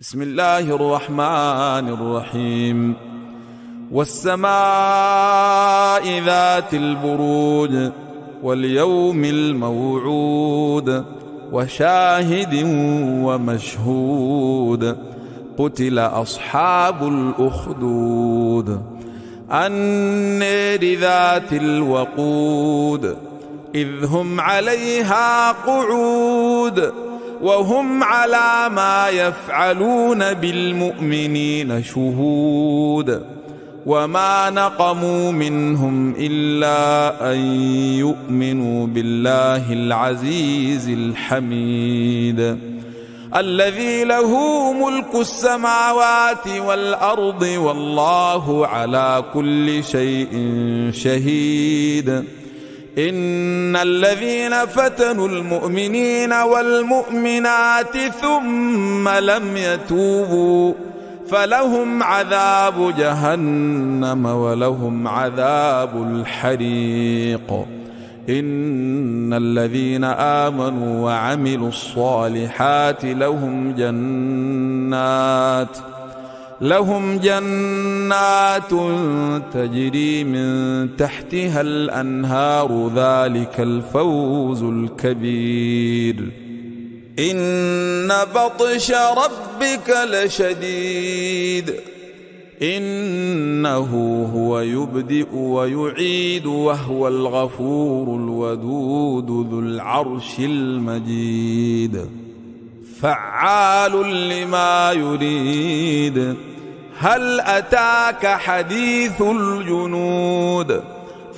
بسم الله الرحمن الرحيم والسماء ذات البروج واليوم الموعود وشاهد ومشهود قتل أصحاب الأخدود النار ذات الوقود إذ هم عليها قعود وهم على ما يفعلون بالمؤمنين شهود وما نقموا منهم إلا أن يؤمنوا بالله العزيز الحميد الذي له ملك السماوات والأرض والله على كل شيء شهيد إن الذين فتنوا المؤمنين والمؤمنات ثم لم يتوبوا فلهم عذاب جهنم ولهم عذاب الحريق إن الذين آمنوا وعملوا الصالحات لهم جنات تجري من تحتها الأنهار ذلك الفوز الكبير إن بطش ربك لشديد إنه هو يبدئ ويعيد وهو الغفور الودود ذو العرش المجيد فعال لما يريد هل أتاك حديث الجنود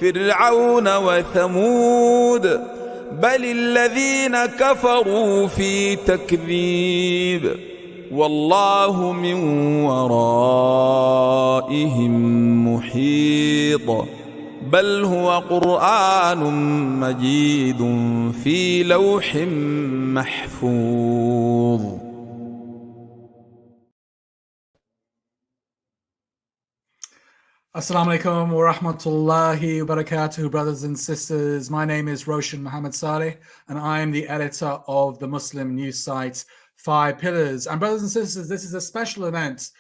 فرعون وثمود بل الذين كفروا في تكذيب والله من ورائهم محيط بل هو قرآن مجيد في لوح محفوظ. Assalamu alaikum wa rahmatullahi wa barakatuh, brothers and sisters. My name is Roshan Muhammad Saleh, and I am the editor of the Muslim news site 5 Pillars. And brothers and sisters, this is a special event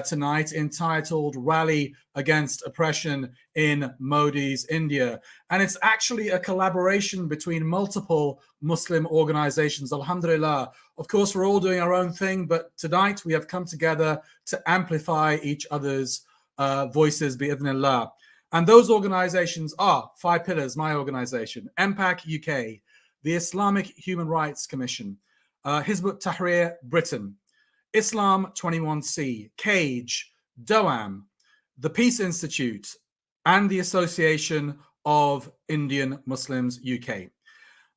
tonight entitled Rally Against Oppression in Modi's India. And it's actually a collaboration between multiple Muslim organizations, alhamdulillah. Of course, we're all doing our own thing, but tonight we have come together to amplify each other's voices, bi'idhnillah. And those organizations are 5 Pillars, my organization, MPAC UK, the Islamic Human Rights Commission, Hizb Tahrir Britain, Islam 21C, CAGE, DOAM, the Peace Institute, and the Association of Indian Muslims UK.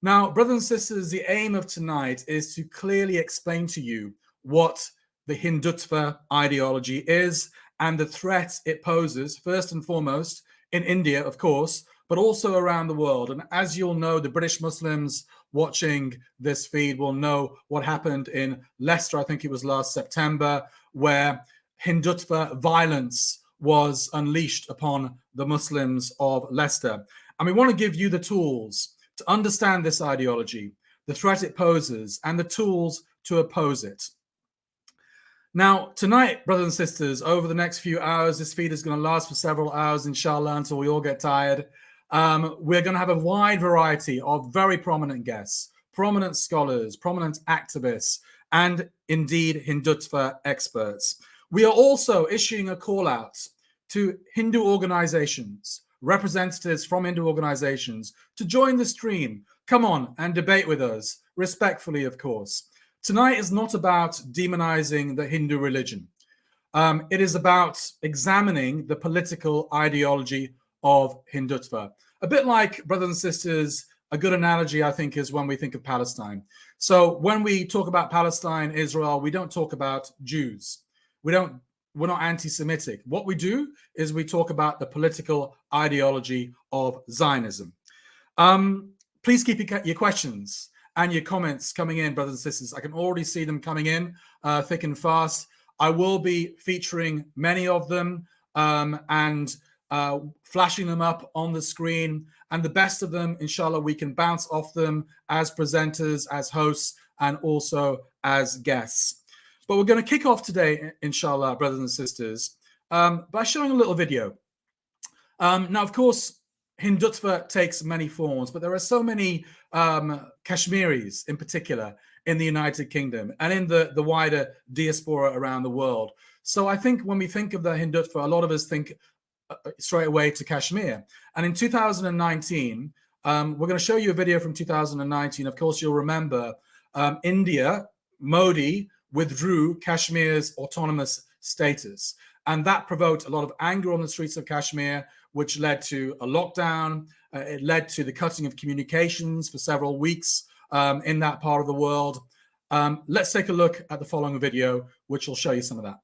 Now, brothers and sisters, the aim of tonight is to clearly explain to you what the Hindutva ideology is and the threat it poses, first and foremost, in India, of course, but also around the world. And as you'll know, the British Muslims watching this feed will know what happened in Leicester, I think it was last September, where Hindutva violence was unleashed upon the Muslims of Leicester. And we want to give you the tools to understand this ideology, the threat it poses, and the tools to oppose it. Now, tonight, brothers and sisters, over the next few hours, this feed is going to last for several hours, inshallah, until we all get tired. We're going to have a wide variety of very prominent guests, prominent scholars, prominent activists, and indeed Hindutva experts. We are also issuing a call out to Hindu organizations, representatives from Hindu organizations, to join the stream. Come on and debate with us, respectfully, of course. Tonight is not about demonizing the Hindu religion. It is about examining the political ideology of Hindutva. A bit like, brothers and sisters, a good analogy, I think, is when we think of Palestine. So when we talk about Palestine, Israel, we don't talk about Jews. We're not anti-Semitic. What we do is we talk about the political ideology of Zionism. Please keep your questions and your comments coming in, brothers and sisters. I can already see them coming in thick and fast. I will be featuring many of them and flashing them up on the screen. And the best of them, inshallah, we can bounce off them as presenters, as hosts, and also as guests. But we're going to kick off today, inshallah, brothers and sisters, by showing a little video. Now, of course, Hindutva takes many forms, but there are so many Kashmiris in particular in the United Kingdom and in the wider diaspora around the world. So I think when we think of the Hindutva, a lot of us think straight away to Kashmir. And in 2019, we're going to show you a video from 2019. Of course, you'll remember India, Modi withdrew Kashmir's autonomous status. And that provoked a lot of anger on the streets of Kashmir, which led to a lockdown. It led to the cutting of communications for several weeks in that part of the world. Let's take a look at the following video, which will show you some of that.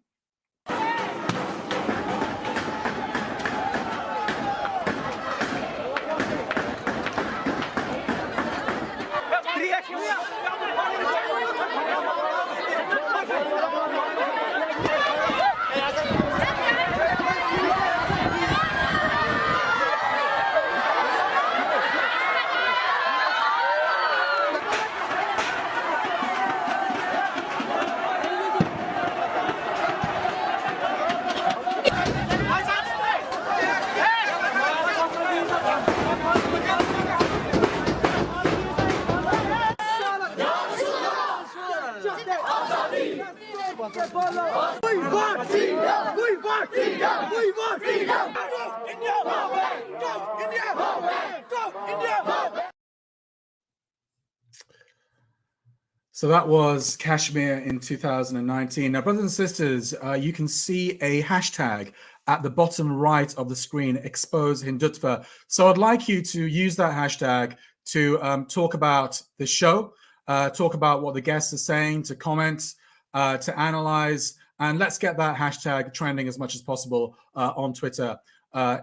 So that was Kashmir in 2019. Now, brothers and sisters, you can see a hashtag at the bottom right of the screen, Expose Hindutva. So I'd like you to use that hashtag to talk about the show, talk about what the guests are saying, to comment, to analyze, and let's get that hashtag trending as much as possible on Twitter,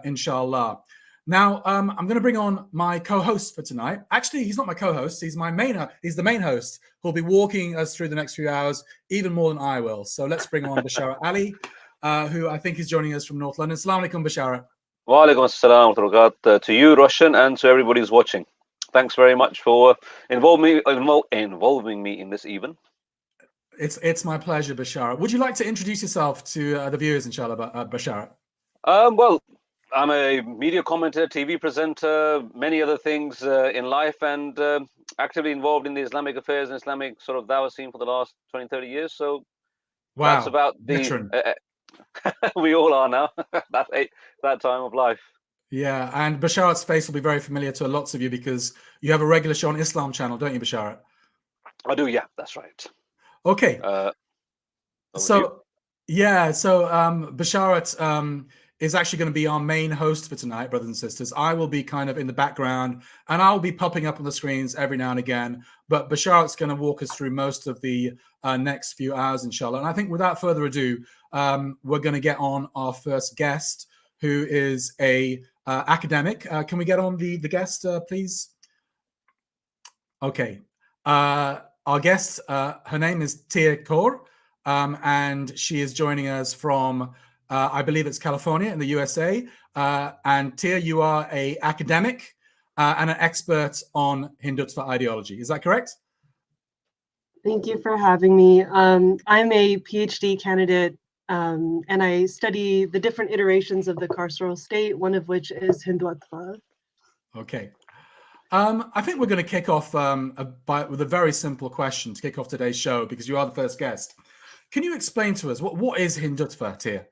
inshallah. Now, I'm going to bring on my co-host for tonight. Actually, he's not my co-host. He's the main host who'll be walking us through the next few hours, even more than I will. So let's bring on Bashara Ali, who I think is joining us from North London. Assalamu alaikum, Bashara. Wa alaikum assalam wa rahmatullah to you, Roshan, and to everybody who's watching. Thanks very much for involving me in this even. It's my pleasure, Bashara. Would you like to introduce yourself to the viewers, inshallah, Bashara? Well, I'm a media commentator, TV presenter, many other things in life, and actively involved in the Islamic affairs and Islamic sort of dawah scene for the last 20, 30 years. So wow, that's about the... we all are now, that time of life. Yeah, and Basharat's face will be very familiar to lots of you because you have a regular show on Islam channel, don't you, Basharat? I do, yeah, that's right. Okay. So Basharat is actually going to be our main host for tonight, brothers and sisters. I will be kind of in the background and I'll be popping up on the screens every now and again. But Basharat's going to walk us through most of the next few hours, inshallah. And I think without further ado, we're going to get on our first guest, who is a academic. Can we get on the guest, please? Okay. Our guest, her name is Tia Kaur, and she is joining us from I believe it's California in the USA. And Tia, you are an academic and an expert on Hindutva ideology. Is that correct? Thank you for having me. I'm a PhD candidate, and I study the different iterations of the carceral state, one of which is Hindutva. Okay. I think we're going to kick off with a very simple question to kick off today's show, because you are the first guest. Can you explain to us what is Hindutva, Tia?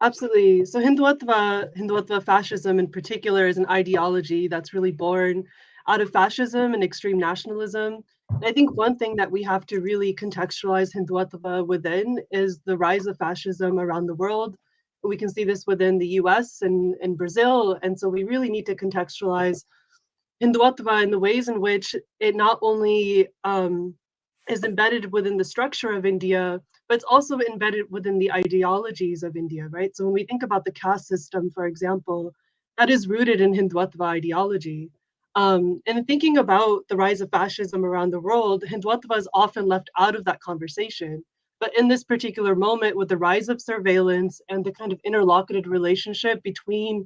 Absolutely. So Hindutva fascism in particular is an ideology that's really born out of fascism and extreme nationalism. And I think one thing that we have to really contextualize Hindutva within is the rise of fascism around the world. We can see this within the US and Brazil. And so we really need to contextualize Hindutva in the ways in which it not only is embedded within the structure of India, but it's also embedded within the ideologies of India, right? So when we think about the caste system, for example, that is rooted in Hindutva ideology. And thinking about the rise of fascism around the world, Hindutva is often left out of that conversation. But in this particular moment, with the rise of surveillance and the kind of interlocuted relationship between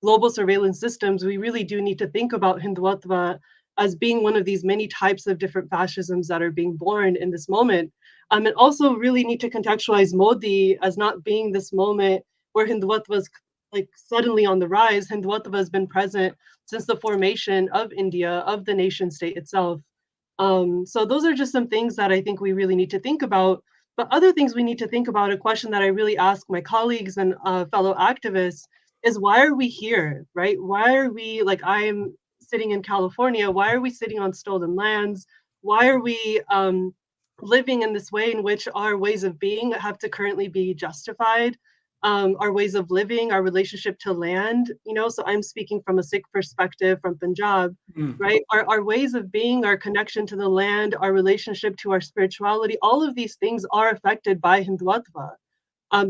global surveillance systems, we really do need to think about Hindutva as being one of these many types of different fascisms that are being born in this moment. And also really need to contextualize Modi as not being this moment where Hindutva is like suddenly on the rise. Hindutva has been present since the formation of India, of the nation state itself. So those are just some things that I think we really need to think about. But other things we need to think about, a question that I really ask my colleagues and fellow activists, is why are we here, right? Why are we, like I'm sitting in California, why are we sitting on stolen lands? Why are we living in this way in which our ways of being have to currently be justified? Our ways of living, our relationship to land, you know, so I'm speaking from a Sikh perspective from Punjab, right? Our ways of being, our connection to the land, our relationship to our spirituality, all of these things are affected by Hindutva.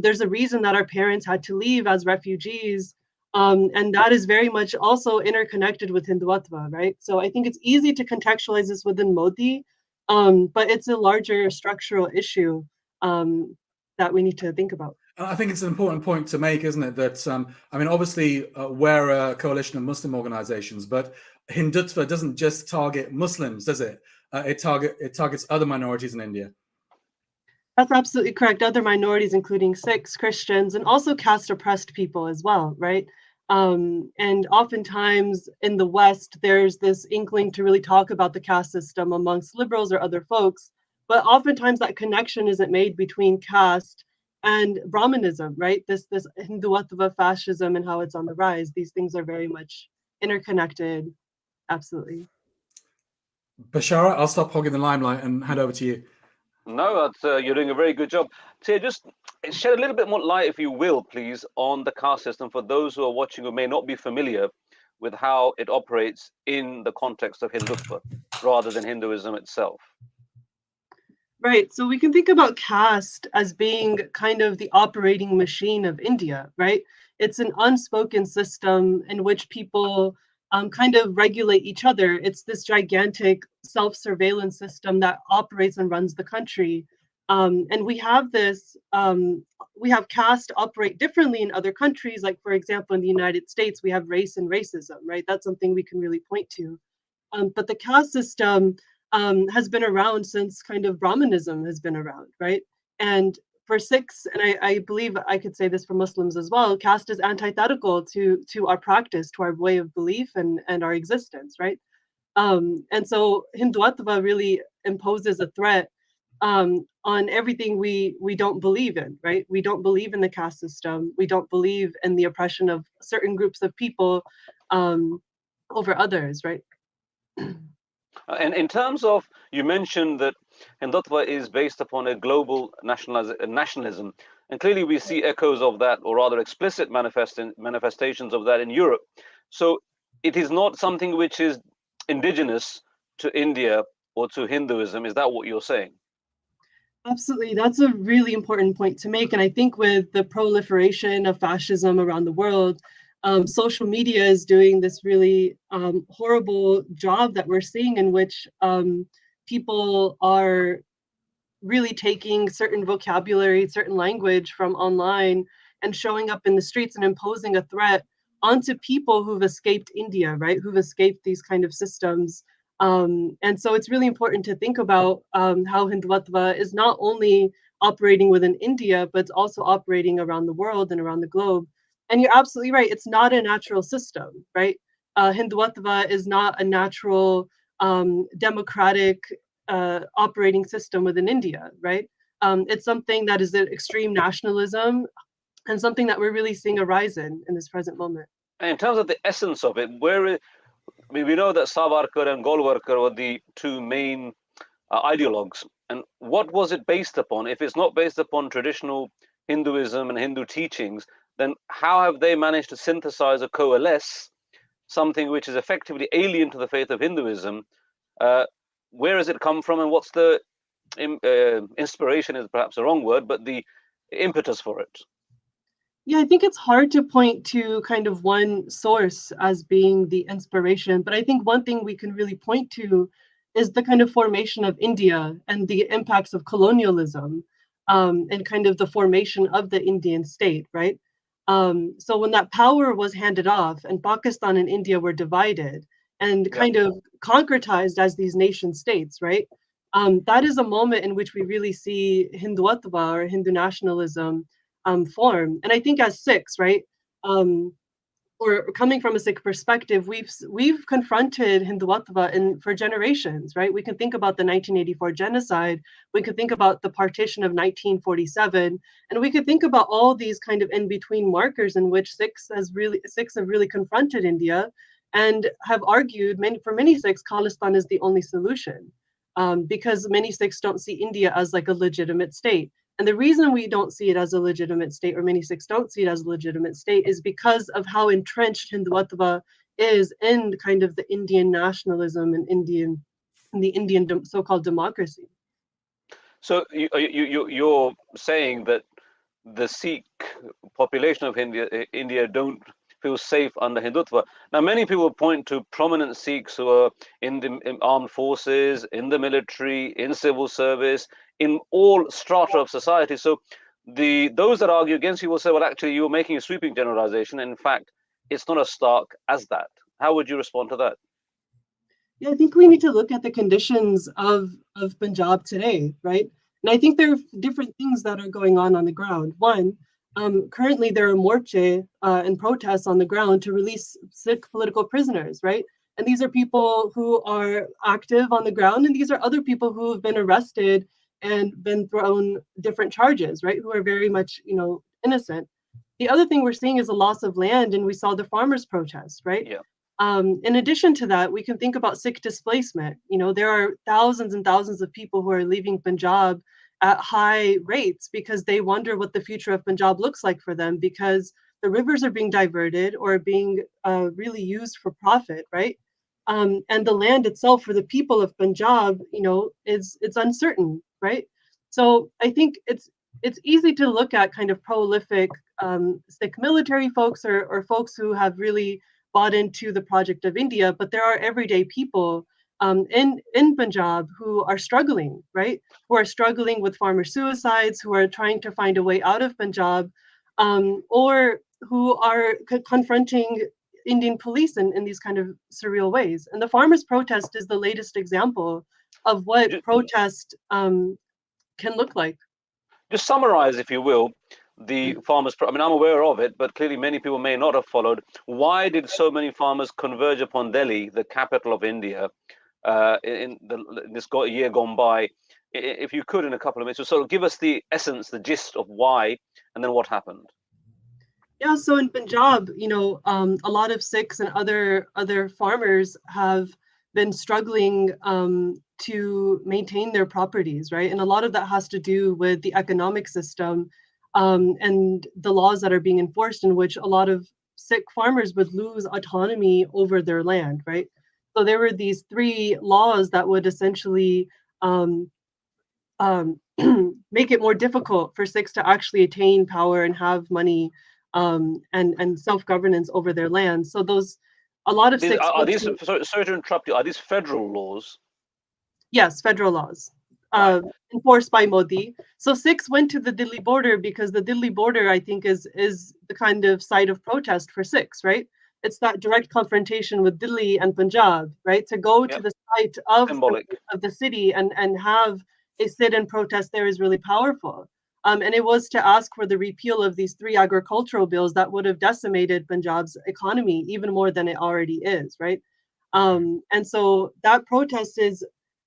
There's a reason that our parents had to leave as refugees, and that is very much also interconnected with Hindutva, right? So I think it's easy to contextualize this within Modi, but it's a larger structural issue that we need to think about. I think it's an important point to make, isn't it? That I mean, obviously, we're a coalition of Muslim organizations, but Hindutva doesn't just target Muslims, does it? It targets other minorities in India. That's absolutely correct. Other minorities, including Sikhs, Christians, and also caste oppressed people as well, right? And oftentimes in the West, there's this inkling to really talk about the caste system amongst liberals or other folks, but oftentimes that connection isn't made between caste and Brahmanism, right? This Hindutva fascism and how it's on the rise. These things are very much interconnected. Absolutely. Bashara, I'll stop hogging the limelight and hand over to you. No, you're doing a very good job. So just shed a little bit more light, if you will, please, on the caste system for those who are watching who may not be familiar with how it operates in the context of Hindutva rather than Hinduism itself. Right. So we can think about caste as being kind of the operating machine of India, right? It's an unspoken system in which people kind of regulate each other. It's this gigantic self-surveillance system that operates and runs the country. And we have caste operate differently in other countries. Like, for example, in the United States, we have race and racism, right? That's something we can really point to. But the caste system has been around since kind of Brahmanism has been around, right? And for Sikhs, and I believe I could say this for Muslims as well, caste is antithetical to our practice, to our way of belief and our existence, right? And so Hindutva really imposes a threat on everything we don't believe in, right? We don't believe in the caste system. We don't believe in the oppression of certain groups of people over others, right? And in terms of, you mentioned that Hindutva is based upon a global nationalism, and clearly we see echoes of that, or rather explicit manifestations of that in Europe. So it is not something which is indigenous to India or to Hinduism. Is that what you're saying? Absolutely. That's a really important point to make. And I think with the proliferation of fascism around the world, social media is doing this really horrible job that we're seeing, in which people are really taking certain vocabulary, certain language from online and showing up in the streets and imposing a threat onto people who've escaped India, right? Who've escaped these kind of systems. And so it's really important to think about how Hindutva is not only operating within India, but it's also operating around the world and around the globe. And you're absolutely right. It's not a natural system, right? Hindutva is not a natural democratic operating system within India, right? It's something that is an extreme nationalism and something that we're really seeing a rise in this present moment. And in terms of the essence of it, we know that Savarkar and Golwalkar were the two main ideologues. And what was it based upon? If it's not based upon traditional Hinduism and Hindu teachings, then how have they managed to synthesize or coalesce something which is effectively alien to the faith of Hinduism? Where has it come from, and what's the inspiration is perhaps the wrong word, but the impetus for it? Yeah, I think it's hard to point to kind of one source as being the inspiration, but I think one thing we can really point to is the kind of formation of India and the impacts of colonialism, and kind of the formation of the Indian state, right? So when that power was handed off and Pakistan and India were divided, and kind of concretized as these nation states, right? That is a moment in which we really see Hindutva or Hindu nationalism form. And I think as Sikhs, right, or coming from a Sikh perspective, we've confronted Hindutva for generations, right? We can think about the 1984 genocide, we could think about the partition of 1947, and we could think about all these kind of in-between markers in which Sikhs have really confronted India and have argued for many Sikhs, Khalistan is the only solution, because many Sikhs don't see India as like a legitimate state. And the reason we don't see it as a legitimate state, or many Sikhs don't see it as a legitimate state, is because of how entrenched Hindutva is in kind of the Indian nationalism and the Indian so-called democracy. So you're saying that the Sikh population of India don't feel safe under Hindutva. Now, many people point to prominent Sikhs who are in armed forces, in the military, in civil service, in all strata of society. So those that argue against you will say, well, actually, you're making a sweeping generalization. And in fact, it's not as stark as that. How would you respond to that? Yeah, I think we need to look at the conditions of Punjab today, right? And I think there are different things that are going on the ground. One, currently there are morche and protests on the ground to release Sikh political prisoners, right? And these are people who are active on the ground, and these are other people who have been arrested and been thrown different charges, right? Who are very much, innocent. The other thing we're seeing is a loss of land, and we saw the farmers' protest, right? Yeah. In addition to that, we can think about Sikh displacement. There are thousands and thousands of people who are leaving Punjab at high rates because they wonder what the future of Punjab looks like for them, because the rivers are being diverted or being really used for profit, right? And the land itself for the people of Punjab, it's uncertain, right? So I think it's easy to look at kind of prolific Sikh military folks or folks who have really bought into the project of India, but there are everyday people in Punjab who are struggling, right? Who are struggling with farmer suicides, who are trying to find a way out of Punjab, or who are confronting Indian police in these kind of surreal ways. And the farmers' protest is the latest example of what protest can look like. Just summarize, if you will, the farmers. I mean, I'm aware of it, but clearly many people may not have followed. Why did so many farmers converge upon Delhi, the capital of India, in this year gone by? If you could, in a couple of minutes, so give us the essence, the gist of why, and then what happened. Yeah, so in Punjab, a lot of Sikhs and other farmers have been struggling to maintain their properties, right? And a lot of that has to do with the economic system and the laws that are being enforced, in which a lot of Sikh farmers would lose autonomy over their land, right? So there were these 3 laws that would essentially make it more difficult for Sikhs to actually attain power and have money and self-governance over their land. So a lot of Sikhs sorry to interrupt you, are these federal laws? Yes, federal laws enforced by Modi. So Sikhs went to the Delhi border because the Delhi border, I think, is the kind of site of protest for Sikhs, right? It's that direct confrontation with Delhi and Punjab, right? To go to the site of the city and have a sit and protest there is really powerful. And it was to ask for the repeal of these 3 agricultural bills that would have decimated Punjab's economy even more than it already is, right? And so that protest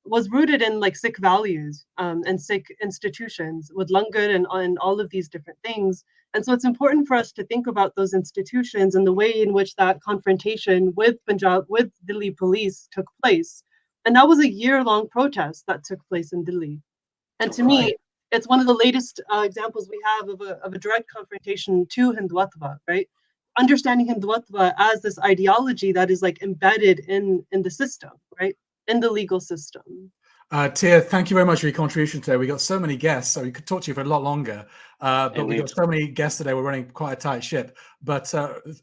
was rooted in like Sikh values and Sikh institutions with langar and all of these different things. And so it's important for us to think about those institutions and the way in which that confrontation with Delhi police took place. And that was a year-long protest that took place in Delhi. And to me, it's one of the latest examples we have of a direct confrontation to Hindutva, right? Understanding Hindutva as this ideology that is like embedded in the system, right? In the legal system. Tia, thank you very much for your contribution today. We got so many guests, so we could talk to you for a lot longer. But we got so many guests today, we're running quite a tight ship. But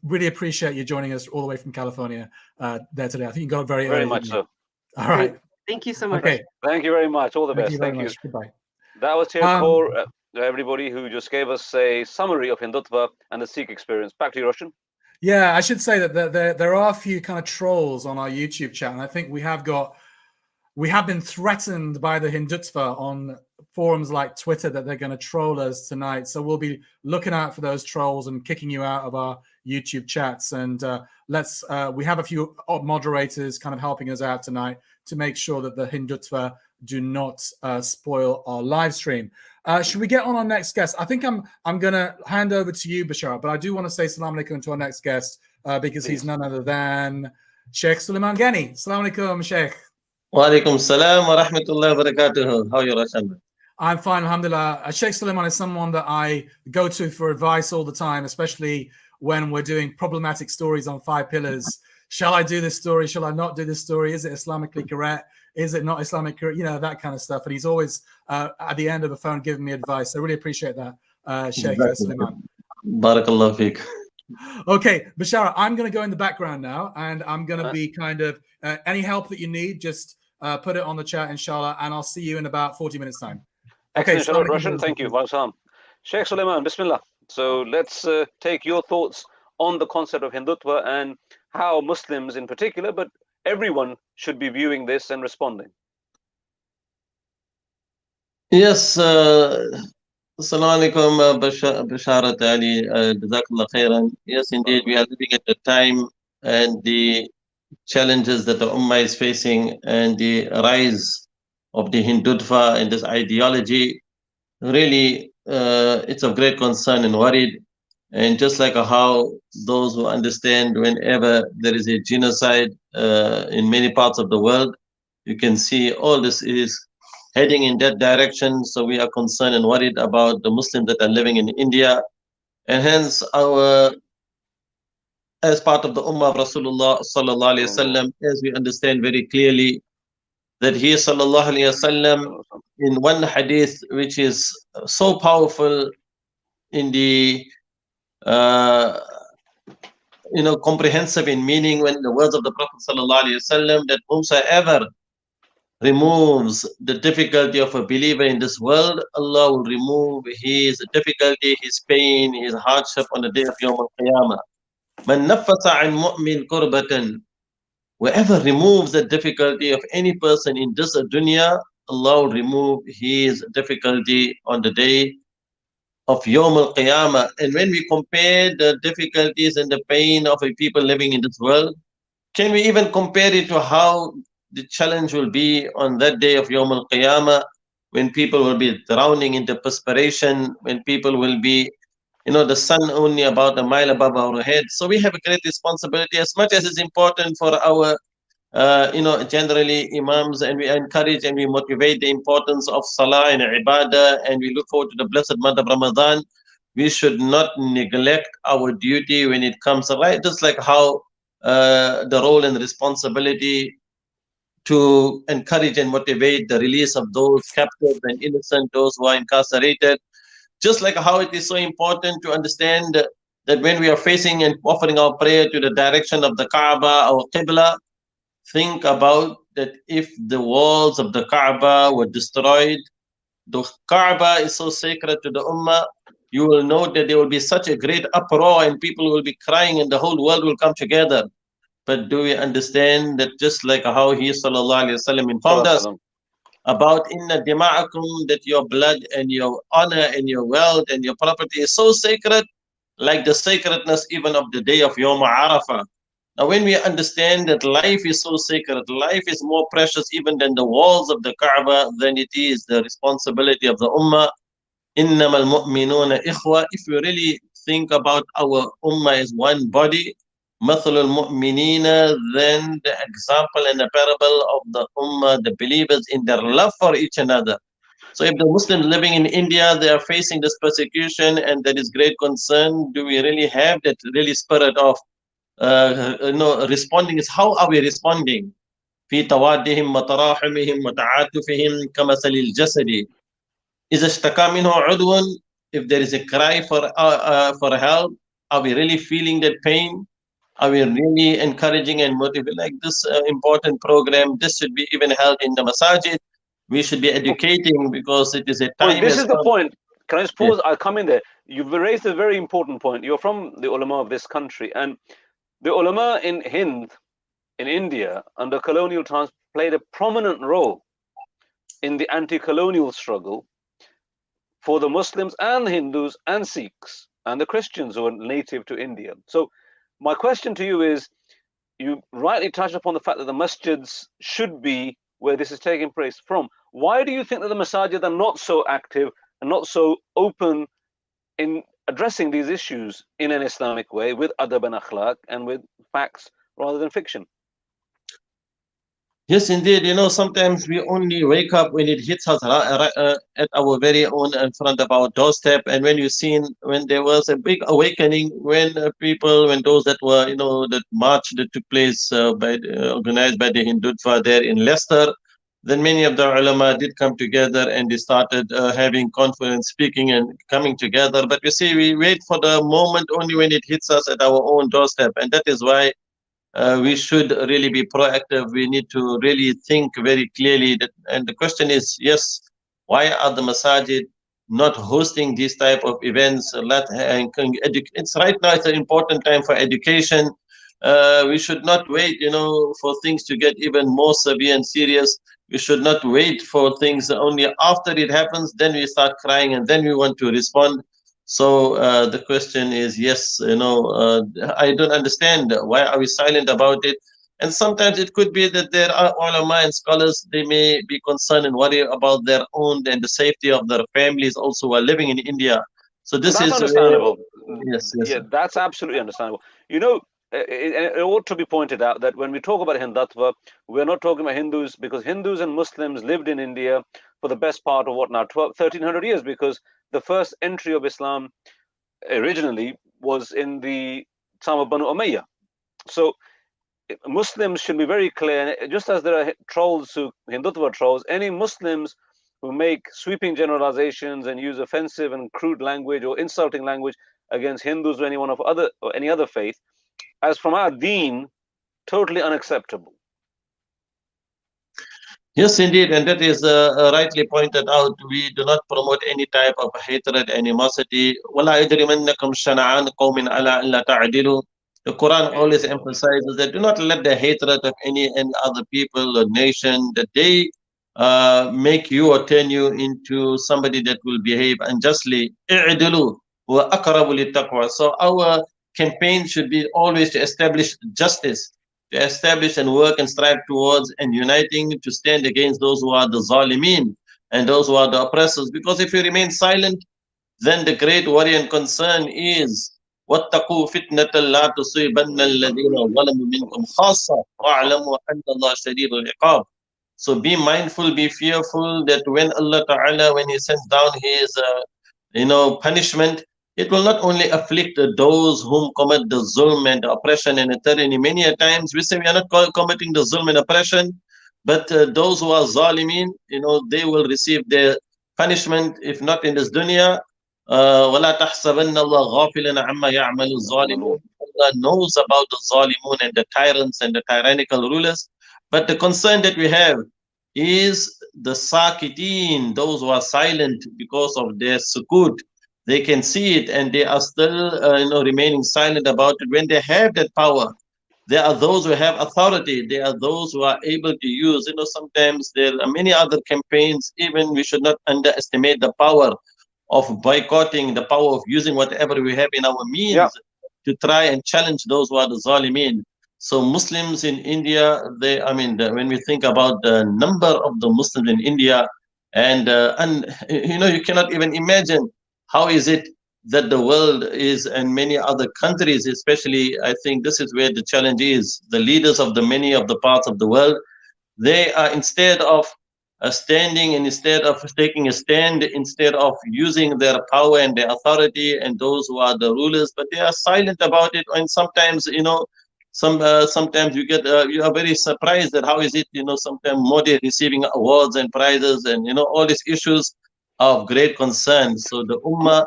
really appreciate you joining us all the way from California there today. I think you got very much so. All right. Great. Thank you so much. Okay. Thank you very much. All the best. Thank you. Goodbye. That was Tia Kaur, everybody who just gave us a summary of Hindutva and the Sikh experience. Back to you, Roshan. Yeah, I should say that there are a few kind of trolls on our YouTube channel. I think we have been threatened by the Hindutva on forums like Twitter that they're going to troll us tonight. So we'll be looking out for those trolls and kicking you out of our YouTube chats. And we have a few moderators kind of helping us out tonight to make sure that the Hindutva do not spoil our live stream. Should we get on our next guest? I think I'm going to hand over to you, Bashar, but I do want to say salam alaikum to our next guest because he's none other than Sheikh Suleiman Ghani. Salam alaikum, Sheikh. Wa alaikum salam wa rahmatullahi wa barakatuh. How are you, Rashad? I'm fine, alhamdulillah. Sheikh Suleiman is someone that I go to for advice all the time, especially when we're doing problematic stories on 5 pillars. Shall I do this story? Shall I not do this story? Is it Islamically correct? Is it not Islamic correct? You know, that kind of stuff. And he's always at the end of the phone giving me advice. I really appreciate that, Sheikh Suleiman. Barakallah feek. Okay, Bashara, I'm going to go in the background now, and I'm going to be kind of any help that you need, just put it on the chat, inshallah, and I'll see you in about 40 minutes time. Okay, excellent, Roshan. Thank you. Salam. Sheikh Suleiman, Bismillah. So let's take your thoughts on the concept of Hindutva and how Muslims in particular, but everyone should be viewing this and responding. Yes, Assalamu alaikum, Basharat Ali, Jazakallah khairan. Yes, indeed, we are living at a time and the challenges that the Ummah is facing and the rise of the Hindutva and this ideology, really, it's of great concern and worried. And just like how those who understand whenever there is a genocide in many parts of the world, you can see all this is heading in that direction. So we are concerned and worried about the Muslims that are living in India. And hence as part of the Ummah of Rasulullah sallallahu alaihi wasallam, as we understand very clearly that he sallallahu alaihi wasallam in one hadith which is so powerful in the comprehensive in meaning, when the words of the Prophet sallallahu alaihi wasallam, that whomsoever removes the difficulty of a believer in this world, Allah will remove his difficulty, his pain, his hardship on the day of Yawm al-Qiyamah. Man nafasa an mu'min kurbatan, whoever removes the difficulty of any person in this dunya, Allah will remove his difficulty on the day of Yawm al-Qiyamah. And when we compare the difficulties and the pain of a people living in this world, can we even compare it to how the challenge will be on that day of Yawm al-Qiyamah, when people will be drowning into perspiration, when people will be, the sun only about a mile above our head. So we have a great responsibility, as much as it's important for our generally imams, and we encourage and we motivate the importance of salah and ibadah, and we look forward to the blessed month of Ramadan. We should not neglect our duty when it comes, right? Just like how the role and responsibility to encourage and motivate the release of those captives and innocent, those who are incarcerated. Just like how it is so important to understand that when we are facing and offering our prayer to the direction of the Kaaba, our Qibla, think about that if the walls of the Kaaba were destroyed, the Kaaba is so sacred to the Ummah, you will note that there will be such a great uproar and people will be crying and the whole world will come together. But do we understand that just like how he sallallahu alaihi wasallam informed us about inna dima'akum, that your blood and your honor and your wealth and your property is so sacred, like the sacredness even of the day of Yawm Arafah. Now when we understand that life is so sacred, life is more precious even than the walls of the Kaaba, then it is the responsibility of the Ummah. Innamal mu'minuna ikhwa. If we really think about our Ummah as one body, Mathalul Mu'minina, then the example and the parable of the Ummah, the believers, in their love for each another. So if the Muslims living in India, they are facing this persecution and there is great concern, do we really have that really spirit of responding? Is how are we responding? في توادهم وتراحمهم وتعاطفهم كمثل الجسد إذا اشتكى منه عضو. If there is a cry for help, are we really feeling that pain? Are we really encouraging and motivating? Like this important program, this should be even held in the masajid. We should be educating, because it is a time. This is the point. Can I just pause? I'll come in there. you've raised a very important point. You're from the ulama of this country, and the ulama in Hind, in India, under colonial times, played a prominent role in the anti-colonial struggle for the Muslims and Hindus and Sikhs and the Christians who are native to India. So my question to you is, you rightly touched upon the fact that the masjids should be where this is taking place from. Why do you think that the masajid are not so active and not so open in addressing these issues in an Islamic way with adab and akhlaq and with facts rather than fiction? Yes, indeed. Sometimes we only wake up when it hits us at our very own in front of our doorstep. And when there was a big awakening, when when those that were, that march that took place organized by the Hindutva there in Leicester, then many of the ulama did come together and they started having conference, speaking and coming together. But you see, we wait for the moment only when it hits us at our own doorstep. And that is why we should really be proactive. We need to really think very clearly. And the question is, yes, why are the masajid not hosting these type of events? It's right now. It's an important time for education. We should not wait, for things to get even more severe and serious. We should not wait for things only after it happens. Then we start crying, and then we want to respond. So the question is, yes, I don't understand why are we silent about it. And sometimes it could be that there are ulama and scholars, they may be concerned and worry about their own and the safety of their families also who are living in India. So this That's is where, understandable. yes, Yeah, that's absolutely understandable. It ought to be pointed out that when we talk about Hindutva, we're not talking about Hindus, because Hindus and Muslims lived in India for the best part of what now, 1300 years, because the first entry of Islam originally was in the time of Banu Umayyah. So Muslims should be very clear, just as there are Hindutva trolls, any Muslims who make sweeping generalizations and use offensive and crude language or insulting language against Hindus or any other faith, as from our deen, totally unacceptable. Yes, indeed, and that is rightly pointed out. We do not promote any type of hatred, animosity. وَلَا يَجْرِمَنَّكُمْ شَنَعَانُ قَوْمٍ عَلَىٰ أَلَّا تَعْدِلُوا. The Quran always emphasizes that do not let the hatred of any other people or nation, that they make you or turn you into somebody that will behave unjustly. اعْدِلُوا وَأَقْرَبُ لِلتَّقْوَى. So our campaign should be always to establish justice, to establish and work and strive towards and uniting to stand against those who are the zalimeen and those who are the oppressors. Because if you remain silent, then the great worry and concern is وَاتَّقُوا فِتْنَةً لَا تُصِيبَنَّ الَّذِينَ ظَلَمُوا مِنْكُمْ خَاصَّةً وَاعْلَمُوا أَنَّ اللَّهَ شَدِيدُ الْعِقَابِ. So be mindful, be fearful that when Allah Ta'ala, when He sends down His punishment, it will not only afflict those whom commit the zulm and the oppression and the tyranny. Many a times we say we are not committing the zulm and oppression, but those who are zalimeen, they will receive their punishment, if not in this dunya. وَلَا تَحْسَبَنَّ اللَّهَ غَافِلًا عَمَّا يَعْمَلُ الظَّالِمُونَ. Allah knows about the zalimun and the tyrants and the tyrannical rulers. But the concern that we have is the sakitin, those who are silent because of their sukut. They can see it and they are still remaining silent about it. When they have that power, there are those who have authority. There are those who are able to use. Sometimes there are many other campaigns. Even we should not underestimate the power of boycotting, the power of using whatever we have in our means to try and challenge those who are the zalimeen. So Muslims in India, when we think about the number of the Muslims in India, and you cannot even imagine how is it that the world is, and many other countries, especially, I think this is where the challenge is. The leaders of the many of the parts of the world, they are, instead of standing and instead of taking a stand, instead of using their power and their authority and those who are the rulers, but they are silent about it. And sometimes, sometimes you are very surprised that how is it, sometimes Modi receiving awards and prizes and, all these issues of great concern. So the Ummah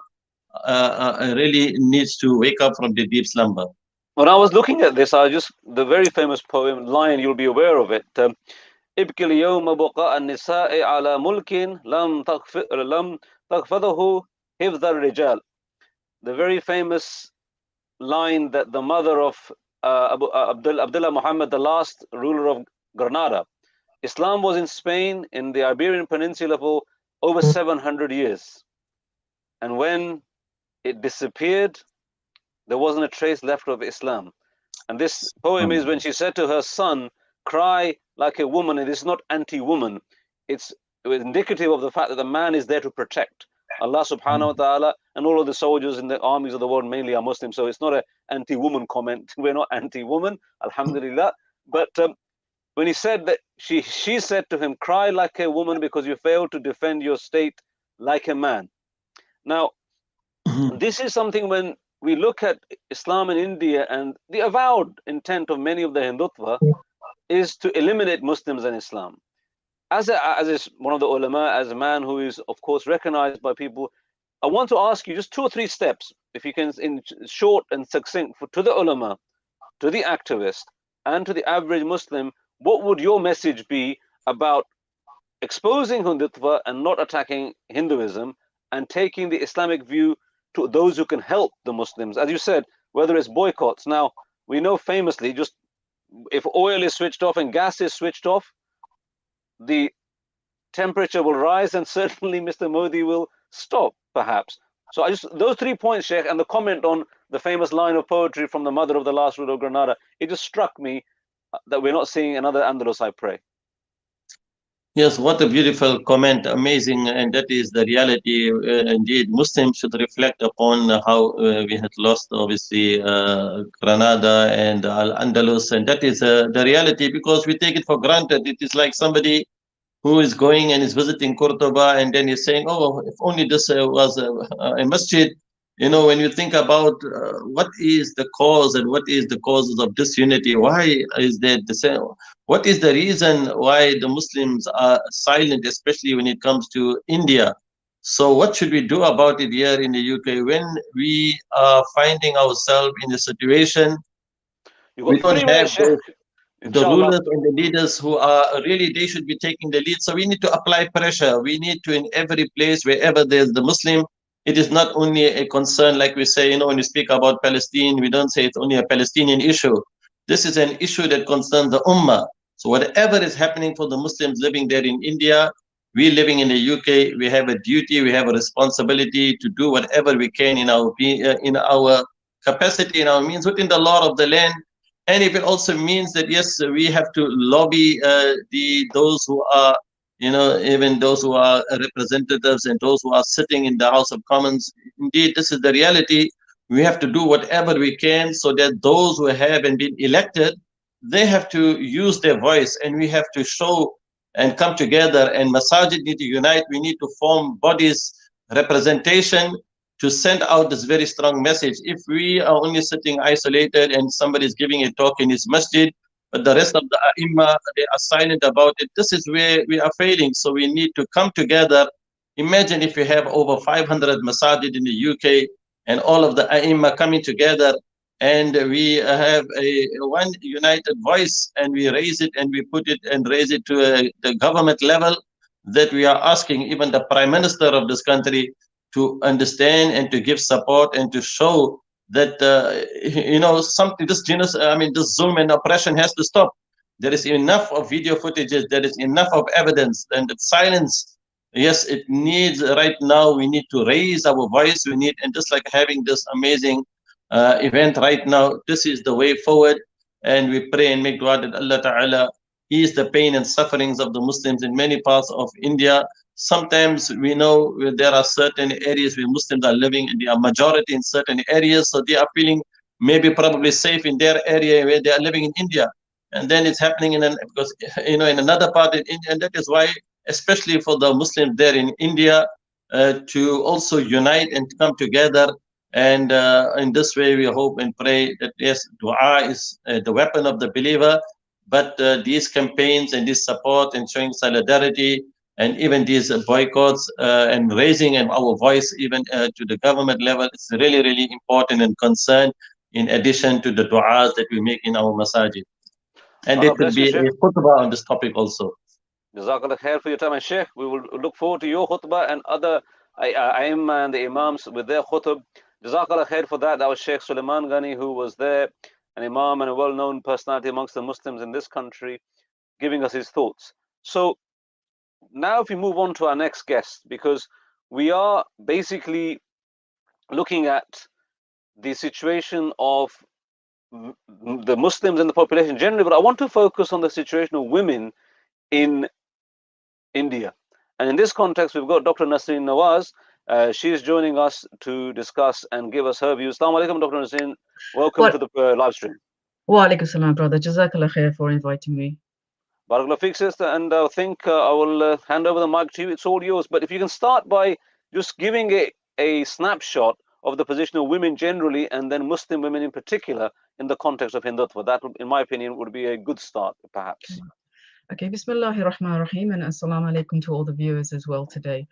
really needs to wake up from the deep slumber. When I was looking at this, the very famous poem line, you'll be aware of it. ابكي اليوم بقاء النساء على ملك لم تخفضه حفظ الرجال. the very famous line that the mother of Abdullah Muhammad, the last ruler of Granada. Islam was in Spain, in the Iberian Peninsula, for over 700 years. And when it disappeared, there wasn't a trace left of Islam. And this poem is when she said to her son, cry like a woman. It is not anti-woman. It's indicative of the fact that the man is there to protect. Allah subhanahu wa ta'ala and all of the soldiers in the armies of the world mainly are Muslims. So it's not an anti-woman comment. We're not anti-woman, alhamdulillah. But when he said that, she said to him, cry like a woman because you failed to defend your state like a man. Now, this is something when we look at Islam in India, and the avowed intent of many of the Hindutva is to eliminate Muslims and Islam. As one of the ulama, as a man who is of course recognized by people, I want to ask you just 2 or 3 steps, if you can, in short and succinct, to the ulama, to the activist, and to the average Muslim. What would your message be about exposing Hindutva and not attacking Hinduism, and taking the Islamic view to those who can help the Muslims? As you said, whether it's boycotts. Now, we know famously, just if oil is switched off and gas is switched off, the temperature will rise, and certainly Mr. Modi will stop, perhaps. So those 3 points, Sheikh, and the comment on the famous line of poetry from the mother of the last ruler of Granada, it just struck me that we're not seeing another Andalus, I pray. Yes, what a beautiful comment, amazing, and that is the reality. Indeed, Muslims should reflect upon how we had lost, obviously, Granada and Al-Andalus, and that is the reality, because we take it for granted. It is like somebody who is going and is visiting Cordoba, and then he's saying, oh, if only this was a masjid. You know, when you think about what is the cause and what is the causes of disunity, why is there the same? What is the reason why the Muslims are silent, especially when it comes to India? So what should we do about it here in the UK when we are finding ourselves in a situation we don't have the rulers and the leaders who are really, they should be taking the lead. So we need to apply pressure. We need to, in every place, wherever there's the Muslim, it is not only a concern, like we say, you know, when we speak about Palestine, we don't say it's only a Palestinian issue. This is an issue that concerns the Ummah. So whatever is happening for the Muslims living there in India, we living in the UK, we have a duty, we have a responsibility to do whatever we can in our capacity, in our means, within the law of the land. And if it also means that, yes, we have to lobby those who are, you know, even those who are representatives and those who are sitting in the House of Commons. Indeed, this is the reality. We have to do whatever we can so that those who haven't been elected, they have to use their voice, and we have to show and come together, and Masajid need to unite. We need to form bodies, representation, to send out this very strong message. If we are only sitting isolated and somebody is giving a talk in his masjid, but the rest of the Ai*Imma, they are silent about it, this is where we are failing. So we need to come together. Imagine if we have over 500 masajid in the UK and all of the Ai*Imma coming together, and we have one united voice, and we raise it and we put it and raise it to the government level, that we are asking even the Prime Minister of this country to understand and to give support and to show that you know, something, this zulm and oppression has to stop. There is enough of video footages, there is enough of evidence, and the silence, yes, it needs right now. We need to raise our voice. We need, and just like having this amazing event right now, this is the way forward. And we pray and make dua that Allah Ta'ala ease the pain and sufferings of the Muslims in many parts of India. Sometimes we know there are certain areas where Muslims are living, and they are majority in certain areas, so they are feeling maybe probably safe in their area where they are living in India. And then it's happening in in another part in India, and that is why, especially for the Muslims there in India, to also unite and come together. And in this way, we hope and pray that, yes, dua is the weapon of the believer, but these campaigns and this support and showing solidarity, and even these boycotts and raising our voice even to the government level, it's really, really important and concern, in addition to the du'as that we make in our masajid. And there could be a khutbah on this topic also. Jazakallah khair for your time. And Sheikh, we will look forward to your khutbah and other Ai*Imma and the Imams with their khutbah. Jazakallah khair for that. That was Sheikh Suleiman Ghani, who was there, an Imam and a well-known personality amongst the Muslims in this country, giving us his thoughts. So now if we move on to our next guest, because we are basically looking at the situation of the Muslims and the population generally, but I want to focus on the situation of women in India. And in this context, we've got Dr. Nasreen Nawaz. She is joining us to discuss and give us her views. Assalamu alaikum, Dr. Nasreen. Welcome to the live stream. Wa alaikum salam, brother. Jazakallah khair for inviting me. Barakallah fiqh, sister. And I think I will hand over the mic to you. It's all yours. But if you can start by just giving a snapshot of the position of women generally and then Muslim women in particular in the context of Hindutva. That, in my opinion, would be a good start, perhaps. Okay, Bismillahir Rahmanir Rahim, and Assalamu alaikum to all the viewers as well today.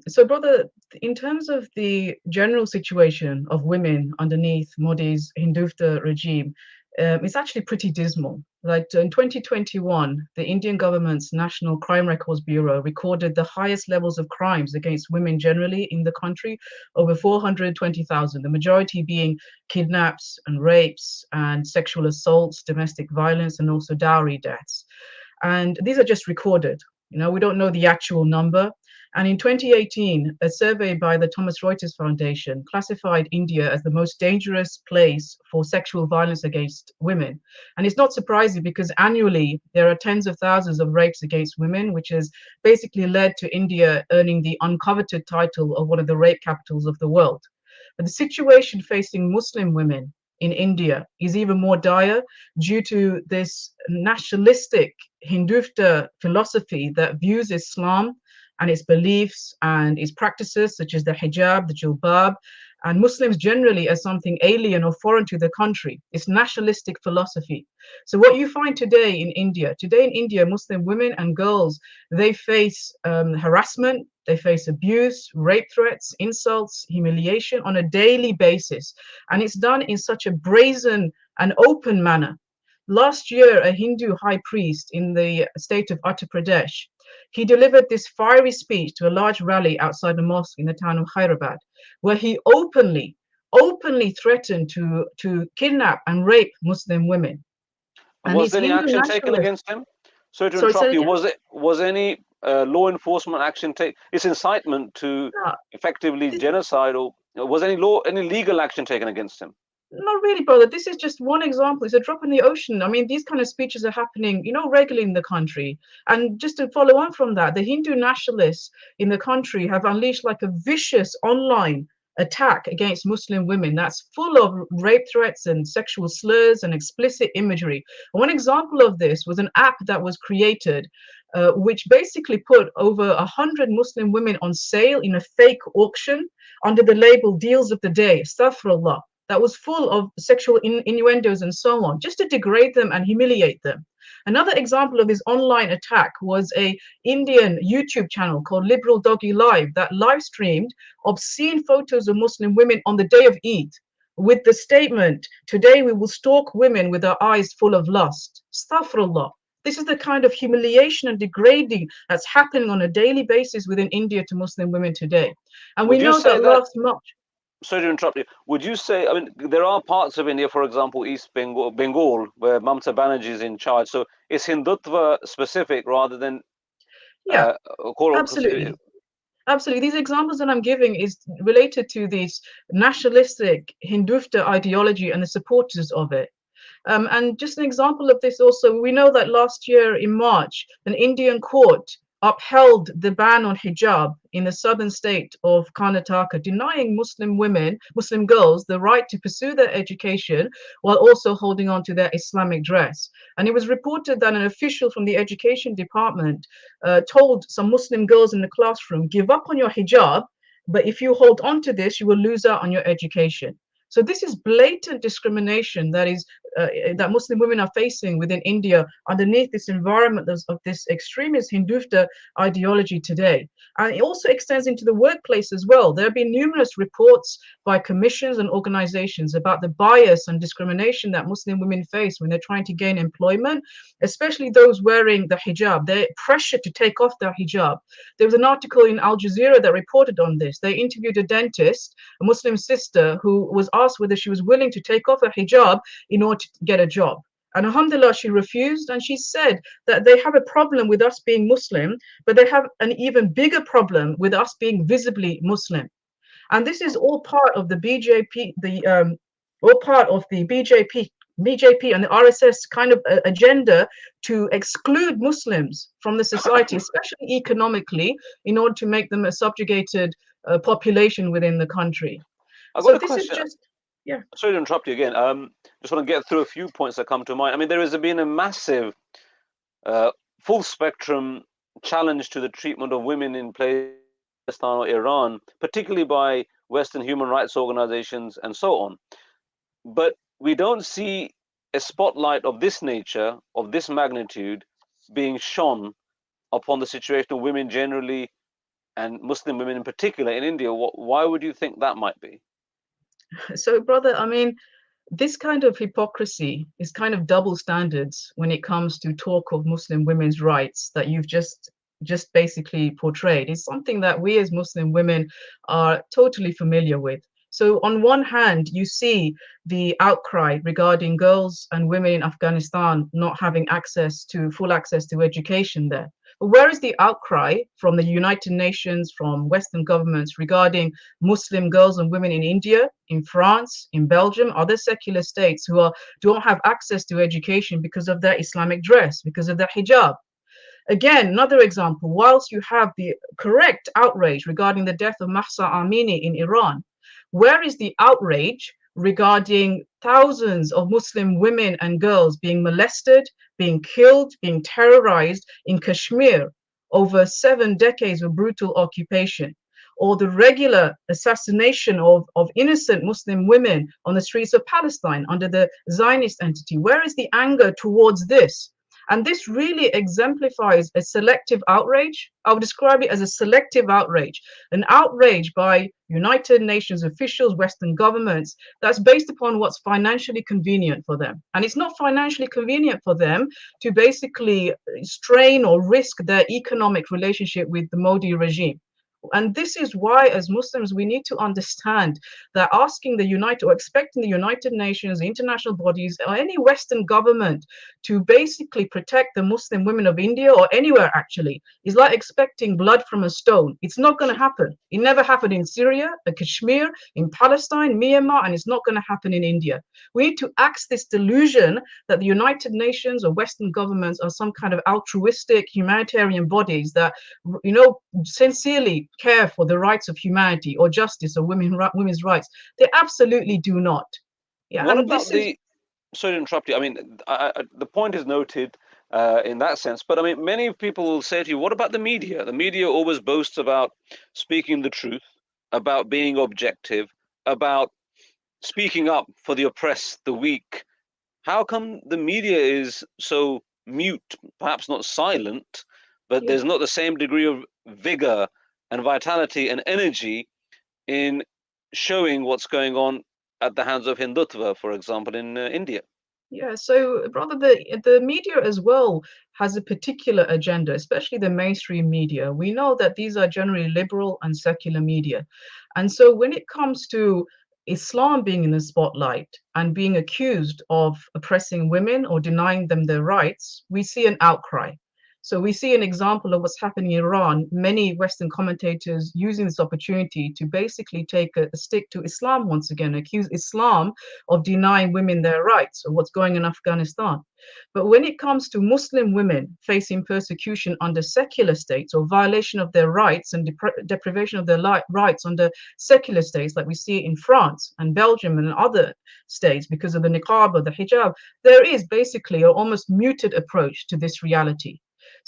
So, brother, in terms of the general situation of women underneath Modi's Hindutva regime, it's actually pretty dismal. Like in 2021, the Indian government's National Crime Records Bureau recorded the highest levels of crimes against women generally in the country, over 420,000, the majority being kidnaps and rapes and sexual assaults, domestic violence, and also dowry deaths. And these are just recorded. You know, we don't know the actual number. And in 2018, a survey by the Thomas Reuters Foundation classified India as the most dangerous place for sexual violence against women. And it's not surprising because annually there are tens of thousands of rapes against women, which has basically led to India earning the uncoveted title of one of the rape capitals of the world. But the situation facing Muslim women in India is even more dire due to this nationalistic Hindutva philosophy that views Islam and its beliefs and its practices, such as the hijab, the jilbab, and Muslims generally as something alien or foreign to the country. It's nationalistic philosophy. So what you find today in India, Muslim women and girls, they face harassment, they face abuse, rape threats, insults, humiliation on a daily basis. And it's done in such a brazen and open manner. Last year, a Hindu high priest in the state of Uttar Pradesh, he delivered this fiery speech to a large rally outside the mosque in the town of Hyderabad, where he openly threatened to kidnap and rape Muslim women. And was there any action taken against him? Sorry to interrupt you. Was any law enforcement action taken? It's incitement to effectively genocide, or was any legal action taken against him? Not really, brother. This is just one example. It's a drop in the ocean. I mean, these kind of speeches are happening, you know, regularly in the country. And just to follow on from that, the Hindu nationalists in the country have unleashed like a vicious online attack against Muslim women that's full of rape threats and sexual slurs and explicit imagery. One example of this was an app that was created which basically put over 100 Muslim women on sale in a fake auction under the label Deals of the Day, astaghfirullah, that was full of sexual innuendos and so on, just to degrade them and humiliate them. Another example of this online attack was a Indian YouTube channel called Liberal Doggy Live that live streamed obscene photos of Muslim women on the day of Eid with the statement, "Today we will stalk women with our eyes full of lust." Astaghfirullah. This is the kind of humiliation and degrading that's happening on a daily basis within India to Muslim women today. And we know that last March. Sorry to interrupt you. Would you say, I mean, there are parts of India, for example, East Bengal, where Mamata Banerjee is in charge. So it's Hindutva specific rather than absolutely. Absolutely. These examples that I'm giving is related to this nationalistic Hindutva ideology and the supporters of it. And just an example of this also, we know that last year in March, an Indian court upheld the ban on hijab in the southern state of Karnataka, denying Muslim women, Muslim girls, the right to pursue their education while also holding on to their Islamic dress. And it was reported that an official from the education department told some Muslim girls in the classroom, "Give up on your hijab, but if you hold on to this, you will lose out on your education." So this is blatant discrimination that is that Muslim women are facing within India underneath this environment of this extremist Hindutva ideology today. And it also extends into the workplace as well. There have been numerous reports by commissions and organizations about the bias and discrimination that Muslim women face when they're trying to gain employment, especially those wearing the hijab. They're pressured to take off their hijab. There was an article in Al Jazeera that reported on this. They interviewed a dentist, a Muslim sister, who was asked whether she was willing to take off her hijab in order to get a job. And alhamdulillah, she refused, and she said that they have a problem with us being Muslim, but they have an even bigger problem with us being visibly Muslim. And this is all part of the BJP, all part of the BJP and the RSS kind of agenda to exclude Muslims from the society, especially economically, in order to make them a subjugated population within the country. I've got a this question. Is just, yeah. Sorry to interrupt you again. Just want to get through a few points that come to mind. I mean, there has been a massive, full spectrum challenge to the treatment of women in Palestine or Iran, particularly by Western human rights organizations and so on. But we don't see a spotlight of this nature, of this magnitude, being shone upon the situation of women generally and Muslim women in particular in India. Why would you think that might be? So, brother, I mean, this kind of hypocrisy is kind of double standards when it comes to talk of Muslim women's rights that you've just basically portrayed. It's something that we as Muslim women are totally familiar with. So on one hand, you see the outcry regarding girls and women in Afghanistan not having full access to education there. But where is the outcry from the United Nations, from Western governments regarding Muslim girls and women in India, in France, in Belgium, other secular states who don't have access to education because of their Islamic dress, because of their hijab? Again, another example, whilst you have the correct outrage regarding the death of Mahsa Amini in Iran, where is the outrage regarding thousands of Muslim women and girls being molested, being killed, being terrorized in Kashmir over 7 decades of brutal occupation? Or the regular assassination of innocent Muslim women on the streets of Palestine under the Zionist entity? Where is the anger towards this? And this really exemplifies a selective outrage. I would describe it as a selective outrage, an outrage by United Nations officials, Western governments, that's based upon what's financially convenient for them. And it's not financially convenient for them to basically strain or risk their economic relationship with the Modi regime. And this is why, as Muslims, we need to understand that asking the expecting the United Nations, the international bodies, or any Western government to basically protect the Muslim women of India or anywhere actually is like expecting blood from a stone. It's not going to happen. It never happened in Syria, in Kashmir, in Palestine, Myanmar, and it's not going to happen in India. We need to axe this delusion that the United Nations or Western governments are some kind of altruistic humanitarian bodies that, sincerely care for the rights of humanity or justice or women's rights. They absolutely do not. Yeah. What about sorry to interrupt you. I mean, the point is noted in that sense, but I mean, many people will say to you, what about the media? The media always boasts about speaking the truth, about being objective, about speaking up for the oppressed, the weak. How come the media is so mute, perhaps not silent, but there's not the same degree of vigor and vitality and energy in showing what's going on at the hands of Hindutva, for example, in India? Yeah, so brother, the media as well has a particular agenda, especially the mainstream media. We know that these are generally liberal and secular media. And so when it comes to Islam being in the spotlight and being accused of oppressing women or denying them their rights, we see an outcry. So we see an example of what's happening in Iran, many Western commentators using this opportunity to basically take a stick to Islam once again, accuse Islam of denying women their rights, or what's going on in Afghanistan. But when it comes to Muslim women facing persecution under secular states or violation of their rights and deprivation of their rights under secular states, like we see in France and Belgium and other states because of the niqab or the hijab, there is basically an almost muted approach to this reality.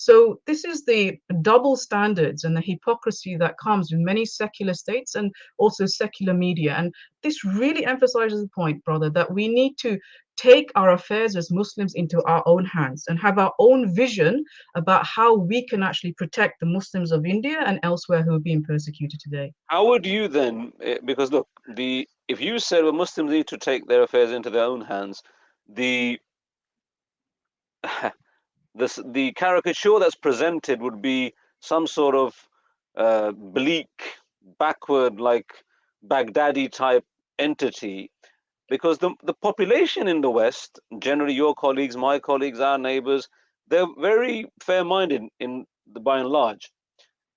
So this is the double standards and the hypocrisy that comes with many secular states and also secular media. And this really emphasizes the point, brother, that we need to take our affairs as Muslims into our own hands and have our own vision about how we can actually protect the Muslims of India and elsewhere who are being persecuted today. How would you then, because look, if you said well, Muslims need to take their affairs into their own hands, the the caricature that's presented would be some sort of bleak, backward, like Baghdadi type entity, because the population in the West, generally your colleagues, my colleagues, our neighbors, they're very fair-minded by and large.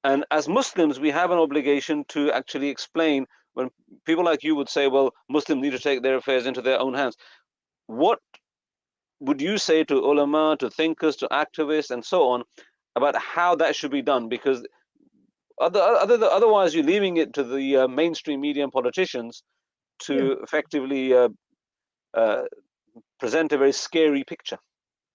And as Muslims, we have an obligation to actually explain when people like you would say, well, Muslims need to take their affairs into their own hands. What would you say to ulama, to thinkers, to activists, and so on, about how that should be done? Because otherwise, you're leaving it to the mainstream media and politicians to effectively present a very scary picture.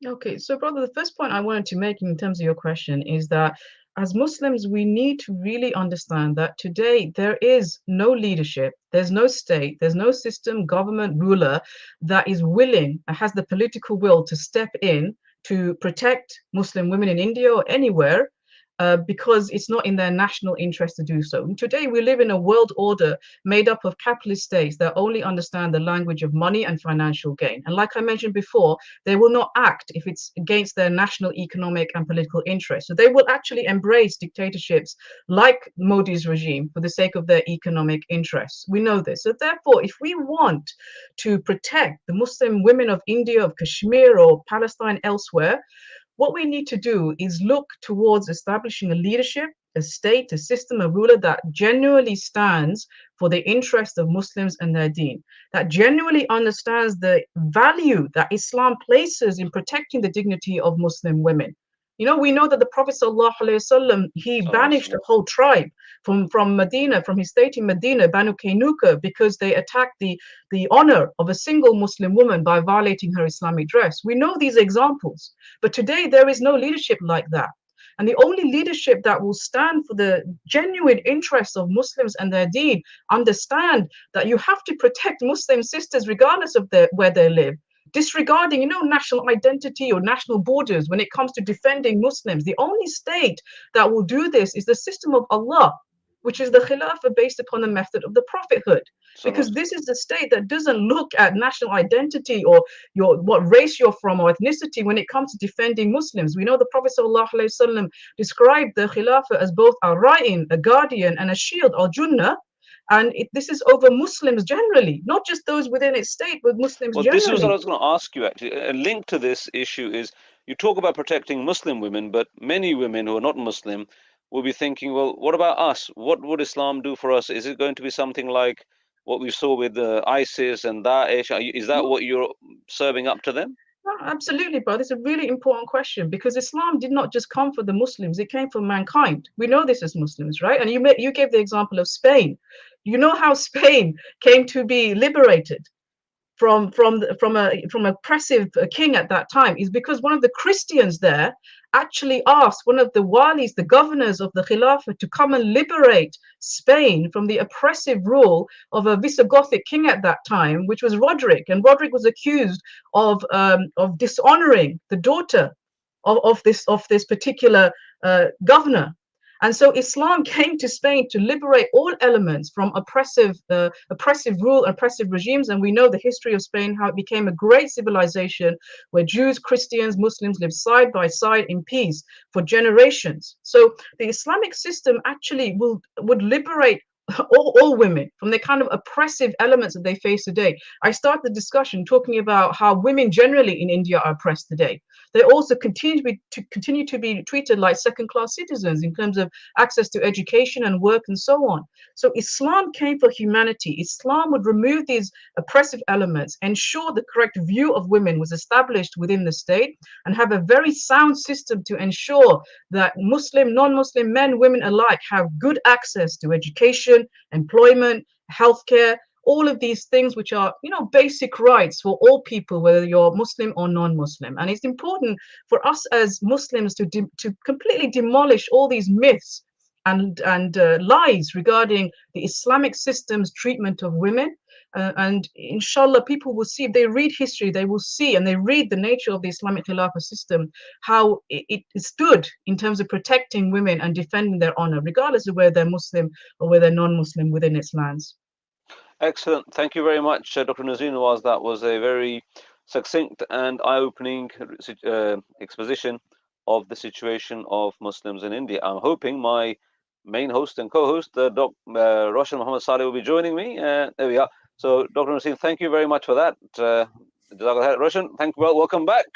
Okay, so brother, the first point I wanted to make in terms of your question is that as Muslims, we need to really understand that today there is no leadership, there's no state, there's no system, government, ruler that is willing, has the political will to step in to protect Muslim women in India or anywhere. Because it's not in their national interest to do so. And today we live in a world order made up of capitalist states that only understand the language of money and financial gain. And like I mentioned before, they will not act if it's against their national economic and political interests. So they will actually embrace dictatorships like Modi's regime for the sake of their economic interests. We know this. So therefore, if we want to protect the Muslim women of India, of Kashmir or Palestine elsewhere, what we need to do is look towards establishing a leadership, a state, a system, a ruler that genuinely stands for the interest of Muslims and their deen, that genuinely understands the value that Islam places in protecting the dignity of Muslim women. You know, we know that the Prophet ﷺ, he banished a whole tribe from Medina, from his state in Medina, Banu Kainuka, because they attacked the honor of a single Muslim woman by violating her Islamic dress. We know these examples, but today there is no leadership like that. And the only leadership that will stand for the genuine interests of Muslims and their deen understand that you have to protect Muslim sisters regardless of where they live, disregarding, you know, national identity or national borders when it comes to defending Muslims. The only state that will do this is the system of Allah, which is the Khilafah based upon the method of the prophethood. Because this is the state that doesn't look at national identity or what race you're from or ethnicity when it comes to defending Muslims. We know the Prophet ﷺ described the Khilafah as both a ra'in, a guardian, and a shield, al-junnah. And this is over Muslims generally, not just those within its state, but Muslims generally. This is what I was going to ask you, actually. A link to this issue is you talk about protecting Muslim women, but many women who are not Muslim will be thinking, well, what about us? What would Islam do for us? Is it going to be something like what we saw with ISIS and Daesh? Is that what you're serving up to them? Absolutely, brother. It's a really important question because Islam did not just come for the Muslims; it came for mankind. We know this as Muslims, right? And you gave the example of Spain. You know how Spain came to be liberated from oppressive king at that time is because one of the Christians there actually asked one of the walis, the governors of the Khilafah, to come and liberate Spain from the oppressive rule of a Visigothic king at that time, which was Roderick. And Roderick was accused of dishonoring the daughter of this particular governor. And so Islam came to Spain to liberate all elements from oppressive rule, oppressive regimes. And we know the history of Spain, how it became a great civilization where Jews, Christians, Muslims lived side by side in peace for generations. So the Islamic system actually would liberate all women from the kind of oppressive elements that they face today. I start the discussion talking about how women generally in India are oppressed today. They also continue to be treated like second-class citizens in terms of access to education and work and so on. So Islam came for humanity. Islam would remove these oppressive elements, ensure the correct view of women was established within the state, and have a very sound system to ensure that Muslim, non-Muslim men, women alike have good access to education, employment, healthcare, all of these things which are, you know, basic rights for all people, whether you're Muslim or non-Muslim. And it's important for us as Muslims to completely demolish all these myths and lies regarding the Islamic system's treatment of women. And inshallah, people will see, if they read history, they will see, and they read the nature of the Islamic Khilafah system, how it stood in terms of protecting women and defending their honor, regardless of whether they're Muslim or whether they're non-Muslim within its lands. Excellent. Thank you very much, Dr. Nazir Nawaz. That was a very succinct and eye-opening exposition of the situation of Muslims in India. I'm hoping my main host and co-host, Dr. Roshan Muhammad Saleh, will be joining me. There we are. So, Dr. Nazir, thank you very much for that. Roshan, welcome back.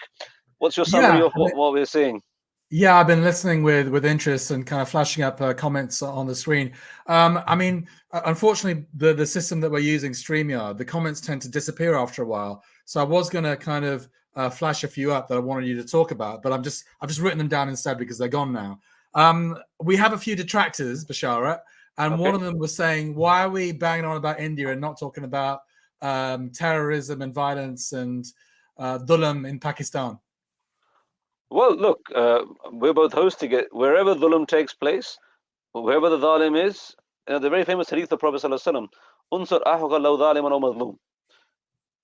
What's your summary of what we're seeing? Yeah, I've been listening with interest and kind of flashing up comments on the screen. I mean, unfortunately, the system that we're using, StreamYard, the comments tend to disappear after a while. So I was going to kind of flash a few up that I wanted you to talk about, but I've just written them down instead because they're gone now. We have a few detractors, Basharat, and one of them was saying, why are we banging on about India and not talking about terrorism and violence and dhulam in Pakistan? Well, look, we're both hosting it. Wherever dhulam takes place, wherever the dhalim is, the very famous hadith of Prophet ﷺ, Unsur ahuka law dhaliman aw mazlum.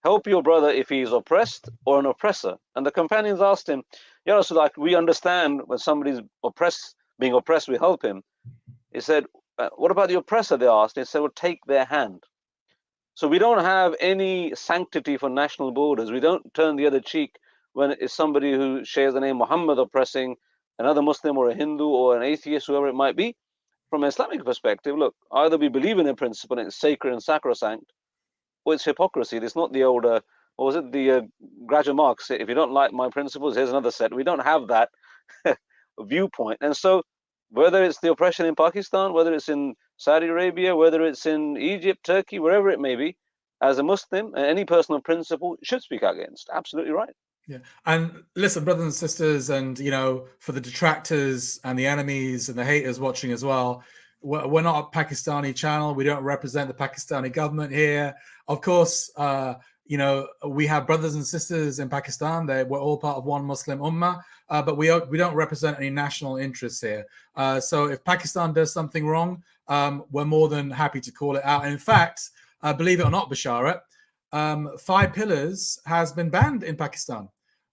Help your brother if he is oppressed or an oppressor. And the companions asked him, Ya Rasulullah, we understand when somebody's being oppressed, we help him. He said, what about the oppressor, they asked. He said, well, take their hand. So we don't have any sanctity for national borders. We don't turn the other cheek when it's somebody who shares the name Muhammad oppressing another Muslim or a Hindu or an atheist, whoever it might be. From an Islamic perspective, look, either we believe in a principle and it's sacred and sacrosanct, or it's hypocrisy. It's not the old, what was it, the Groucho Marx, if you don't like my principles, here's another set. We don't have that viewpoint. And so whether it's the oppression in Pakistan, whether it's in Saudi Arabia, whether it's in Egypt, Turkey, wherever it may be, as a Muslim, any person of principle should speak out against. Absolutely right. Yeah, and listen, brothers and sisters, and you know, for the detractors and the enemies and the haters watching as well, we're not a Pakistani channel. We don't represent the Pakistani government here. Of course, you know, we have brothers and sisters in Pakistan. We're all part of one Muslim ummah, but we don't represent any national interests here. So if Pakistan does something wrong, we're more than happy to call it out. And in fact, believe it or not, Basharat, 5 Pillars has been banned in Pakistan.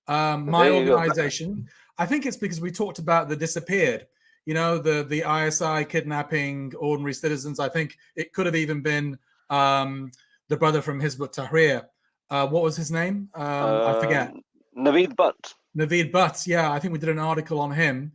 My organization, I think it's because we talked about the disappeared, you know, the ISI kidnapping ordinary citizens. I think it could have even been the brother from Hizb ut-Tahrir. What was his name? I forget. Naveed Butt. Naveed Butt. Yeah, I think we did an article on him.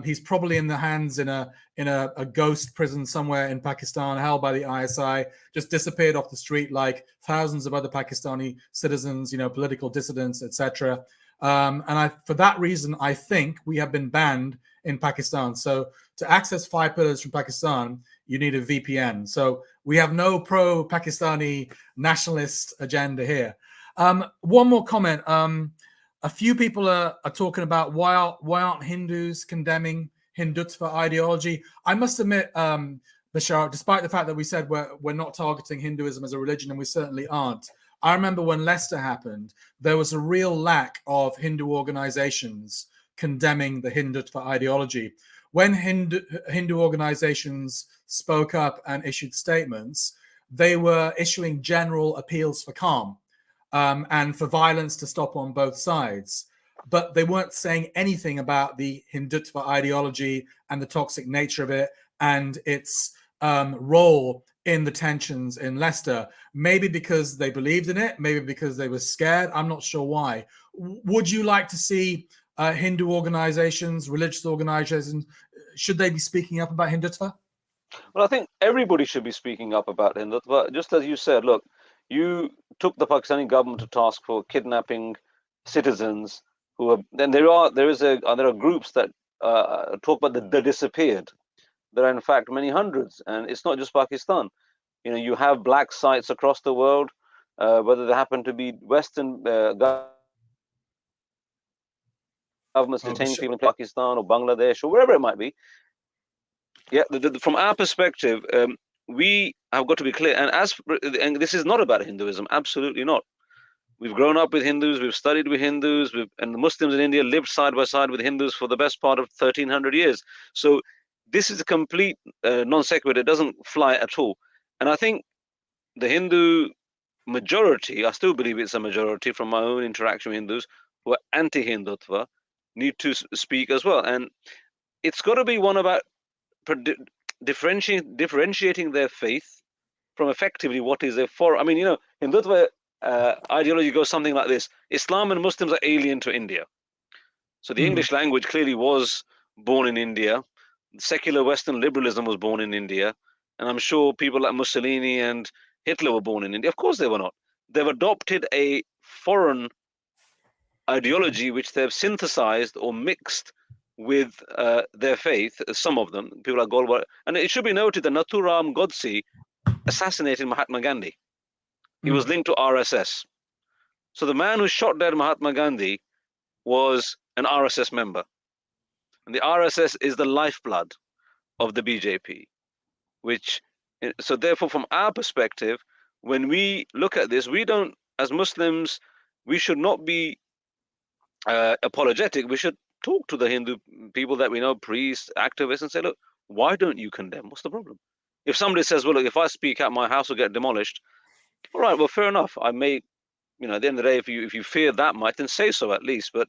He's probably in the hands in a ghost prison somewhere in Pakistan, held by the ISI, just disappeared off the street like thousands of other Pakistani citizens, you know, political dissidents, etc. And for that reason, I think we have been banned in Pakistan. So to access 5 Pillars from Pakistan, you need a VPN. So we have no pro-Pakistani nationalist agenda here. One more comment. A few people are talking about why aren't Hindus condemning Hindutva ideology. I must admit, Bashar, despite the fact that we said we're not targeting Hinduism as a religion, and we certainly aren't, I remember when Leicester happened, there was a real lack of Hindu organizations condemning the Hindutva ideology. When Hindu organizations spoke up and issued statements, they were issuing general appeals for calm. And for violence to stop on both sides. But they weren't saying anything about the Hindutva ideology and the toxic nature of it and its role in the tensions in Leicester. Maybe because they believed in it, maybe because they were scared. I'm not sure why. Would you like to see Hindu organizations, religious organizations, should they be speaking up about Hindutva? Well, I think everybody should be speaking up about Hindutva. Just as you said, look, you took the Pakistani government to task for kidnapping citizens who are. Then there are groups that talk about the disappeared. There are in fact many hundreds, and it's not just Pakistan. You know, you have black sites across the world, whether they happen to be Western governments detaining people in Pakistan or Bangladesh or wherever it might be. Yeah, from our perspective, we I've got to be clear. And this is not about Hinduism, absolutely not. We've grown up with Hindus, we've studied with Hindus, and the Muslims in India lived side by side with Hindus for the best part of 1300 years. So this is a complete non sequitur. It doesn't fly at all. And I think the Hindu majority, I still believe it's a majority from my own interaction with Hindus who are anti-Hindutva, need to speak as well. And it's got to be one about differentiating their faith from effectively what is a foreign. I mean, you know, Hindutva ideology goes something like this: Islam and Muslims are alien to India. So the English language clearly was born in India. Secular Western liberalism was born in India. And I'm sure people like Mussolini and Hitler were born in India. Of course they were not. They've adopted a foreign ideology which they've synthesized or mixed with their faith, some of them, people like Golwar. And it should be noted that Nathuram Godse assassinated Mahatma Gandhi. He was linked to RSS. So the man who shot dead Mahatma Gandhi was an RSS member. And the RSS is the lifeblood of the BJP, which, so therefore, from our perspective, when we look at this, we don't, as Muslims, we should not be apologetic. We should talk to the Hindu people that we know, priests, activists, and say, look, why don't you condemn? What's the problem? If somebody says, well, look, if I speak out, my house will get demolished. All right, well, fair enough. I may, you know, at the end of the day, if you fear that much, then say so at least. But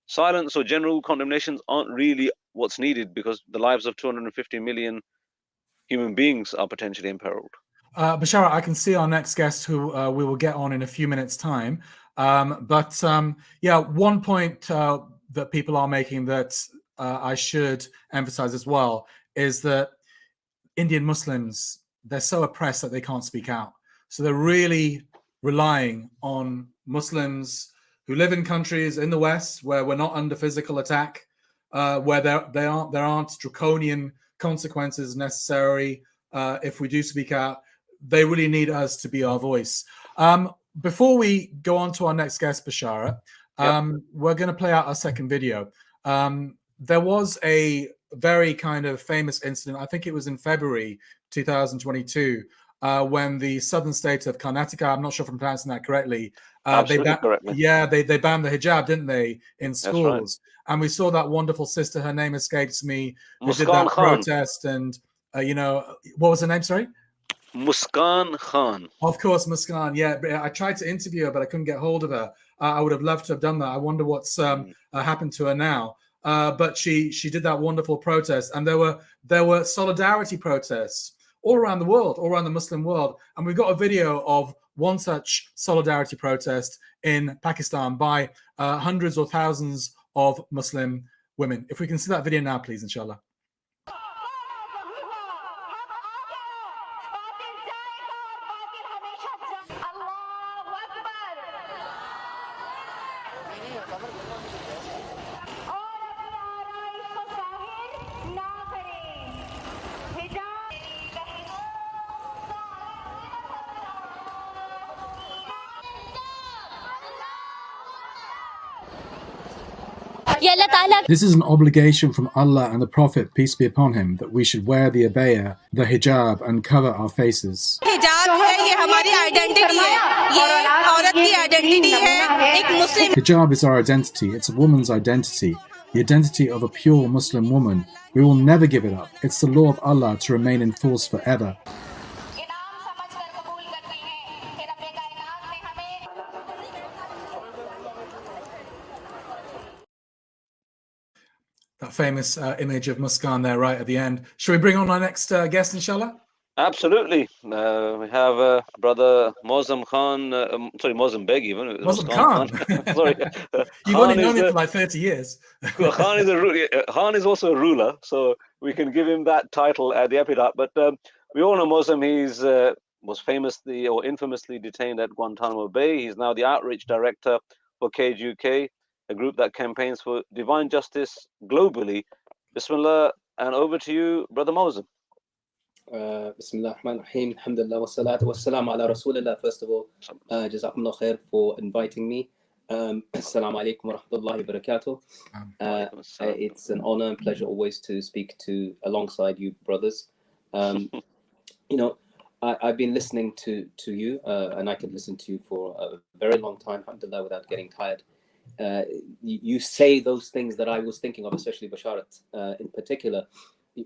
silence or general condemnations aren't really what's needed, because the lives of 250 million human beings are potentially imperiled. Bashara, I can see our next guest, who we will get on in a few minutes' time. Yeah, one point that people are making that I should emphasize as well is that Indian Muslims, they're so oppressed that they can't speak out. So they're really relying on Muslims who live in countries in the West where we're not under physical attack, where there aren't draconian consequences necessary if we do speak out. They really need us to be our voice. Before we go on to our next guest, Bashara, we're going to play out our second video. There was a very kind of famous incident, I think it was in February 2022, when the southern state of Karnataka, I'm not sure if I'm pronouncing that correctly, correctly. Yeah, they banned the hijab, didn't they, in schools? Right. And we saw that wonderful sister, her name escapes me, who did Muskan that Khan. protest. And, you know, what was her name, sorry? Muskan Khan. Of course, Muskan. Yeah, I tried to interview her, but I couldn't get hold of her. I would have loved to have done that. I wonder what's happened to her now. But she did that wonderful protest, and there were solidarity protests all around the world, all around the Muslim world. And we've got a video of one such solidarity protest in Pakistan by hundreds or thousands of Muslim women. If we can see that video now, please, inshallah. This is an obligation from Allah and the Prophet, peace be upon him, that we should wear the abaya, the hijab, and cover our faces. Hijab is our identity. It's a woman's identity, the identity of a pure Muslim woman. We will never give it up. It's the law of Allah to remain in force forever. That famous image of Muskan there right at the end. Shall we bring on our next guest, inshallah? Absolutely. We have brother Mozam Khan, sorry, Mozam Beg even. Mozam Khan. Sorry. You've only known him for like 30 years. Khan is also a ruler, so we can give him that title at the epitaph. But we all know Mozam. He's was famously or infamously detained at Guantanamo Bay. He's now the outreach director for Cage UK, a group that campaigns for divine justice globally. Bismillah, and over to you, brother Mozam. Bismillah ar-Rahman ar-Rahim. Alhamdulillah wa salatu wa salam ala Rasulillah. First of all, Jazakumullah khair for inviting me. Assalamu alaikum wa rahmatullahi wa barakatuh. It's an honor and pleasure always to speak to alongside you brothers. You know, I've been listening to you, and I could listen to you for a very long time, alhamdulillah, without getting tired. You say those things that I was thinking of, especially Basharat in particular.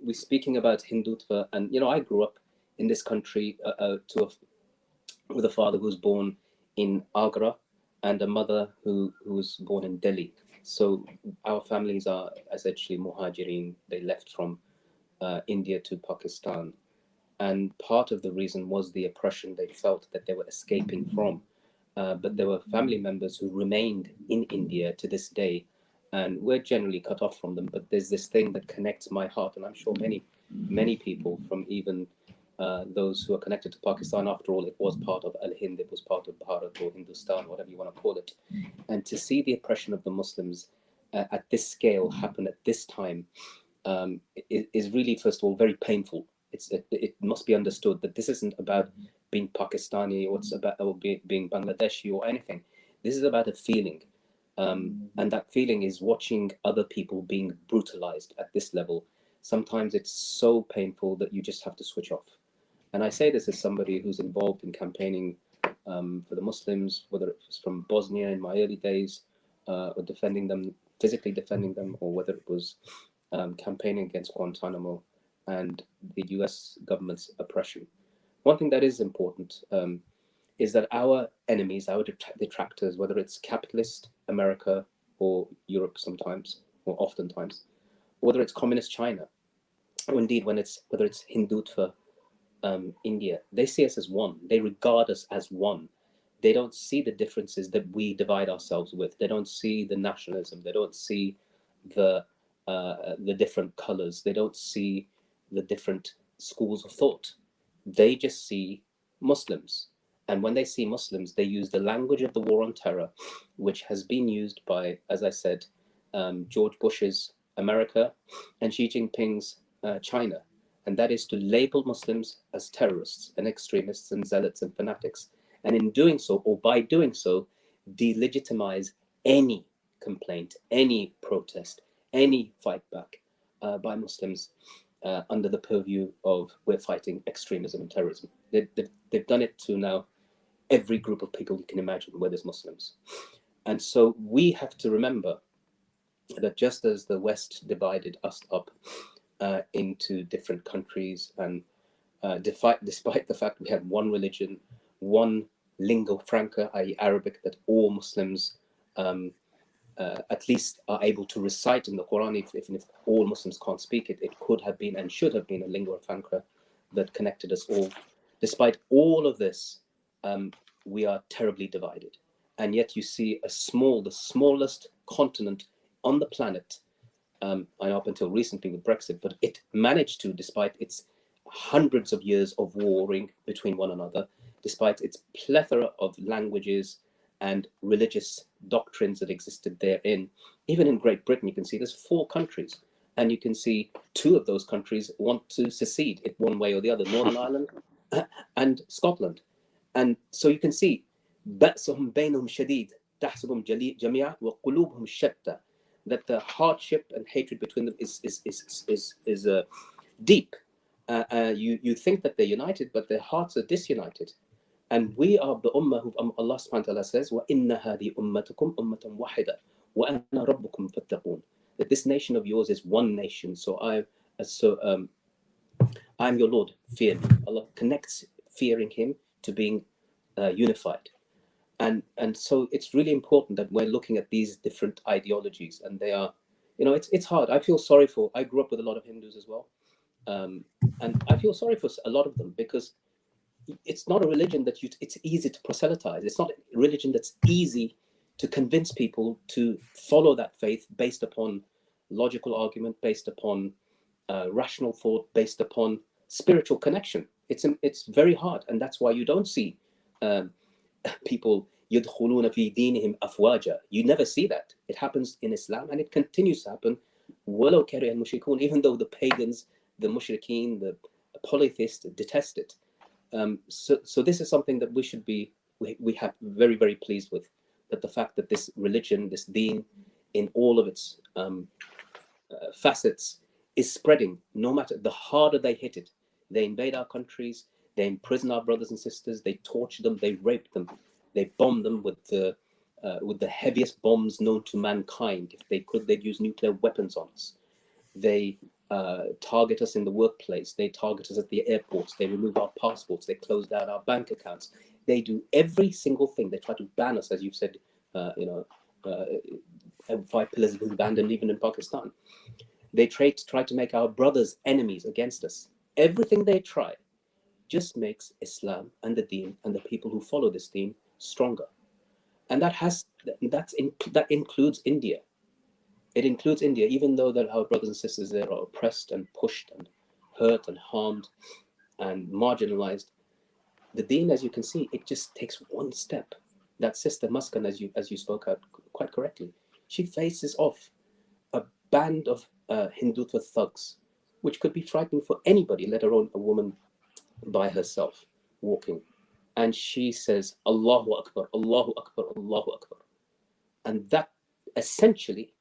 We're speaking about Hindutva, and I grew up in this country with a father who was born in Agra and a mother who was born in Delhi. So our families are essentially muhajirin. They left from India to Pakistan. And part of the reason was the oppression they felt that they were escaping from. But there were family members who remained in India to this day, and we're generally cut off from them. But there's this thing that connects my heart, and I'm sure many people, from even those who are connected to Pakistan. After all, it was part of Al-Hind, it was part of Bharat or Hindustan, whatever you want to call it. And to see the oppression of the Muslims at this scale happen at this time is really, first of all, very painful. It must be understood that this isn't about being Pakistani or it's about being Bangladeshi or anything. This is about a feeling. And that feeling is watching other people being brutalized at this level. Sometimes it's so painful that you just have to switch off. And I say this as somebody who's involved in campaigning for the Muslims, whether it was from Bosnia in my early days, or defending them, physically defending them, or whether it was campaigning against Guantanamo and the US government's oppression. One thing that is important is that our enemies, our detractors, whether it's capitalist America or Europe sometimes, or oftentimes, whether it's communist China, or indeed whether it's Hindutva India, they see us as one. They regard us as one. They don't see the differences that we divide ourselves with. They don't see the nationalism. They don't see the different colors. They don't see the different schools of thought. They just see Muslims. And when they see Muslims, they use the language of the war on terror, which has been used by, as I said, George Bush's America and Xi Jinping's China. And that is to label Muslims as terrorists and extremists and zealots and fanatics. And in doing so, or by doing so, delegitimize any complaint, any protest, any fight back by Muslims under the purview of we're fighting extremism and terrorism. They've done it to now every group of people you can imagine where there's Muslims. And so we have to remember that just as the West divided us up into different countries, and despite the fact we had one religion, one lingua franca, i.e. Arabic, that all Muslims at least are able to recite in the Quran, even if all Muslims can't speak it, it could have been and should have been a lingua franca that connected us all. Despite all of this, we are terribly divided. And yet you see the smallest continent on the planet, I know up until recently with Brexit, but it managed to, despite its hundreds of years of warring between one another, despite its plethora of languages and religious doctrines that existed therein. Even in Great Britain, you can see there's 4 countries, and you can see 2 of those countries want to secede in one way or the other, Northern Ireland and Scotland. And so you can see بَأْسُهُمْ بَيْنُهُمْ شَدِيدٌ تَحْسَبُهُمْ جَمِيعًا وَقُلُوبُهُمْ شَتَّى, that the hardship and hatred between them is deep. You think that they're united, but their hearts are disunited. And we are the ummah who Allah subhanahu wa ta'ala says, وَإِنَّ هَذِي أُمَّتُكُمْ أُمَّةً وَاحِدَةً وَأَنَا رَبُّكُمْ فَاتَّقُونَ, that this nation of yours is one nation, so I'm your Lord, fear me. Allah connects fearing him to being unified. And so it's really important that we're looking at these different ideologies, and they are, it's hard. I grew up with a lot of Hindus as well. And I feel sorry for a lot of them, because it's not a religion that it's easy to proselytize. It's not a religion that's easy to convince people to follow that faith based upon logical argument, based upon rational thought, based upon spiritual connection. It's very hard, and that's why you don't see people يدخلون في دينهم أفواجا. You never see that. It happens in Islam, and it continues to happen ولو كره المشركون, even though the pagans, the mushrikeen, the polytheists detest it. So this is something that we have very, very pleased with, that the fact that this religion, this deen, in all of its facets, is spreading. No matter, the harder they hit it, they invade our countries, They imprison our brothers and sisters. They torture them. They rape them. They bomb them with the heaviest bombs known to mankind. If they could, they'd use nuclear weapons on us. They target us in the workplace. They target us at the airports. They remove our passports. They close down our bank accounts. They do every single thing. They try to ban us, as you've said, 5 pillars have been abandoned even in Pakistan. They try to make our brothers enemies against us. Everything they try just makes Islam and the deen and the people who follow this deen stronger. And that includes India. It includes India, even though that our brothers and sisters there are oppressed and pushed and hurt and harmed and marginalized. The deen, as you can see, it just takes one step. That sister Muskan, as you spoke out quite correctly, she faces off a band of Hindutva thugs, which could be frightening for anybody, let alone a woman by herself walking. And she says, Allahu Akbar, Allahu Akbar, Allahu Akbar. And that essentially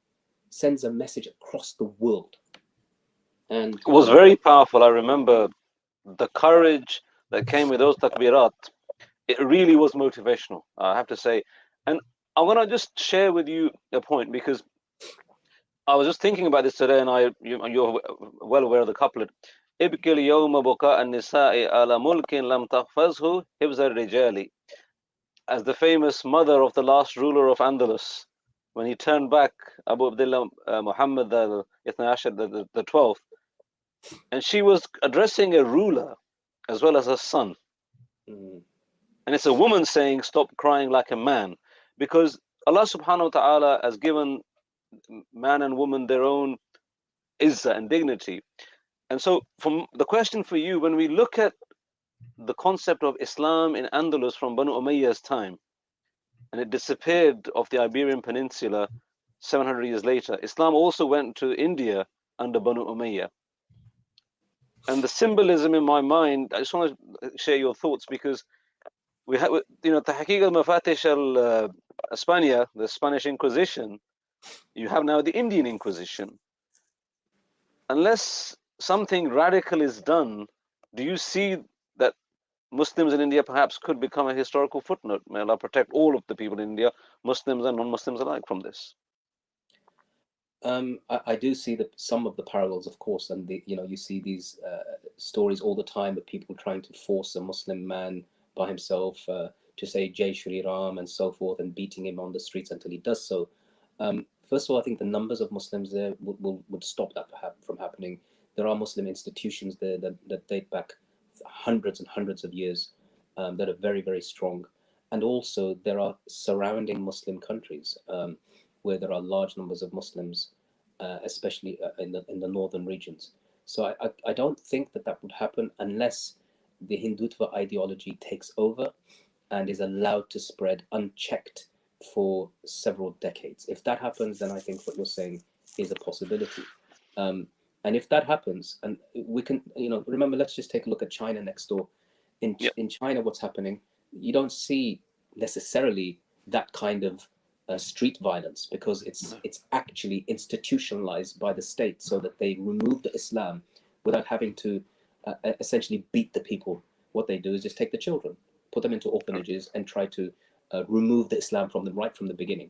sends a message across the world. And it was very powerful. I remember the courage that came with those takbirat. It really was motivational, I have to say. And I want to just share with you a point, because I was just thinking about this today, and you're well aware of the couplet. Ibkil yawma buka an-nisa'i ala mulkin lam tahfazhu hifz ar-rijali. As the famous mother of the last ruler of Andalus, when he turned back, Abu Abdullah Muhammad the 12th, and she was addressing a ruler as well as her son. And it's a woman saying, stop crying like a man, because Allah subhanahu wa ta'ala has given man and woman their own izzah and dignity. And so from the question for you, when we look at the concept of Islam in Andalus from Banu Umayyah's time, and it disappeared off the Iberian Peninsula 700 years later, Islam also went to India under Banu Umayyah. And the symbolism in my mind, I just want to share your thoughts, because we have, Tahqiq al-Mafatish al-España, the Spanish Inquisition, you have now the Indian Inquisition. Unless something radical is done, do you see that Muslims in India perhaps could become a historical footnote? May Allah protect all of the people in India, Muslims and non-Muslims alike, from this. I do see some of the parallels, of course, and you see these stories all the time of people trying to force a Muslim man by himself to say Jai Shri Ram and so forth, and beating him on the streets until he does so. First of all, I think the numbers of Muslims there would stop that from happening. There are Muslim institutions there that date back hundreds and hundreds of years that are very, very strong. And also there are surrounding Muslim countries where there are large numbers of Muslims, especially in the northern regions. So I don't think that would happen unless the Hindutva ideology takes over and is allowed to spread unchecked for several decades. If that happens, then I think what you're saying is a possibility. And if that happens, and we can, remember, let's just take a look at China next door. In China, what's happening, you don't see necessarily that kind of street violence, because it's actually institutionalized by the state, so that they remove the Islam without having to essentially beat the people. What they do is just take the children, put them into orphanages, and try to remove the Islam from them right from the beginning.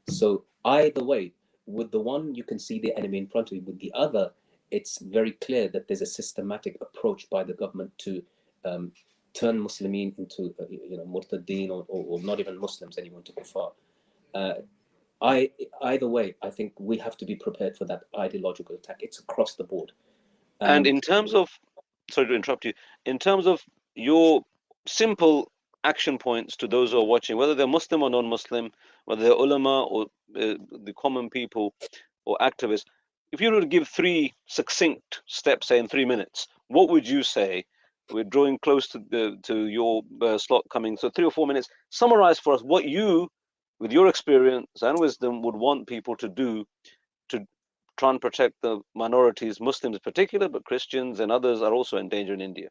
So either way, with the one, you can see the enemy in front of you. With the other, it's very clear that there's a systematic approach by the government to turn Muslimin into, murtadeen, or not even Muslims anymore, to kufar. Either way, I think we have to be prepared for that ideological attack. It's across the board. And in terms of, sorry to interrupt you, in terms of your simple action points to those who are watching, whether they're Muslim or non-Muslim, whether they're ulama or the common people or activists, if you were to give 3 succinct steps, say in 3 minutes, what would you say? We're drawing close to your slot coming, so 3 or 4 minutes. Summarize for us what you, with your experience and wisdom, would want people to do to try and protect the minorities, Muslims in particular, but Christians and others are also in danger in India.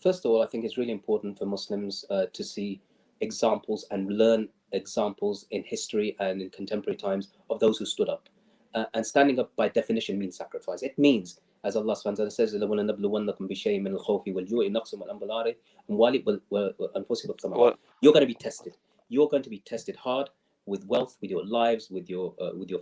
First of all, I think it's really important for Muslims to see examples and learn examples in history and in contemporary times of those who stood up. And standing up by definition means sacrifice. It means As Allah subhanahu wa ta'ala says, لَوَلَنَبْلُوَنَّكُمْ بِشَيْءٍ مِنَ الْخَوْفِ وَالْجُوعِ نَقْصٍ مِنَ الْأَمْوَالِ وَأَنفُسِكُمْ وَالثَّمَرَاتِ. You're going to be tested. You're going to be tested hard with wealth, with your lives, with your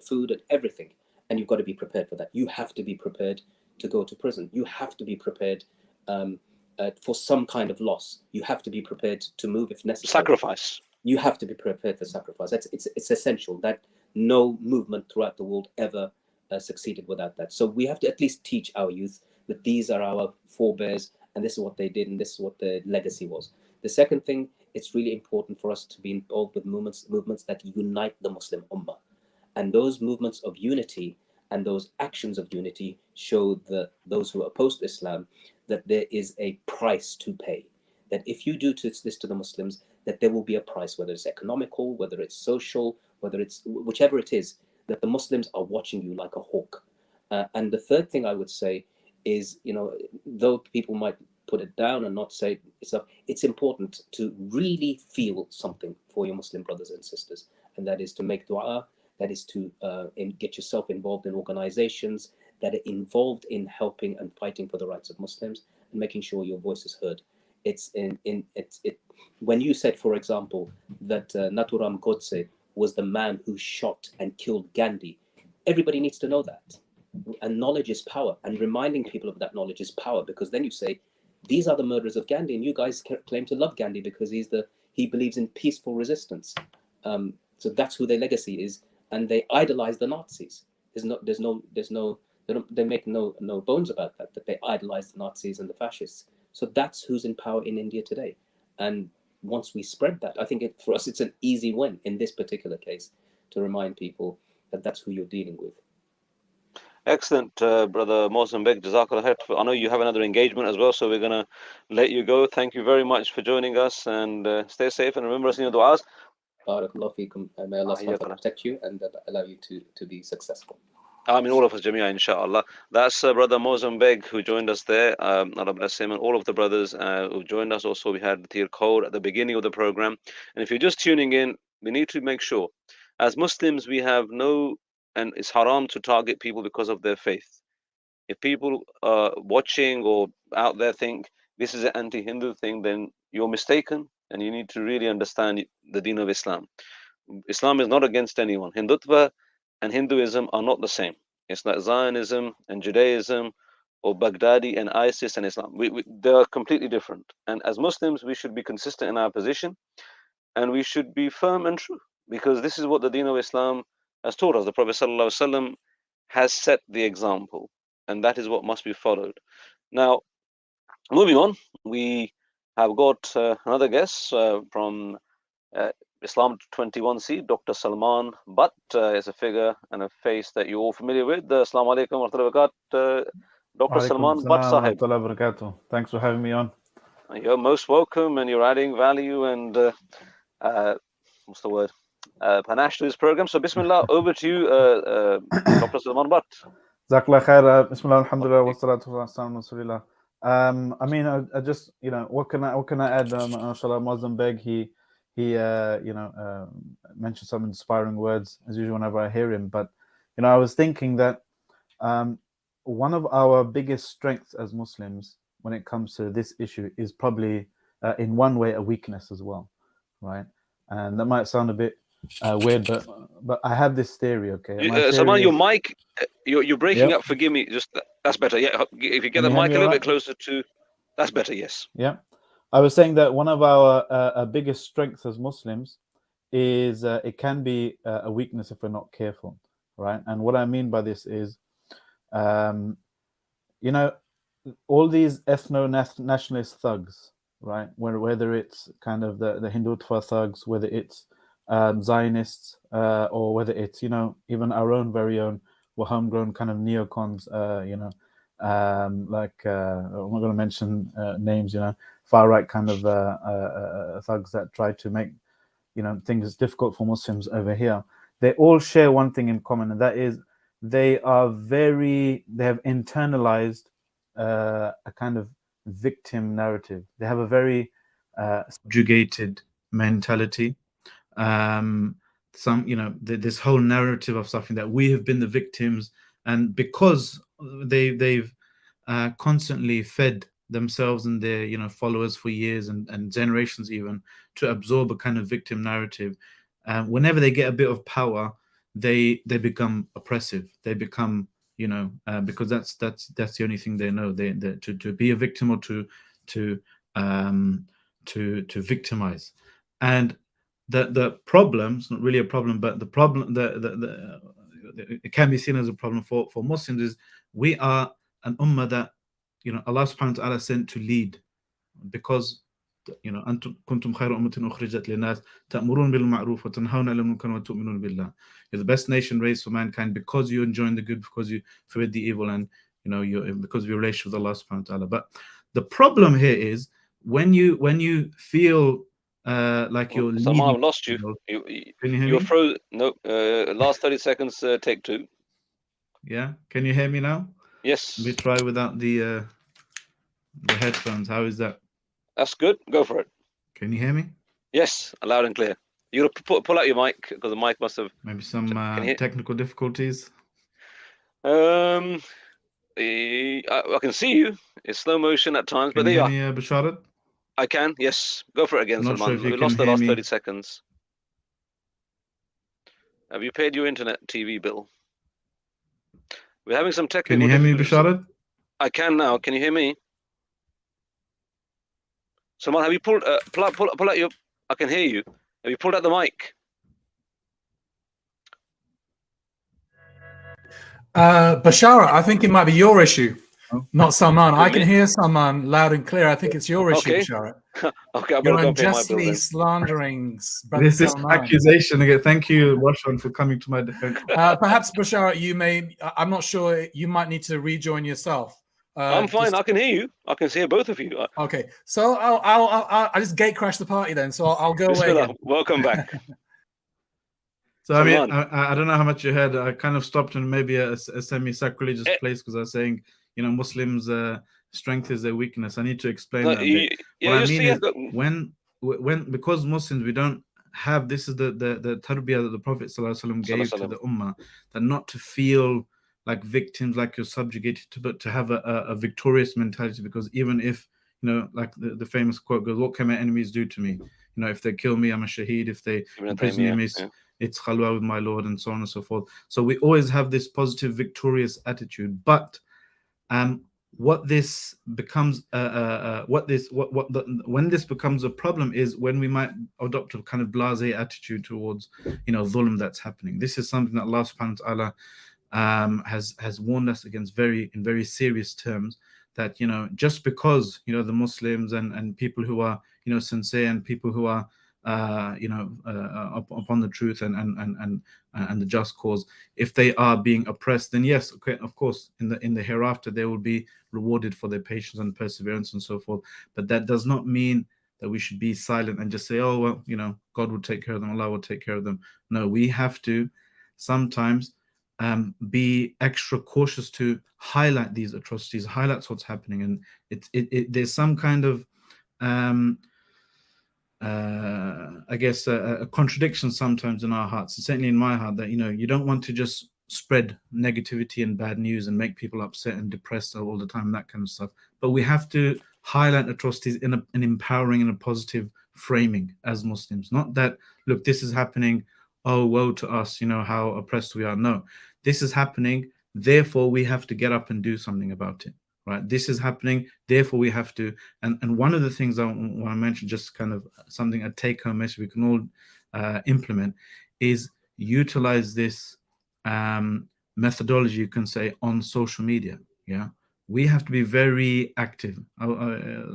food and everything. And you've got to be prepared for that. You have to be prepared to go to prison. You have to be prepared for some kind of loss. You have to be prepared to move if necessary. Sacrifice. You have to be prepared for sacrifice. It's essential that no movement throughout the world ever succeeded without that. So we have to at least teach our youth that these are our forebears and this is what they did and this is what their legacy was. The second thing, it's really important for us to be involved with movements that unite the Muslim Ummah. And those movements of unity and those actions of unity show those who oppose Islam that there is a price to pay. That if you do this to the Muslims, that there will be a price, whether it's economical, whether it's social, whether it's whichever it is, that the Muslims are watching you like a hawk. And the third thing I would say is, though people might put it down and not say it's important to really feel something for your Muslim brothers and sisters, and that is to make dua, that is to get yourself involved in organizations that are involved in helping and fighting for the rights of Muslims and making sure your voice is heard. When you said, for example, that Naturam Godse was the man who shot and killed Gandhi, everybody needs to know that. And knowledge is power, and reminding people of that knowledge is power, because then you say, these are the murderers of Gandhi, and you guys claim to love Gandhi because he believes in peaceful resistance. So that's who their legacy is, and they idolize the Nazis. They make no bones about that they idolize the Nazis and the fascists. So that's who's in power in India today. And once we spread that, I think for us it's an easy win in this particular case to remind people that that's who you're dealing with. Excellent, Brother Mozambique. Jazakallah khair. I know you have another engagement as well, so we're going to let you go. Thank you very much for joining us, and stay safe and remember us in your du'as. Barakallahu feekum. May Allah subhanahu wa ta'ala protect you and allow you to be successful. I mean, all of us, Jamia, inshallah. That's Brother Mozambique who joined us there. Allah bless him, and all of the brothers who joined us. Also, we had Tir Code at the beginning of the program. And if you're just tuning in, we need to make sure, as Muslims, we have and it's haram to target people because of their faith. If people watching or out there think this is an anti-Hindu thing, then you're mistaken, and you need to really understand the deen of Islam. Islam is not against anyone. Hindutva and Hinduism are not the same. It's like Zionism and Judaism, or Baghdadi and ISIS and Islam. They are completely different. And as Muslims, we should be consistent in our position, and we should be firm and true, because this is what the deen of Islam has taught us. The Prophet ﷺ has set the example, and that is what must be followed. Now, moving on, we have got another guest from Islam 21C, Dr. Salman Butt is a figure and a face that you're all familiar with. Assalamu alaikum wa rahmatullahi wa barakatuh, Dr. Salman Butt Sahib. Thanks for having me on. You're most welcome, and you're adding value and what's the word? Panache to this program. So, Bismillah, over to you, Dr. Salman Butt. Jazakallah khair. Bismillah, alhamdulillah, wa salatu wa salam wa rasulillah. I mean, I just, what can I add? Mashallah, Mozambique, he mentioned some inspiring words as usual whenever I hear him. But I was thinking that one of our biggest strengths as Muslims when it comes to this issue is probably in one way a weakness as well, right? And that might sound a bit weird, but I have this theory. Okay, Salman, your mic, you're breaking up. Forgive me. Just that's better. Yeah, if you get the mic a little bit closer to, that's better. Yes. Yeah. I was saying that one of our biggest strengths as Muslims is it can be a weakness if we're not careful, right? And what I mean by this is, all these ethno-nationalist thugs, right? Whether it's kind of the Hindutva thugs, whether it's Zionists, or whether it's even our own very own homegrown kind of neocons, I'm not going to mention names, far right kind of thugs that try to make things difficult for Muslims over here. They all share one thing in common, and that is they have internalized a kind of victim narrative. They have a very subjugated mentality. This whole narrative of something that we have been the victims, and because they've constantly fed themselves and their followers for years and generations even to absorb a kind of victim narrative. Whenever they get a bit of power, they become oppressive. They become because that's the only thing they know. They to be a victim or to victimize. And the problem, it's not really a problem, but the problem it can be seen as a problem for Muslims is we are an ummah that Allah subhanahu wa ta'ala sent to lead, because أنتم كنتم خير أمة أخرجت للناس تأمرون بالمعروف وتنهون عن المنكر وتؤمنون بالله. You're the best nation raised for mankind because you enjoin the good, because you forbid the evil, and because of your relationship with Allah subhanahu wa ta'ala. But the problem here is when you feel like you're leading. Salman, I've lost you. Can you hear me? Frozen. No, last 30 seconds, take 2. Yeah, can you hear me now? Yes. Let me try without the headphones. How is that? That's good. Go for it. Can you hear me? Yes, loud and clear. You gotta pull out your mic, because the mic must have maybe some technical difficulties. I can see you. It's slow motion at times, but there you are. Can you hear me, Basharat? I can. Yes, go for it again, Not Salman. sure if you We lost can the hear last me. 30 seconds. Have you paid your internet TV bill? We're having some technical. Can you hear me, difficulties. Basharat? I can now. Can you hear me? Salman, have you pull out your? I can hear you. Have you pulled out the mic? Bashara, I think it might be your issue, not Salman. I can Me? hear Salman loud and clear. I think it's your issue, Okay. Bashara. Okay, I've got You're to go pay my bill unjustly then. slandering This is Salman. accusation again. Thank you, Roshan, for coming to my defense. Perhaps, Bashara, you may. I'm not sure. You might need to rejoin yourself. I'm fine. I can hear you. I can hear both of you. Okay, so I'll just gate crash the party then. So I'll go away. Again. Welcome back. So I mean, I don't know how much you heard. I kind of stopped in maybe a semi-sacrilegious place because I was saying, Muslims' strength is their weakness. I need to explain that a bit. What I mean is when because Muslims, we don't have, this is the tarbiyah that the Prophet ﷺ gave to the ummah, that not to feel like victims, like you're subjugated to, but to have a victorious mentality. Because even if, like the famous quote goes, what can my enemies do to me? If they kill me, I'm a shaheed. If they imprison me, it's khalwa with my Lord, and so on and so forth. So we always have this positive, victorious attitude. But what this becomes, when this becomes a problem is when we might adopt a kind of blasé attitude towards, dhulm that's happening. This is something that Allah subhanahu wa ta'ala has warned us against in very serious terms, that just because the Muslims and people who are sincere and people who are upon the truth and the just cause, if they are being oppressed, then yes, okay, of course, in the hereafter they will be rewarded for their patience and perseverance and so forth. But that does not mean that we should be silent and just say, oh well, God will take care of them, Allah will take care of them. No, we have to sometimes be extra cautious to highlight these atrocities, highlight what's happening. And there's some kind of I guess a contradiction sometimes in our hearts, and certainly in my heart, that you don't want to just spread negativity and bad news and make people upset and depressed all the time, that kind of stuff. But we have to highlight atrocities in an empowering and a positive framing as Muslims. Not that, look, this is happening, oh woe to us, how oppressed we are. No, this is happening, therefore we have to get up and do something about it. Right, this is happening, therefore we have to. And one of the things I want to mention, just kind of something, a take-home message we can all implement, is utilize this methodology, you can say, on social media. Yeah, we have to be very active.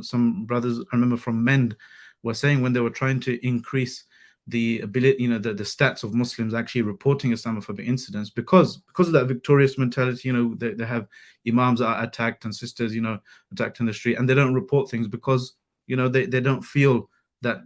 Some brothers, I remember from Mend, were saying when they were trying to increase the ability, the stats of Muslims actually reporting Islamophobic incidents, because of that victorious mentality, they have imams that are attacked and sisters, attacked in the street, and they don't report things because, they don't feel that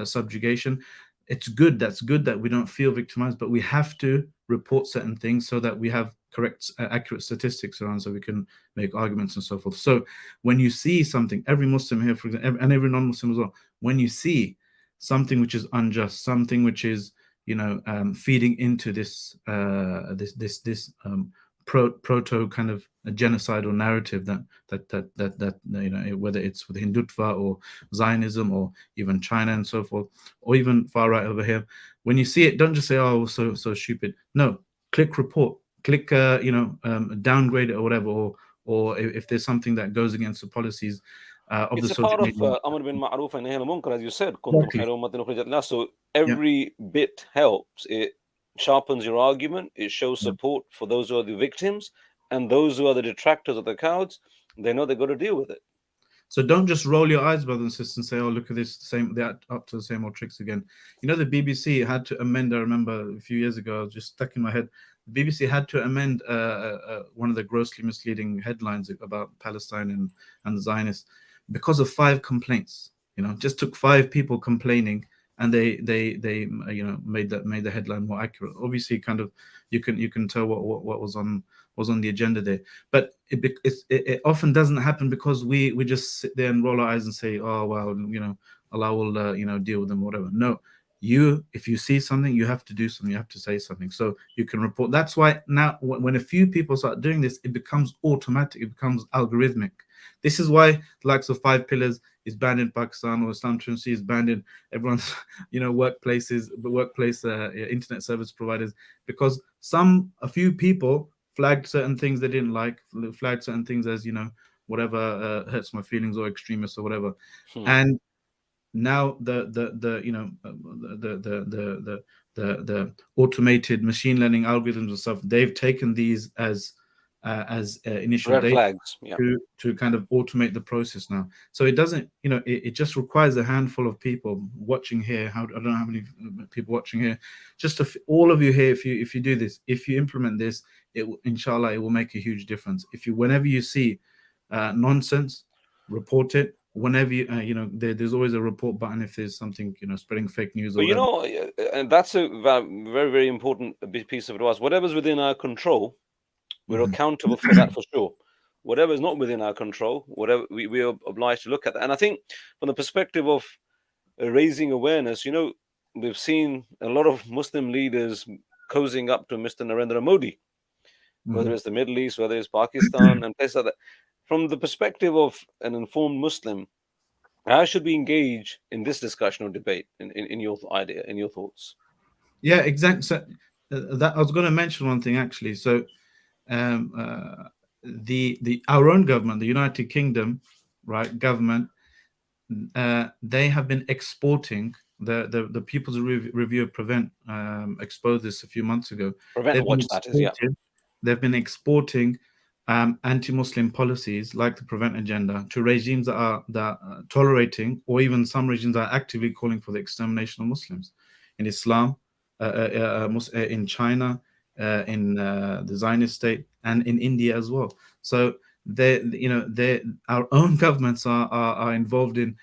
subjugation. It's good. That's good that we don't feel victimized, but we have to report certain things so that we have correct, accurate statistics around, so we can make arguments and so forth. So when you see something, every Muslim here, for example, and every non-Muslim as well, when you see something which is unjust, something which is, feeding into this proto kind of a genocidal narrative that you know, whether it's with Hindutva or Zionism or even China and so forth, or even far right over here. When you see it, don't just say, "Oh, so stupid." No, click report, click downgrade it or whatever, or if there's something that goes against the policies of It's the a part social of media. Amr bin Ma'ruf and Nahy anil Munkar, as you said. Exactly. So every bit helps. It sharpens your argument. It shows support for those who are the victims, and those who are the detractors or the cowards. They know they've got to deal with it. So don't just roll your eyes, brothers and sisters, and say, "Oh, look at this, they're up to the same old tricks again." You know, the BBC had to amend. I remember a few years ago, just stuck in my head. The BBC had to amend one of the grossly misleading headlines about Palestine and the Zionists because of 5 complaints. You know, just took 5 people complaining, and they made the headline more accurate. Obviously, kind of you can tell what was on the agenda there, but it often doesn't happen because we just sit there and roll our eyes and say, "Oh well, you know, Allah will deal with them," or whatever. No, if you see something, you have to do something. You have to say something, so you can report. That's why now when a few people start doing this, it becomes automatic. It becomes algorithmic. This is why the likes of 5 pillars is banned in Pakistan, or Islam Trinity is banned in everyone's workplaces, workplace internet service providers, because a few people flagged certain things they didn't like, flagged certain things as whatever hurts my feelings or extremists or whatever, and now the automated machine learning algorithms and stuff, they've taken these as initial Red data flags, to kind of automate the process now. So it doesn't, it just requires a handful of people watching here. I don't know how many people watching here. Just all of you here, if you do this, if you implement this, inshallah, it will make a huge difference. Whenever you see nonsense, report it. Whenever there's always a report button if there's something spreading fake news. But and that's a very, very important piece of advice. Whatever's within our control, we're accountable for that for sure. Whatever is not within our control, whatever we are obliged to look at that. And I think from the perspective of raising awareness, we've seen a lot of Muslim leaders cozying up to Mr. Narendra Modi, whether it's the Middle East, whether it's Pakistan and places like that. From the perspective of an informed Muslim, how should we engage in this discussion or debate in your idea, in your thoughts? Yeah, exactly. So that I was going to mention one thing actually. So our own government, the United Kingdom, right, government, they have been exporting the People's Review of Prevent exposed this a few months ago. They've been exporting anti-Muslim policies like the Prevent agenda to regimes that are tolerating, or even some regimes that are actively calling for the extermination of Muslims in Islam, in China, in the Zionist state, and in India as well. So our own governments are involved in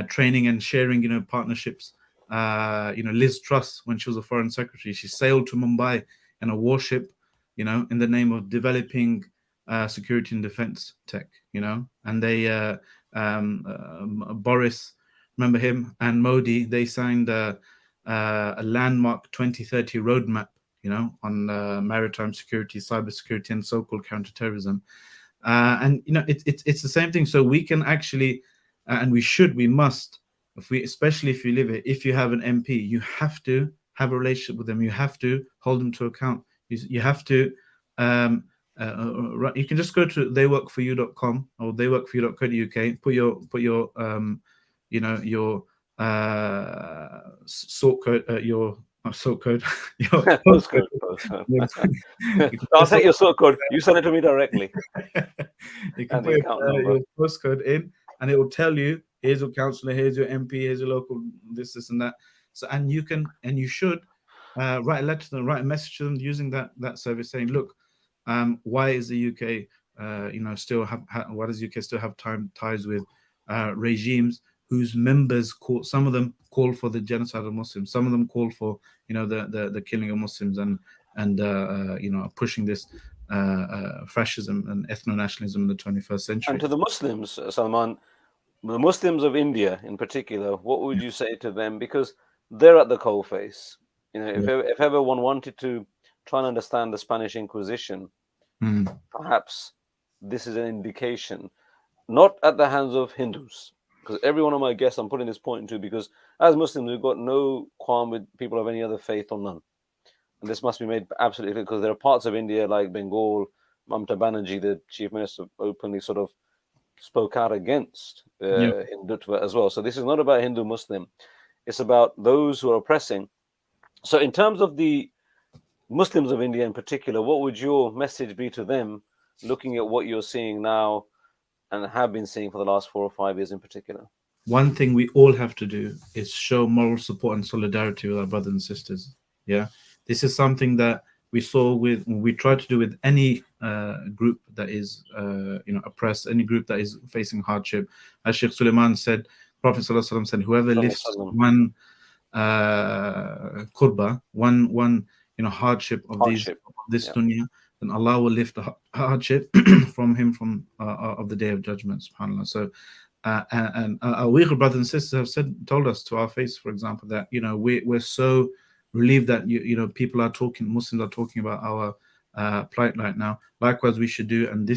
training and sharing, partnerships. Liz Truss, when she was a foreign secretary, she sailed to Mumbai in a warship, in the name of developing security and defense tech, and they Boris, remember him, and Modi, they signed a landmark 2030 roadmap, on maritime security, cybersecurity, and so-called counterterrorism. And it's the same thing. So we can actually, and we must, especially if you live here, if you have an MP, you have to have a relationship with them. You have to hold them to account. You have to. You can just go to theyworkforyou.com or theyworkforyou.co.uk. Put your your sort code, your postcode. I'll take your sort code. You send it to me directly. You can put your postcode in, and it will tell you, here's your councillor, here's your MP, here's your local this and that. So you should write a letter to them, write a message to them using that service, saying, look, why is the UK why does the UK still have ties with regimes whose members some of them call for the genocide of Muslims, some of them call for the killing of Muslims, and pushing this fascism and ethno-nationalism in the 21st century. And to the Muslims, Salman, the Muslims of India in particular, what would you say to them? Because they're at the coalface. If ever one wanted to try and understand the Spanish Inquisition, Perhaps this is an indication, not at the hands of Hindus, because every one of my guests I'm putting this point to, because as Muslims we've got no qualm with people of any other faith or none. And this must be made absolutely clear, because there are parts of India like Bengal, Mamata Banerjee, the chief minister, openly sort of spoke out against Hindutva as well. So this is not about Hindu Muslim, it's about those who are oppressing. So in terms of the Muslims of India in particular, what would your message be to them, looking at what you're seeing now and have been seeing for the last 4 or 5 years in particular? One thing we all have to do is show moral support and solidarity with our brothers and sisters. Yeah, this is something that we saw we try to do with any group that is oppressed, any group that is facing hardship. As Sheikh Suleiman said, Prophet ﷺ said, whoever lifts one kurba, one hardship of this dunya, then Allah will lift the hardship from him of the day of judgment. Subhanallah. So and our Uyghur brothers and sisters have told us to our face, for example, that we're so relieved that people are talking, Muslims are talking about our plight right now. Likewise, we should do, and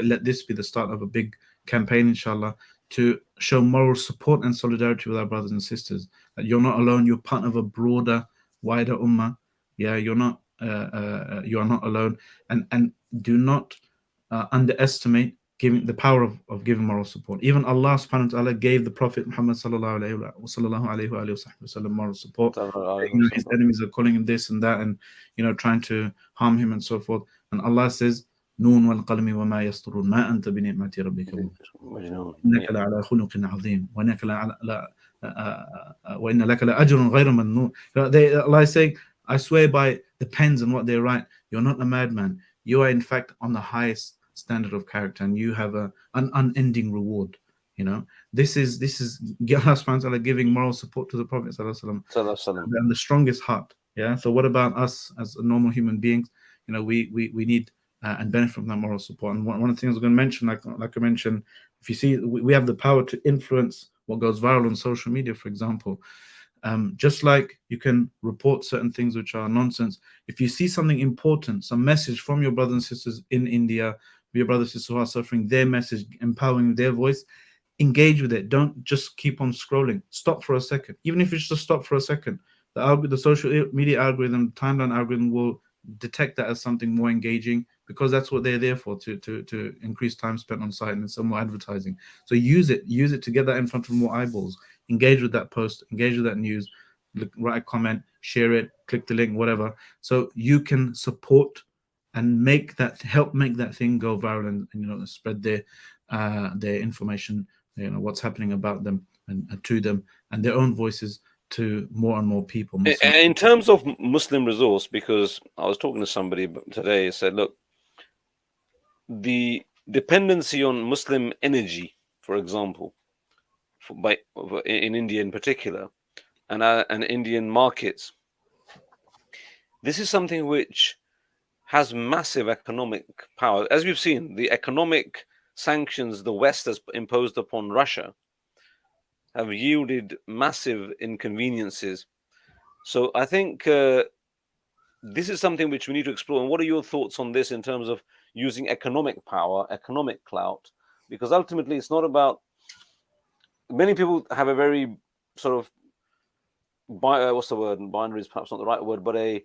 let this be the start of a big campaign, inshallah, to show moral support and solidarity with our brothers and sisters. That you're not alone. You're part of a broader, wider ummah. Yeah, you are not alone, and do not underestimate giving the power of giving moral support. Even Allah subhanahu wa ta'ala gave the Prophet Muhammad sallallahu alayhi wa sallam moral support. His enemies are calling him this and that, and trying to harm him and so forth. And Allah says, "Noon wal qalmi wa ma yasturun ma anta bi ni'mati rabbika innaka la'ala khuluqin 'azim wa innaka wa inna laka la'ajrun ghayra mamnun." Allah is saying, I swear by the pens and what they write, you're not a madman. You are in fact on the highest standard of character, and you have an unending reward. This is Allah subhanahu wa ta'ala giving moral support to the Prophet sallallahu alaihi wasallam, and the strongest heart. Yeah. So what about us as normal human beings? We need and benefit from that moral support. And one of the things I was going to mention, like I mentioned, if you see, we have the power to influence what goes viral on social media, for example. Just like you can report certain things which are nonsense, if you see something important, some message from your brothers and sisters in India, your brothers and sisters who are suffering, their message, empowering their voice, engage with it. Don't just keep on scrolling. Stop for a second. Even if it's just stop for a second, the social media algorithm, timeline algorithm will detect that as something more engaging, because that's what they're there for, to increase time spent on site and some more advertising. So use it to get that in front of more eyeballs. Engage with that post, engage with that news, write a comment, share it, click the link, whatever. So you can support and help make that thing go viral, and spread their information, what's happening about them and to them, and their own voices to more and more people. In terms of Muslim resource, because I was talking to somebody today, said, look, the dependency on Muslim energy, for example, in India in particular, and Indian markets, this is something which has massive economic power. As we've seen, the economic sanctions the West has imposed upon Russia have yielded massive inconveniences. So I think this is something which we need to explore. And what are your thoughts on this in terms of using economic power, economic clout? Because ultimately it's not about, many people have a very sort of, what's the word? Binary is perhaps not the right word, but a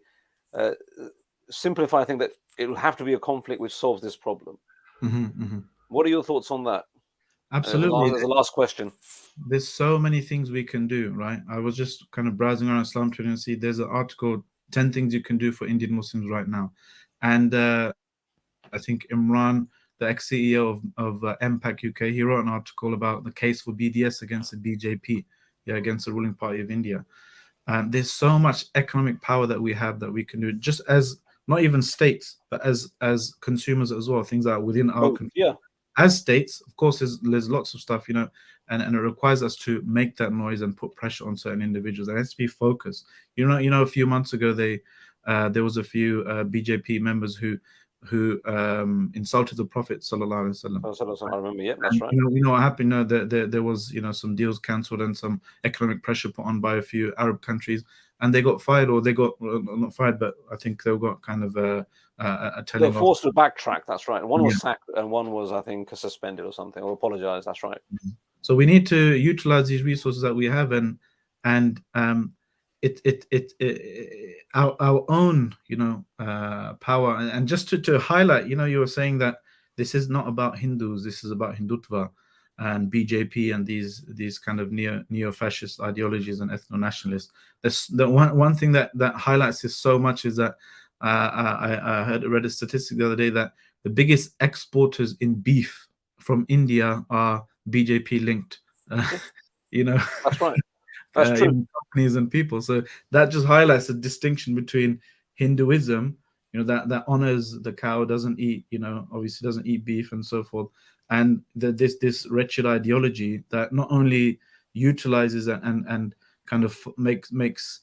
simplified thing that it will have to be a conflict which solves this problem. What are your thoughts on that? Absolutely. There's a last question. There's so many things we can do, right? I was just kind of browsing around Islam Twitter and see there's an article, 10 things you can do for Indian Muslims right now. And I think Imran, the ex-CEO of MPAC UK, he wrote an article about the case for BDS against the BJP, against the ruling party of India. There's so much economic power that we have that we can do, just as not even states, but as consumers as well, things that are within our control. Yeah. As states, of course, there's lots of stuff, and it requires us to make that noise and put pressure on certain individuals. It has to be focused. A few months ago, there was a few BJP members who who insulted the Prophet sallallahu alaihi wasallam. I remember. Yeah, that's And, right. you know what happened? There was some deals cancelled and some economic pressure put on by a few Arab countries, and they got fired, or they got not fired, but I think they got kind of a telling. They were forced to backtrack. That's right. One was Yeah. sacked, and one was, I think, suspended or something, or apologized. That's right. So we need to utilize these resources that we have, and our own power, and just to highlight, you were saying that this is not about Hindus, this is about Hindutva and BJP and these kind of neo-fascist ideologies and ethno-nationalists. The one thing that highlights this so much is that I read a statistic the other day that the biggest exporters in beef from India are BJP linked. That's right. That's true. Companies and people. So that just highlights the distinction between Hinduism, that honors the cow, doesn't eat, obviously doesn't eat beef and so forth, and this wretched ideology that not only utilizes and kind of makes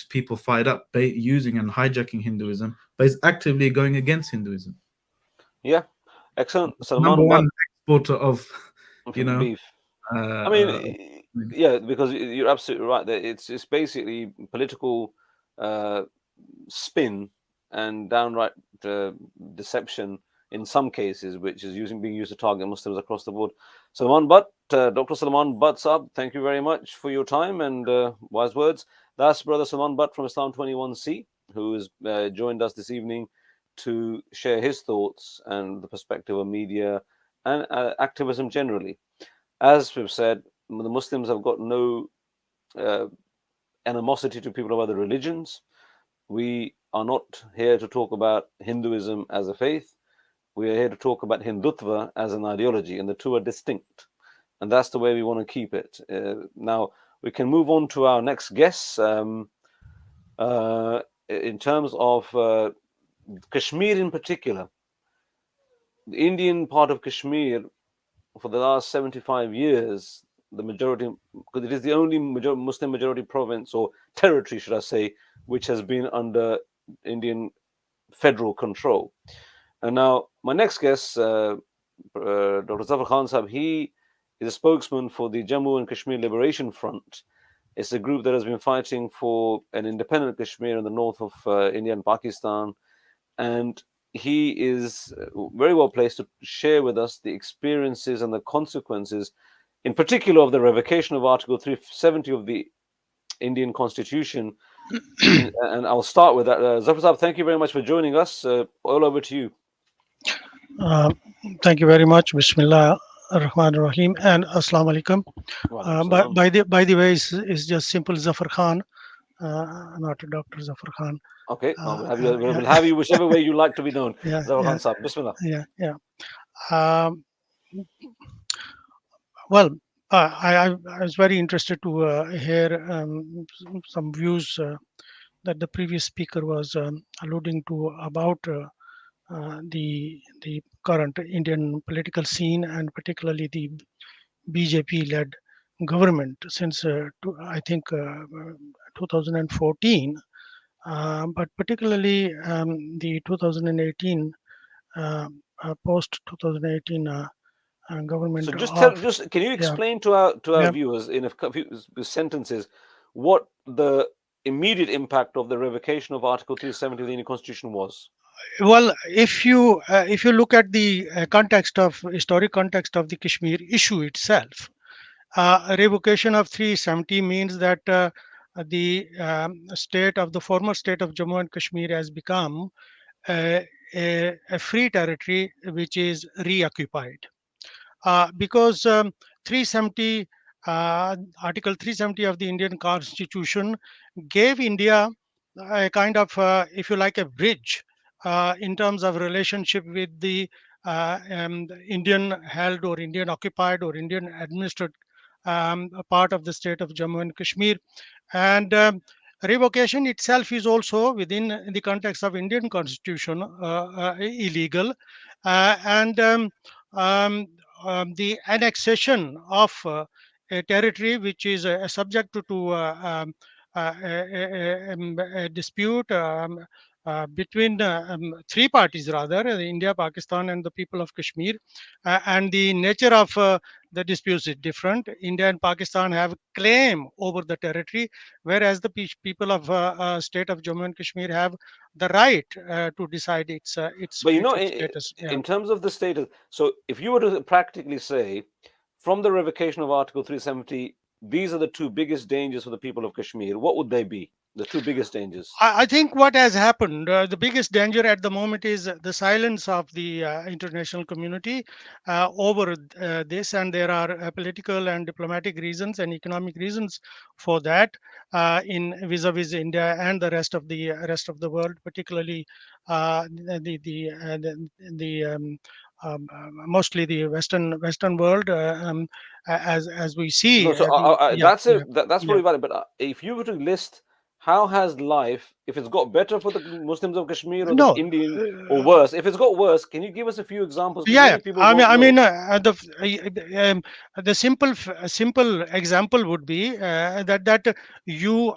people fired up using and hijacking Hinduism, but is actively going against Hinduism. Yeah, excellent. Number one exporter of beef. I mean, yeah, because you're absolutely right. That it's basically political spin and downright deception in some cases, which is being used to target Muslims across the board. Salman Butt, Dr. Salman Butt Saab, thank you very much for your time and wise words. That's Brother Salman Butt from Islam 21C, who has joined us this evening to share his thoughts and the perspective of media and activism generally. As we've said, the Muslims have got no animosity to people of other religions. We are not here to talk about Hinduism as a faith. We are here to talk about Hindutva as an ideology, and the two are distinct. And that's the way we want to keep it. Now, we can move on to our next guests. In terms of Kashmir in particular, the Indian part of Kashmir, for the last 75 years, the majority, because it is the only Muslim majority province or territory, should I say, which has been under Indian federal control. And now, my next guest, Dr. Zafar Khan Sahib, he is a spokesman for the Jammu and Kashmir Liberation Front. It's a group that has been fighting for an independent Kashmir in the north of India and Pakistan. And he is very well placed to share with us the experiences and the consequences, in particular of the revocation of Article 370 of the Indian Constitution. And I'll start with that. Zafar Sahib, thank you very much for joining us. All over to you. Thank you very much. Bismillah ar-Rahman ar-Rahim and Assalamu alaikum. By the way, it's just simple Zafar Khan, not Dr. Zafar Khan. Okay, we'll have you whichever way you like to be known. Zafar Khan Sahib, Bismillah. Well, I was very interested to hear some views that the previous speaker was alluding to about the current Indian political scene, and particularly the BJP-led government since I think 2014, but particularly the 2018 post 2018 government. So just can you explain to our viewers in a few sentences what the immediate impact of the revocation of Article 370 of the Indian Constitution was? Well, if you look at the historic context of the Kashmir issue itself, revocation of 370 means that the former state of Jammu and Kashmir has become a free territory which is reoccupied. Because 370 Article 370 of the Indian Constitution gave India a kind of, if you like, a bridge in terms of relationship with the Indian held or Indian occupied or Indian administered part of the state of Jammu and Kashmir. And revocation itself is also within the context of Indian Constitution illegal. The annexation of a territory which is subject to a dispute between three parties rather, India, Pakistan, and the people of Kashmir, and the nature of the disputes is different. India and Pakistan have claim over the territory, whereas the people of state of Jammu and Kashmir have the right to decide its But you know, status. in terms of the status, so if you were to practically say, from the revocation of Article 370, these are the two biggest dangers for the people of Kashmir, what would they be? The two biggest dangers? I think what has happened, the biggest danger at the moment is the silence of the international community over this, and there are political and diplomatic reasons and economic reasons for that in vis-a-vis India and the rest of the world, particularly mostly the Western world, as we see. No, so Yeah, that's probably valid. But if you were to list, how has life, if it's got better for the Muslims of Kashmir or the no. Indian, or worse? If it's got worse, can you give us a few examples? 'Cause Yeah, many people won't know. the simple example would be that you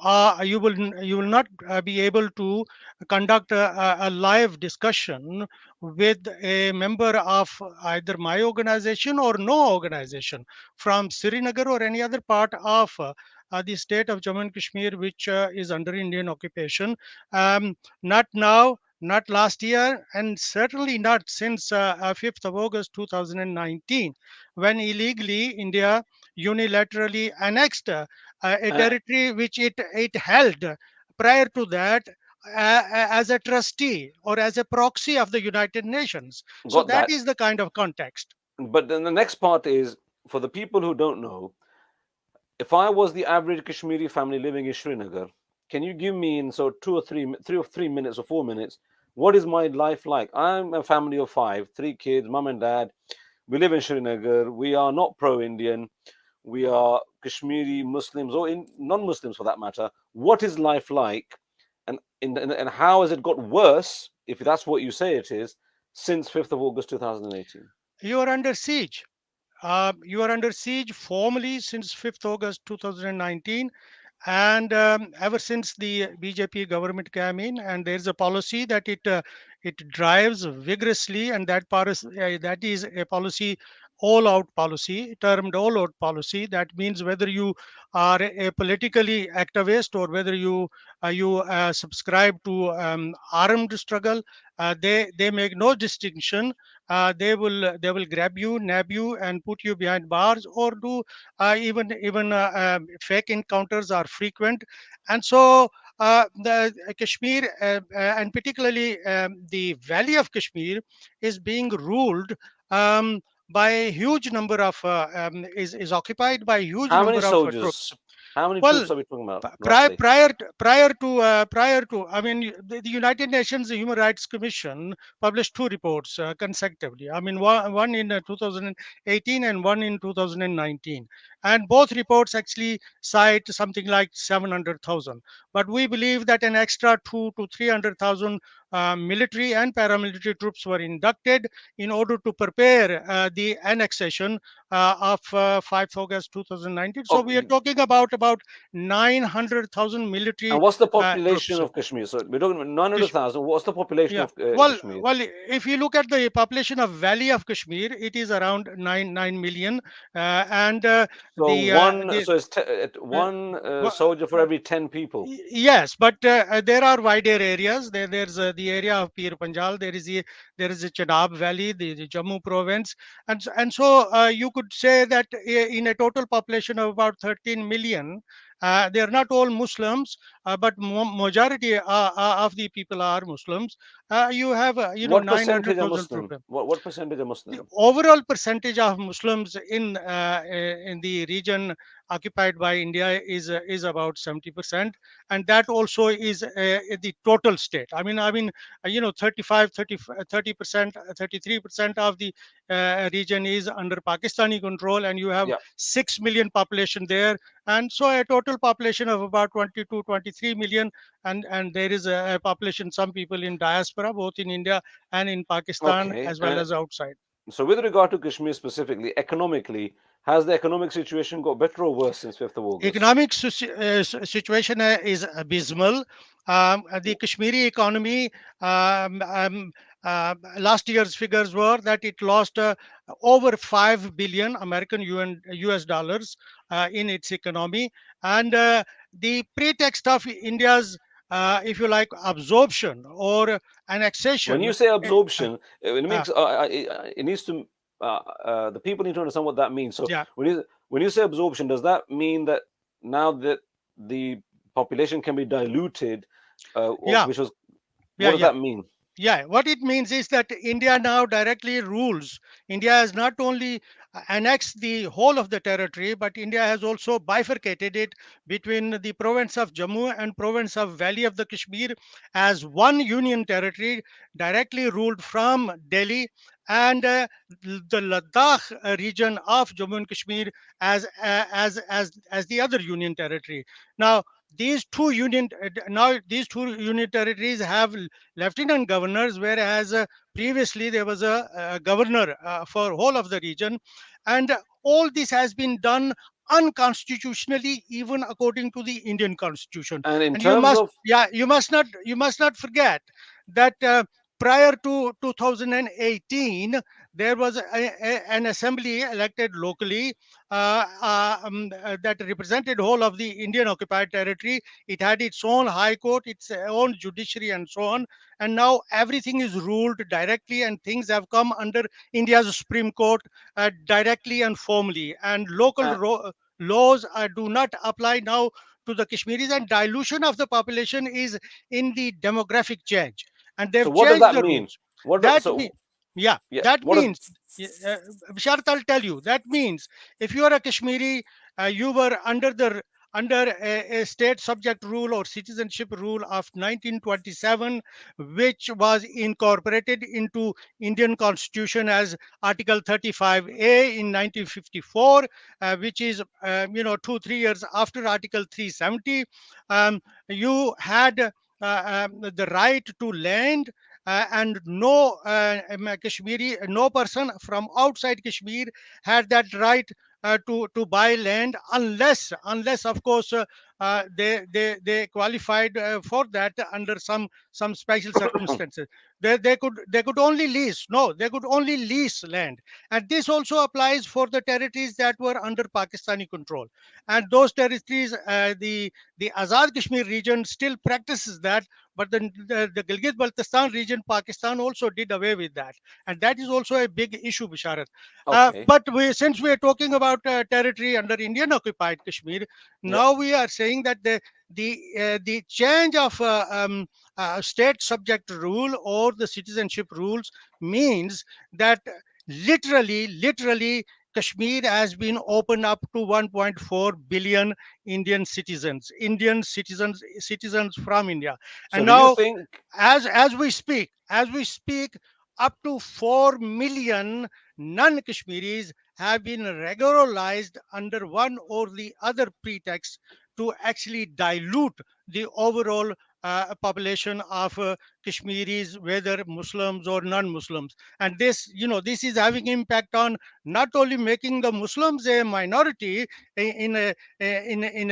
will not be able to conduct a live discussion with a member of either my organization or no organization from Srinagar or any other part of the state of Jammu and Kashmir, which is under Indian occupation. Not now, not last year, and certainly not since 5th of August 2019, when illegally India unilaterally annexed a territory which it held prior to that as a trustee or as a proxy of the United Nations. So Got that that. is the kind of context. But then the next part is, for the people who don't know, if I was the average Kashmiri family living in Srinagar, can you give me in so 3 minutes or 4 minutes, what is my life like? I'm a family of 5, 3 kids, mom and dad. We live in Srinagar. We are not pro-Indian. We are Kashmiri Muslims or non-Muslims for that matter. What is life like, and how has it got worse, if that's what you say it is, since 5th of August 2018? You are under siege. You are under siege formally since 5th August 2019, and ever since the BJP government came in, and there is a policy that it drives vigorously, and that is a policy, all out policy, termed all out policy. That means whether you are a politically activist or whether you subscribe to armed struggle, they make no distinction. They will grab you, nab you, and put you behind bars, or do even fake encounters are frequent. And so the Kashmir, and particularly the valley of Kashmir, is being ruled by a huge number of is occupied by a huge How many number of soldiers? troops. How many Well, troops are we talking about, prior roughly? prior to I mean, the United Nations Human Rights Commission published 2 reports consecutively. I mean, one in 2018 and one in 2019, and both reports actually cite something like 700,000. But we believe that an extra 2 to 300,000 military and paramilitary troops were inducted in order to prepare the annexation of 5th August 2019. So we are Okay. talking about 900,000 military And what's the troops. population of Kashmir? So we're talking about 900,000. What's the population Yeah. of Well, Kashmir? well, if you look at the population of Valley of Kashmir, it is around 9 million, and So the it's uh, one wha- soldier for every 10 people. Yes, but there are wider areas. There's the area of Pir Panjal. There is a Chenab Valley, the Jammu province, and so you could say that in a total population of about 13 million, they are not all Muslims, but majority of the people are Muslims. You have What percentage are 900,000 Muslim? troops. What percentage are The Muslim? overall percentage of Muslims in the region occupied by India is about 70%, and that also is the total state. I mean, 35, 30%, 33% of the region is under Pakistani control, and you have Yeah. 6 million population there, and so a total population of about 22, 23 million, and there is a population, some people in diaspora, both in India and in Pakistan, Okay. as well as outside. So with regard to Kashmir specifically, economically, has the economic situation got better or worse since 5th of August? Economic situation is abysmal. the Kashmiri economy, last year's figures were that it lost over 5 billion American US dollars in its economy. And the pretext of India's, if you like, absorption or annexation. When you say absorption, it uh, makes it needs to the people need to understand what that means. So yeah. when you say absorption, does that mean that now that the population can be diluted, Yeah. which was Yeah, what does yeah. that mean? Yeah, what it means is that India now directly rules. India has not only annexed the whole of the territory, but India has also bifurcated it between the province of Jammu and province of Valley of the Kashmir as one union territory directly ruled from Delhi, and the Ladakh region of Jammu and Kashmir as the other union territory. Now these two union territories have lieutenant governors, whereas previously there was a governor for whole of the region, and all this has been done unconstitutionally, even according to the Indian Constitution. And in And terms of you must not forget that prior to 2018 there was an assembly elected locally that represented whole of the Indian occupied territory. It had its own high court, its own judiciary, and so on. And now everything is ruled directly, and things have come under India's Supreme Court directly and formally. And local laws do not apply now to the Kashmiris, and dilution of the population is in the demographic change. And so they've what does changed that the mean? rules. What do, That so yeah, yeah, that what does means, Bisharat, I'll tell you, that means if you are a Kashmiri, you were under a state subject rule or citizenship rule of 1927, which was incorporated into Indian Constitution as Article 35A in 1954, which is 2-3 years after Article 370. You had the right to land, and no person from outside Kashmir had that right to buy land, unless of course they qualified for that under some special circumstances. They could only lease. No, they could only lease land, and this also applies for the territories that were under Pakistani control. And those territories, the Azad Kashmir region still practices that, but the Gilgit-Baltistan region, Pakistan also did away with that, and that is also a big issue, Bisharat. okay? But since we are talking about territory under Indian occupied Kashmir, Yeah. now we are saying that the change of state subject rule or the citizenship rules means that literally Kashmir has been opened up to 1.4 billion Indian citizens from India. So And do you now, think as we speak, up to 4 million non-Kashmiris have been regularized under one or the other pretext to actually dilute the overall population of Kashmiris, whether Muslims or non-Muslims. And this is having impact on not only making the Muslims a minority in a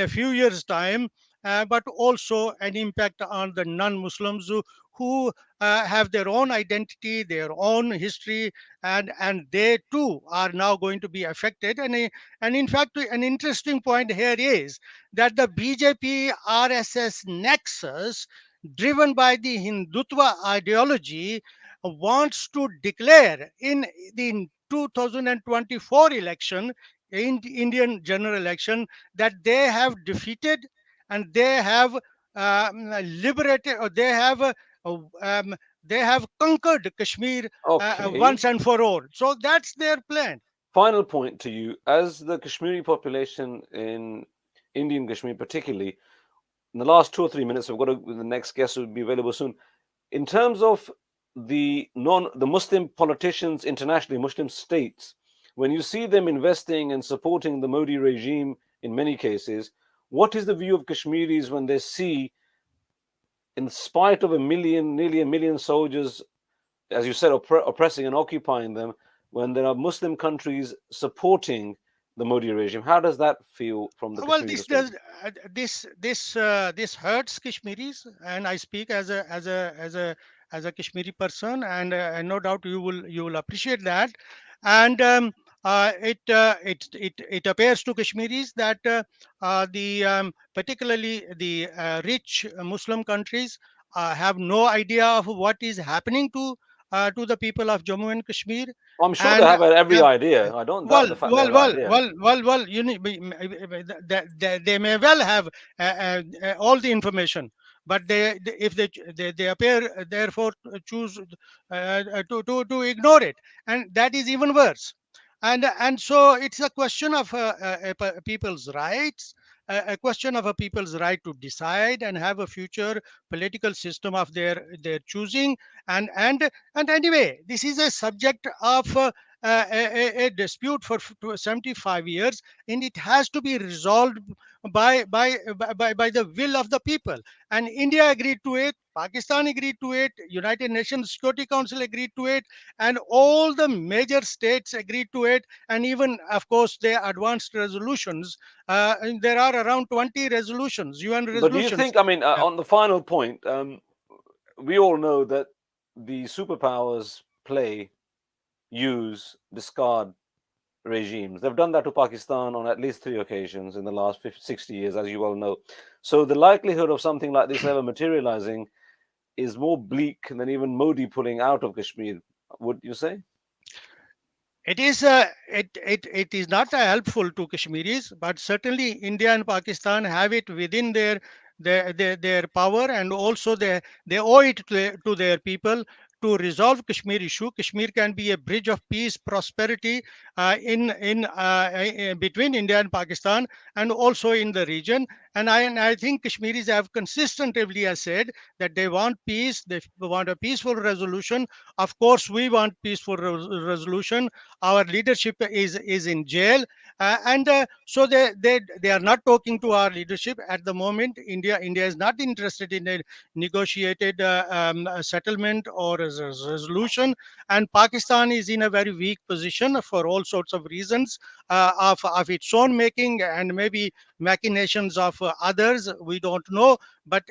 few years' time, but also an impact on the non-Muslims who have their own identity, their own history, and they too are now going to be affected. And in fact, an interesting point here is that the BJP RSS nexus, driven by the Hindutva ideology, wants to declare in the 2024 election, in the Indian general election, that they have defeated and they have liberated, or they have conquered Kashmir okay? once and for all. So that's their plan. Final point to you, as the Kashmiri population in Indian Kashmir, particularly, in the last 2 or 3 minutes, the next guest will be available soon. In terms of the Muslim politicians internationally, Muslim states, when you see them investing and supporting the Modi regime in many cases, what is the view of Kashmiris when they see, in spite of nearly a million soldiers, as you said, oppressing and occupying them, when there are Muslim countries supporting the Modi regime. How does that feel from the Well, Kashmiri this perspective? does this hurts Kashmiris, and I speak as a Kashmiri person, and no doubt you will appreciate that. And it appears to Kashmiris that particularly the rich Muslim countries have no idea of what is happening to the people of Jammu and Kashmir. I'm sure they And have every idea. I don't doubt the fact they have an idea. you need, they may well have all the information, but if they appear therefore choose to ignore it, and that is even worse. And so it's a question of people's rights, a question of a people's right to decide and have a future political system of their choosing. And anyway, this is a subject of a dispute for 75 years, and it has to be resolved by the will of the people. And India agreed to it, Pakistan agreed to it, United Nations Security Council agreed to it, and all the major states agreed to it, and even, of course, the advanced resolutions. And there are around 20 resolutions, UN resolutions. But do you think, I mean, on the final point, we all know that the superpowers use, discard regimes. They've done that to Pakistan on at least 3 occasions in the last 60 years, as you well know. So the likelihood of something like this ever materializing is more bleak than even Modi pulling out of Kashmir, would you say? It is it is not helpful to Kashmiris, but certainly India and Pakistan have it within their power, and also they owe it to their people to resolve Kashmir issue. Kashmir can be a bridge of peace, prosperity in between India and Pakistan, and also in the region. And I think Kashmiris have consistently said that they want peace, they want a peaceful resolution. Of course, we want peaceful resolution. Our leadership is in jail, so they are not talking to our leadership at the moment. India is not interested in a negotiated settlement or a resolution, and Pakistan is in a very weak position for all sorts of reasons of its own making, and maybe machinations of others, we don't know, but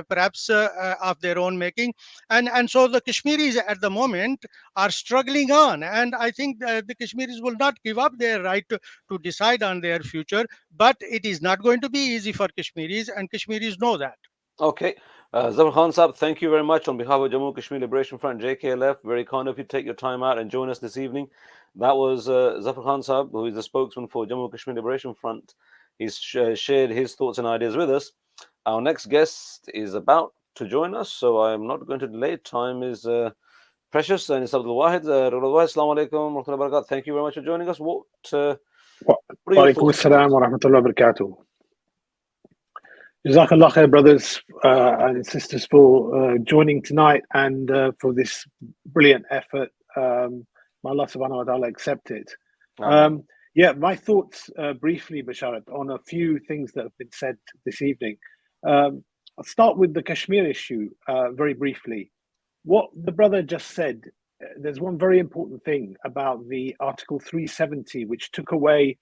perhaps of their own making. And so the Kashmiris at the moment are struggling on, and I think the Kashmiris will not give up their right to decide on their future, but it is not going to be easy for Kashmiris, and Kashmiris know that. Okay. Zafar Khan Saab, thank you very much on behalf of Jammu Kashmir Liberation Front, JKLF. Very kind of you to take your time out and join us this evening. That was Zafar Khan Saab, who is the spokesman for Jammu Kashmir Liberation Front. He's shared his thoughts and ideas with us. Our next guest is about to join us, so I'm not going to delay. Time is precious, and it's Abdul Wahid. Assalamu alaikum. Thank you very much for joining us. What are your thoughts? Assalam wa rahmatullahi wa barakatuh. Jazakallah khair, brothers and sisters, for joining tonight and for this brilliant effort. May Allah subhanahu wa ta'ala accept it. Yeah, my thoughts briefly, Basharat, on a few things that have been said this evening. I'll start with the Kashmir issue very briefly. What the brother just said, there's one very important thing about the Article 370, which took away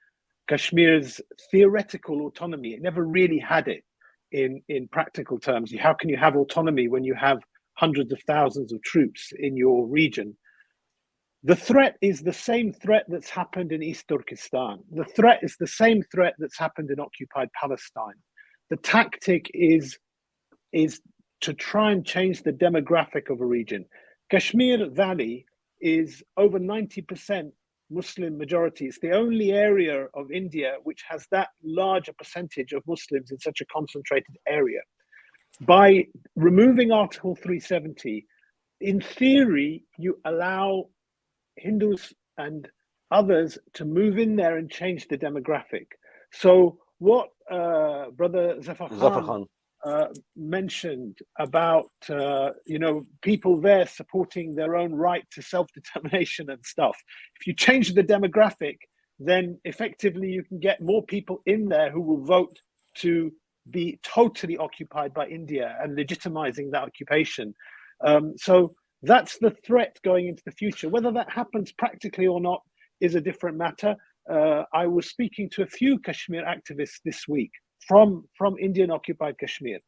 Kashmir's theoretical autonomy. It never really had it in practical terms. How can you have autonomy when you have hundreds of thousands of troops in your region? The threat is the same threat that's happened in East Turkestan. The threat is the same threat that's happened in occupied Palestine. The tactic is to try and change the demographic of a region. Kashmir Valley is over 90% Muslim majority. It's the only area of India which has that large a percentage of Muslims in such a concentrated area. By removing Article 370, in theory, you allow Hindus and others to move in there and change the demographic. So what Brother Zafar Khan mentioned about people there supporting their own right to self-determination and stuff, if you change the demographic, then effectively you can get more people in there who will vote to be totally occupied by India and legitimizing that occupation. So that's the threat going into the future. Whether that happens practically or not is a different matter. I was speaking to a few Kashmir activists this week from Indian occupied Kashmir.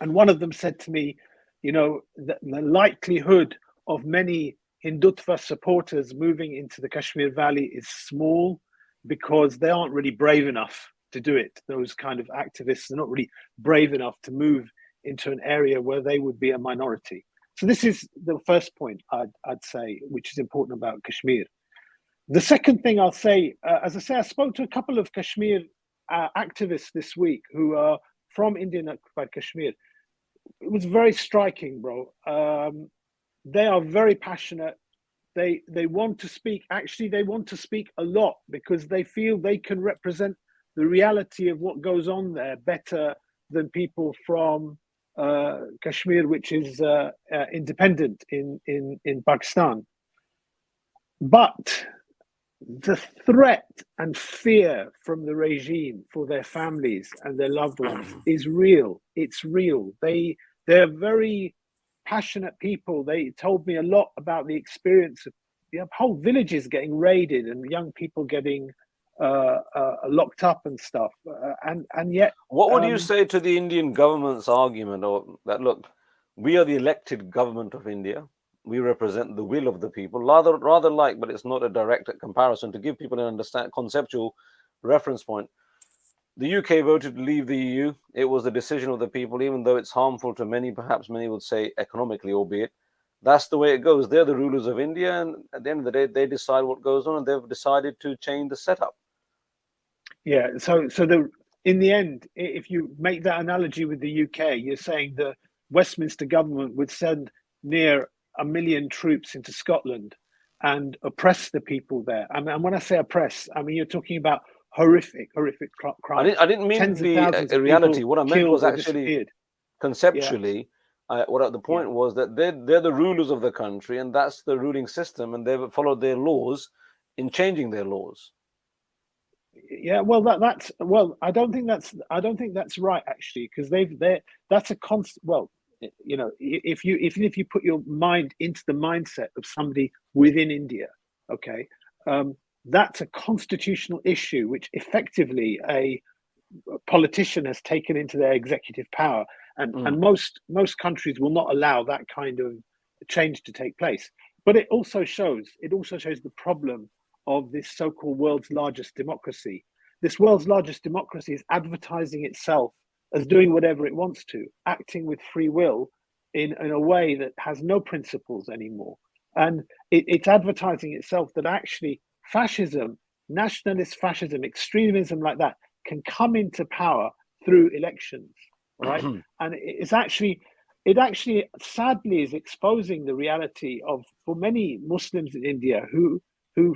And one of them said to me, you know, the likelihood of many Hindutva supporters moving into the Kashmir Valley is small because they aren't really brave enough to do it. Those kind of activists are not really brave enough to move into an area where they would be a minority. So this is the first point I'd say, which is important about Kashmir. The second thing I'll say, as I say, I spoke to a couple of Kashmir activists this week who are from Indian occupied Kashmir. It was very striking, bro. They are very passionate. They want to speak. Actually, they want to speak a lot because they feel they can represent the reality of what goes on there better than people from Kashmir, which is independent in Pakistan. But the threat and fear from the regime for their families and their loved ones is real. It's real. They're very passionate people. They told me a lot about the experience of whole villages getting raided and young people getting locked up and stuff. And yet, what would you say to the Indian government's argument, or that look, we are the elected government of India. We represent the will of the people, rather like, but it's not a direct comparison. To give people an understand conceptual reference point, the UK voted to leave the EU. It was the decision of the people, even though it's harmful to many, perhaps many would say economically, albeit. That's the way it goes. They're the rulers of India, and at the end of the day, they decide what goes on, and they've decided to change the setup. Yeah, so in the end, if you make that analogy with the UK, you're saying the Westminster government would send near 1 million troops into Scotland and oppress the people there. And when I say oppress, I mean you're talking about horrific crimes. I didn't mean to be a reality. What I meant was actually conceptually. Yeah. The point was that they're the rulers of the country, and that's the ruling system, and they've followed their laws in changing their laws. Yeah, well, I don't think that's right actually, because that's a constant. Well, you know, if you put your mind into the mindset of somebody within India, okay, that's a constitutional issue which effectively a politician has taken into their executive power, and most countries will not allow that kind of change to take place. But it also shows the problem of this so-called world's largest democracy. This world's largest democracy is advertising itself as doing whatever it wants to, acting with free will in a way that has no principles anymore. And it's advertising itself that actually fascism, nationalist fascism, extremism like that can come into power through elections, right? And it actually sadly is exposing the reality of, for many Muslims in India who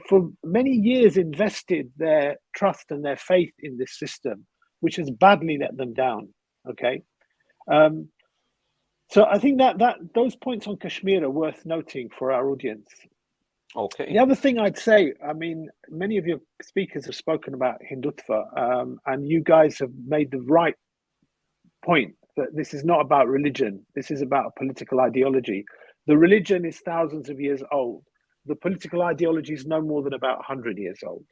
for many years invested their trust and their faith in this system, which has badly let them down. Okay, so I think that those points on Kashmir are worth noting for our audience. Okay. The other thing I'd say, I mean, many of your speakers have spoken about Hindutva, and you guys have made the right point that this is not about religion. This is about a political ideology. The religion is thousands of years old. The political ideology is no more than about 100 years old.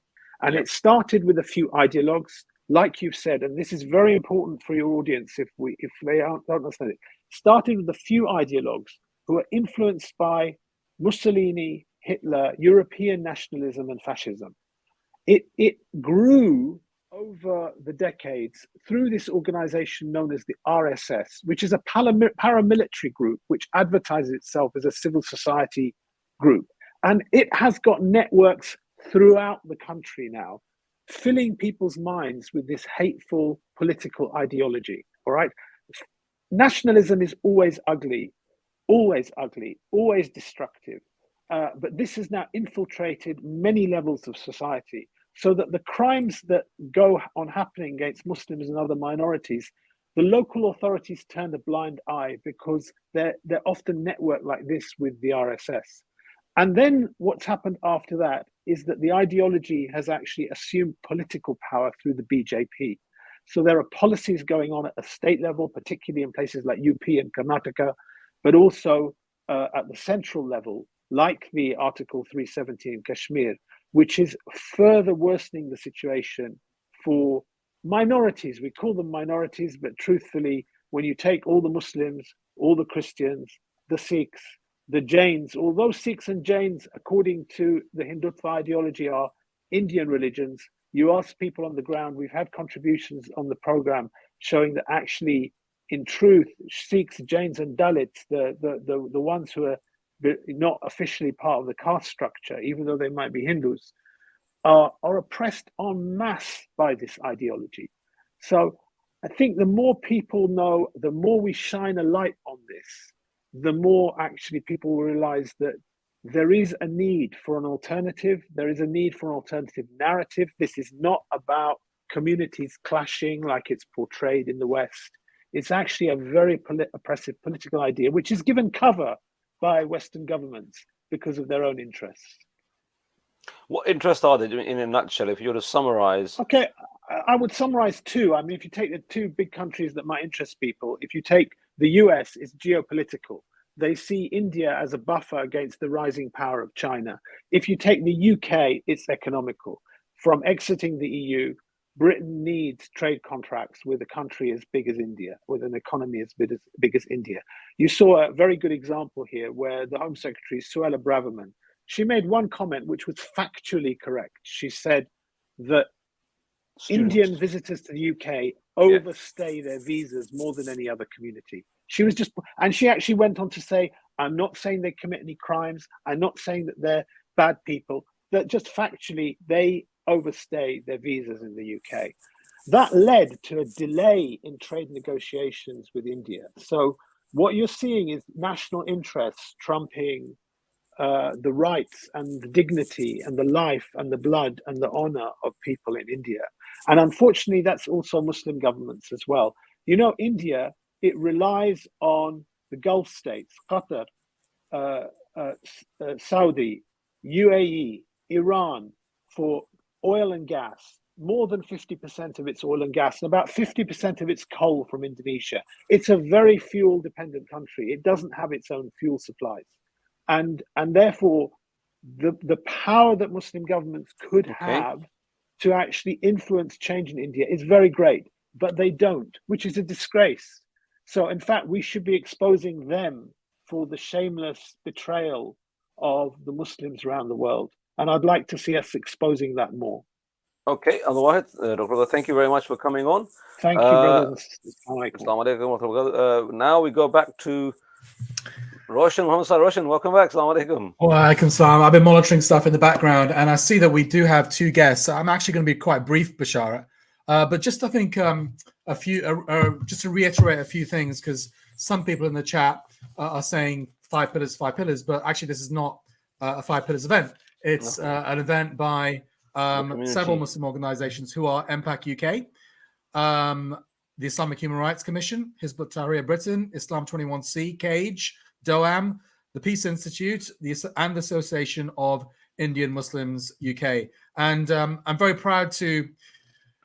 And it started with a few ideologues, like you've said, and this is very important for your audience if they don't understand it. Started with a few ideologues who were influenced by Mussolini, Hitler, European nationalism, and fascism. It grew over the decades through this organization known as the RSS, which is a paramilitary group which advertises itself as a civil society group. And it has got networks throughout the country now, filling people's minds with this hateful political ideology, all right? Nationalism is always ugly, always destructive. But this has now infiltrated many levels of society, so that the crimes that go on happening against Muslims and other minorities, the local authorities turn a blind eye because they're often networked like this with the RSS. And then what's happened after that is that the ideology has actually assumed political power through the BJP. So there are policies going on at a state level, particularly in places like UP and Karnataka, but also at the central level, like the Article 370 in Kashmir, which is further worsening the situation for minorities. We call them minorities, but truthfully, when you take all the Muslims, all the Christians, the Sikhs, the Jains, although Sikhs and Jains, according to the Hindutva ideology, are Indian religions, you ask people on the ground, we've had contributions on the program showing that actually, in truth, Sikhs, Jains, and Dalits, the ones who are not officially part of the caste structure, even though they might be Hindus, are oppressed en masse by this ideology. So I think the more people know, the more we shine a light on this, the more actually people will realize that there is a need for an alternative. There is a need for an alternative narrative. This is not about communities clashing like it's portrayed in the West. It's actually a very oppressive political idea, which is given cover by Western governments because of their own interests. What interests are they, in a nutshell, if you were to summarize? Okay, I would summarize two. I mean, if you take the two big countries that might interest people, if you take the US, it's geopolitical. They see India as a buffer against the rising power of China. If you take the UK, it's economical. From exiting the EU, Britain needs trade contracts with a country as big as India, with an economy as big as India. You saw a very good example here where the Home Secretary, Suella Braverman, she made one comment which was factually correct. She said that Indian visitors to the UK overstay their visas more than any other community. She was just, and she actually went on to say, I'm not saying they commit any crimes. I'm not saying that they're bad people, that just factually they overstay their visas in the UK. That led to a delay in trade negotiations with India. So what you're seeing is national interests trumping the rights and the dignity and the life and the blood and the honor of people in India. And unfortunately, that's also Muslim governments as well. You know, India, it relies on the Gulf states, Qatar, Saudi, UAE, Iran, for oil and gas. More than 50% of its oil and gas, and about 50% of its coal from Indonesia. It's a very fuel dependent country. It doesn't have its own fuel supplies. And therefore, the power that Muslim governments could have to actually influence change in India is very great, but they don't, which is a disgrace. So in fact, we should be exposing them for the shameless betrayal of the Muslims around the world. And I'd like to see us exposing that more. Okay, otherwise, Dr. Thank you very much for coming on. Thank you, brothers and sisters. Assalamu alaikum. Now we go back to Roshan, Roshan, welcome back. Assalamu alaikum. Walaikum salam. I've been monitoring stuff in the background, and I see that we do have two guests. I'm actually going to be quite brief, Bashara, but just I think a few, just to reiterate a few things, because some people in the chat are saying 5 pillars, but actually this is not a 5 pillars event. It's an event by several Muslim organizations who are MPAC UK, the Islamic Human Rights Commission, Hizb ut-Tahrir Britain, Islam 21C, CAGE, DOAM, the Peace Institute, and the Association of Indian Muslims UK. And I'm very proud to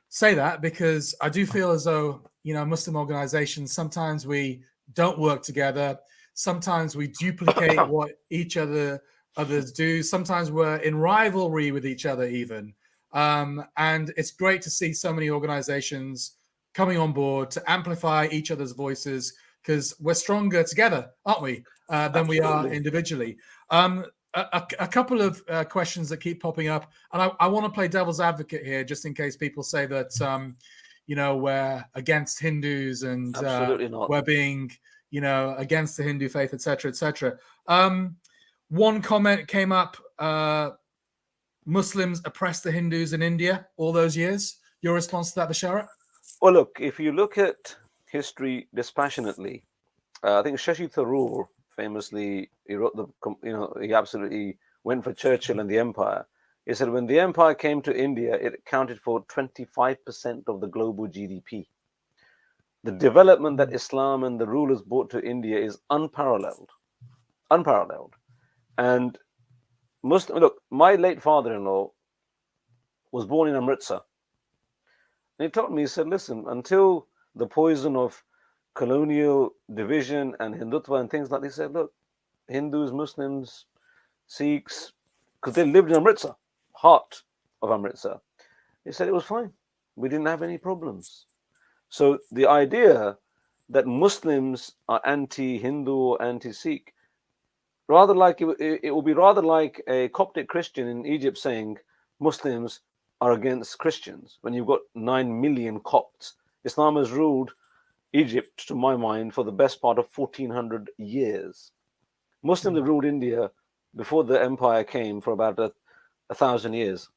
say that, because I do feel as though, you know, Muslim organizations, sometimes we don't work together. Sometimes we duplicate what others do. Sometimes we're in rivalry with each other even. And it's great to see so many organizations coming on board to amplify each other's voices, because we're stronger together, aren't we, than we are individually. A couple of questions that keep popping up, and I want to play devil's advocate here, just in case people say that, you know, we're against Hindus and we're being, you know, against the Hindu faith, etc., etc. One comment came up: Muslims oppressed the Hindus in India all those years. Your response to that, Bashara? Well, look, if you look at history dispassionately, I think Shashi Tharoor famously, he wrote he absolutely went for Churchill and the empire. He said when the empire came to India, it accounted for 25% of the global GDP. The development that Islam and the rulers brought to India is unparalleled. And look, my late father-in-law was born in Amritsar. And he told me, he said, listen, until the poison of colonial division and Hindutva and things like this, he said, look, Hindus, Muslims, Sikhs, because they lived in Amritsar, heart of Amritsar. He said it was fine. We didn't have any problems. So the idea that Muslims are anti-Hindu or anti-Sikh, rather like it will be rather like a Coptic Christian in Egypt saying Muslims are against Christians when you've got 9 million Copts. Islam has ruled Egypt, to my mind, for the best part of 1400 years. Muslims have ruled India before the empire came for about 1,000 years,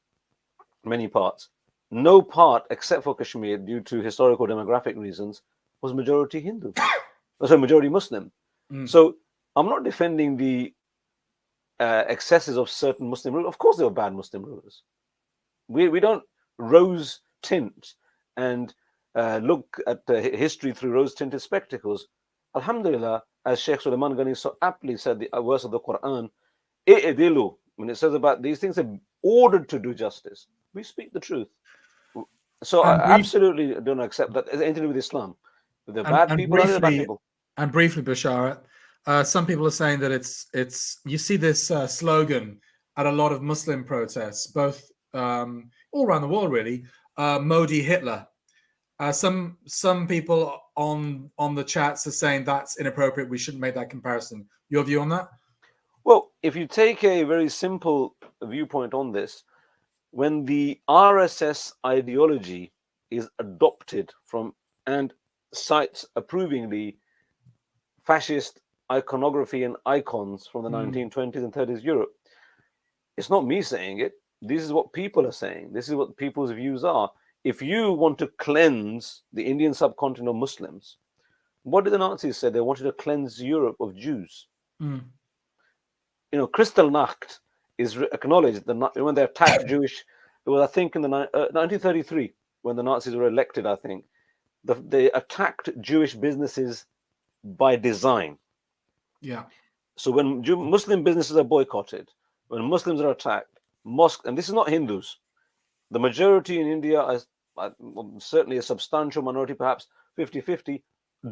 many parts. No part, except for Kashmir, due to historical demographic reasons, was majority Hindu. So majority Muslim. So I'm not defending the excesses of certain Muslim rulers. Of course, they were bad Muslim rulers. We don't rose tint and look at history through rose-tinted spectacles. Alhamdulillah, as Sheikh Sulaiman Ghani so aptly said, the verse of the Quran, "I'dilu," when it says about these things, are ordered to do justice. We speak the truth. So I absolutely don't accept that as anything to do with Islam. The bad people are the bad people. And briefly, Basharat, some people are saying that it's you see this slogan at a lot of Muslim protests, both all around the world, really. Modi Hitler. Some people on the chats are saying that's inappropriate. We shouldn't make that comparison. Your view on that? Well, if you take a very simple viewpoint on this, when the RSS ideology is adopted from and cites approvingly fascist iconography and icons from the 1920s and 30s Europe, it's not me saying it. This is what people are saying. This is what people's views are. If you want to cleanse the Indian subcontinent of Muslims, what did the Nazis say? They wanted to cleanse Europe of Jews. You know, Kristallnacht is acknowledged when they attacked Jewish. It was, I think, in the 1933 when the Nazis were elected. I think they attacked Jewish businesses by design. Yeah. So when Muslim businesses are boycotted, when Muslims are attacked, mosques, and this is not Hindus. The majority in India, certainly a substantial minority, perhaps 50-50,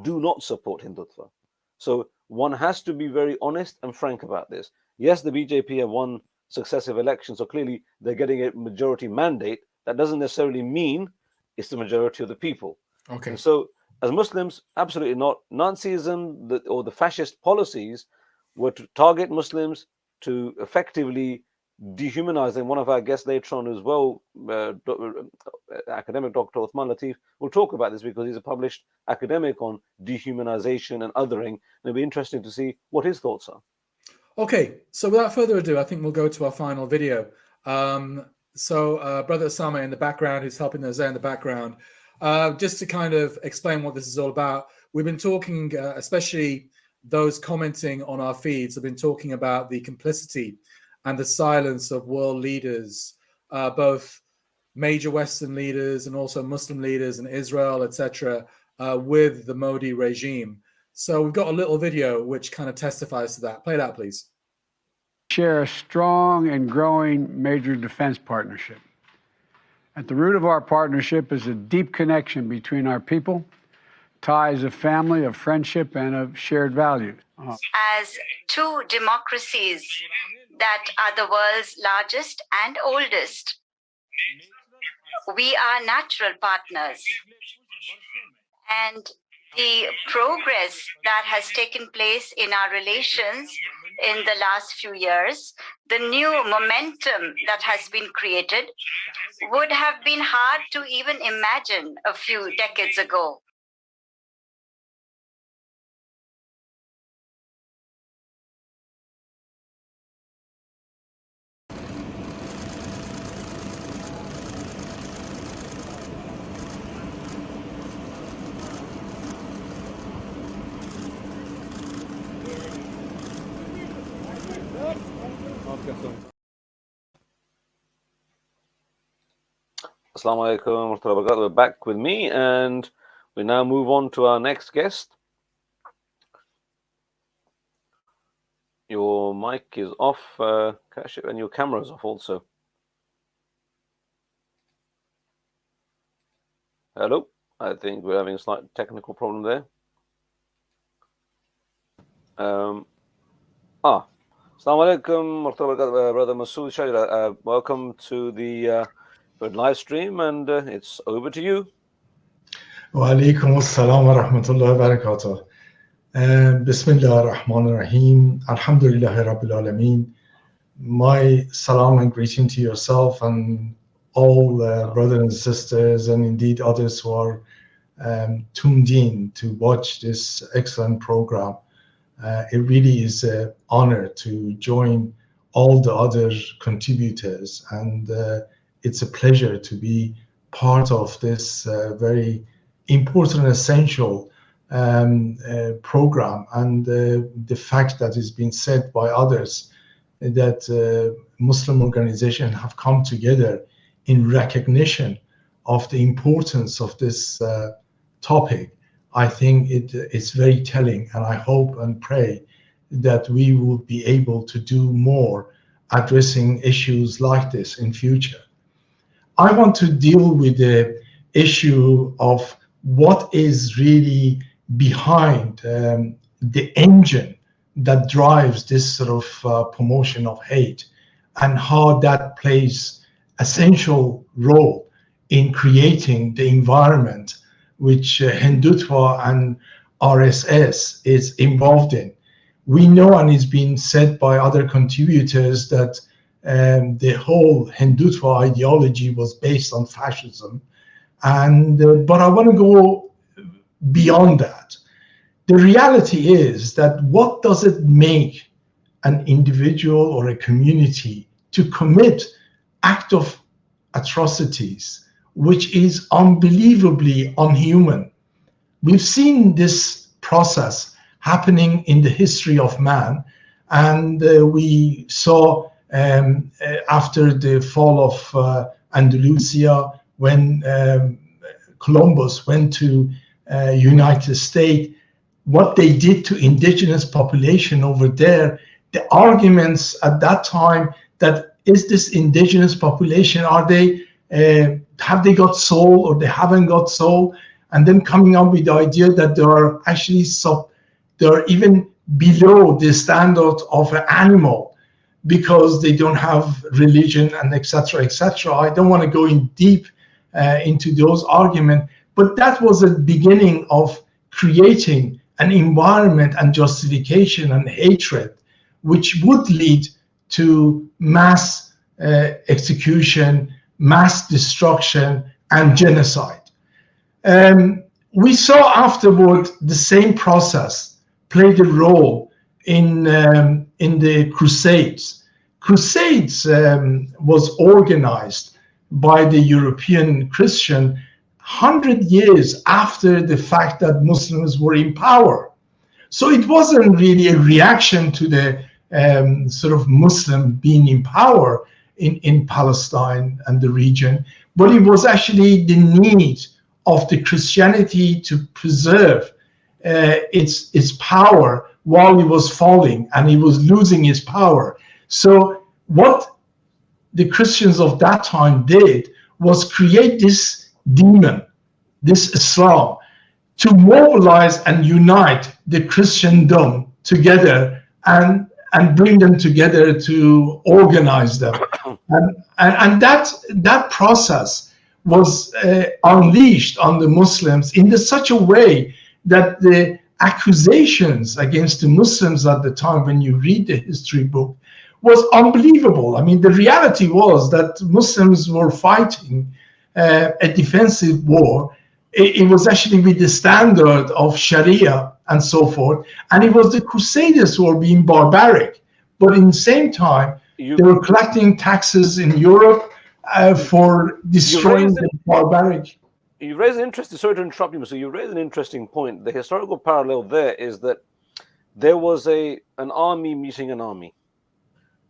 do not support Hindutva. So one has to be very honest and frank about this. Yes, the BJP have won successive elections, so clearly they're getting a majority mandate. That doesn't necessarily mean it's the majority of the people. Okay. And so as Muslims, absolutely not. Nazism or the fascist policies were to target Muslims, to effectively dehumanize them. One of our guests later on as well, academic Dr. Uthman Latif, will talk about this because he's a published academic on dehumanization and othering. And it'll be interesting to see what his thoughts are. Okay, so without further ado, I think we'll go to our final video. Brother Osama in the background, who's helping us there in the background, just to kind of explain what this is all about. We've been talking, especially those commenting on our feeds, have been talking about the complicity and the silence of world leaders, both major Western leaders and also Muslim leaders in Israel, etc., with the Modi regime. So we've got a little video which kind of testifies to that. Play it out, please. Share a strong and growing major defense partnership. At the root of our partnership is a deep connection between our people, ties of family, of friendship, and of shared values. As two democracies that are the world's largest and oldest, we are natural partners. And the progress that has taken place in our relations in the last few years, the new momentum that has been created, would have been hard to even imagine a few decades ago. Assalamu alaikum wa rahmatullahi wa barakatuh. We're back with me, and we now move on to our next guest. Your mic is off, Kashif, and your camera is off also. Hello? I think we're having a slight technical problem there. Assalamu alaikum, Brother Masood Shah. Welcome to the live stream, and it's over to you. Wa alaikum assalam wa rahmatullahi wa barakatuh. Bismillah ar-Rahman ar-Rahim. Alhamdulillahi Rabbil Alameen. My salam and greeting to yourself and all brothers and sisters, and indeed others who are tuned in to watch this excellent program. It really is an honor to join all the other contributors, and it's a pleasure to be part of this very important, essential program. And the fact that it's been said by others that Muslim organizations have come together in recognition of the importance of this topic, I think it's very telling, and I hope and pray that we will be able to do more addressing issues like this in future. I want to deal with the issue of what is really behind the engine that drives this sort of promotion of hate, and how that plays essential role in creating the environment which Hindutva and RSS is involved in. We know, and it's been said by other contributors, that the whole Hindutva ideology was based on fascism. And but I want to go beyond that. The reality is that what does it make an individual or a community to commit act of atrocities which is unbelievably unhuman? We've seen this process happening in the history of man, and we saw after the fall of Andalusia, when Columbus went to United States, what they did to indigenous population over there. The arguments at that time that is this indigenous population, are they have they got soul or they haven't got soul? And then coming up with the idea that there are actually they are even below the standard of an animal because they don't have religion, and etc., etc. I don't want to go in deep into those arguments, but that was a beginning of creating an environment and justification and hatred which would lead to mass execution, mass destruction, and genocide. We saw afterward the same process played a role in the Crusades. Crusades was organized by the European Christian 100 years after the fact that Muslims were in power. So it wasn't really a reaction to the sort of Muslim being in power in Palestine and the region, but it was actually the need of the Christianity to preserve its power while it was falling and it was losing its power. So what the Christians of that time did was create this demon, this Islam, to mobilize and unite the Christendom together and bring them together to organize them. And that process was unleashed on the Muslims in such a way that the accusations against the Muslims at the time, when you read the history book, was unbelievable. I mean, the reality was that Muslims were fighting a defensive war. It was actually with the standard of Sharia and so forth, and it was the Crusaders who were being barbaric. But in the same time, they were collecting taxes in Europe for destroying the barbaric. You raise an interesting, sorry to interrupt you, so you raise an interesting point. The historical parallel there is that there was an army meeting an army.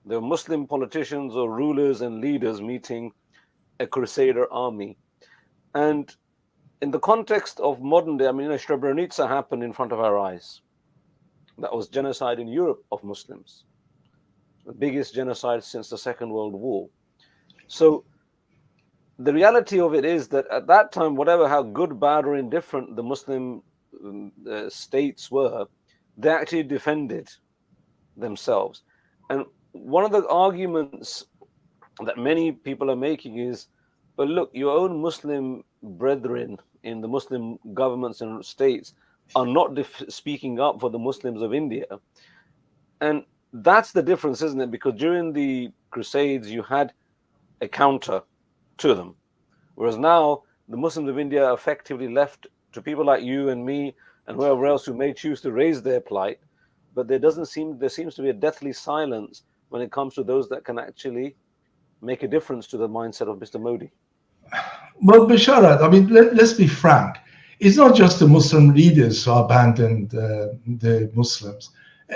There were Muslim politicians or rulers and leaders meeting a Crusader army. And in the context of modern day, I mean, Srebrenica happened in front of our eyes. That was genocide in Europe of Muslims. The biggest genocide since the Second World War. So the reality of it is that at that time, whatever, how good, bad, or indifferent the Muslim states were, they actually defended themselves. And one of the arguments that many people are making is, but look, your own Muslim brethren in the Muslim governments and states are not speaking up for the Muslims of India. And that's the difference, isn't it? Because during the Crusades, you had a counter to them. Whereas now, the Muslims of India are effectively left to people like you and me and whoever else who may choose to raise their plight. But there seems to be a deathly silence when it comes to those that can actually make a difference to the mindset of Mr. Modi. Well, Basharat, I mean, let's be frank. It's not just the Muslim leaders who abandoned the Muslims.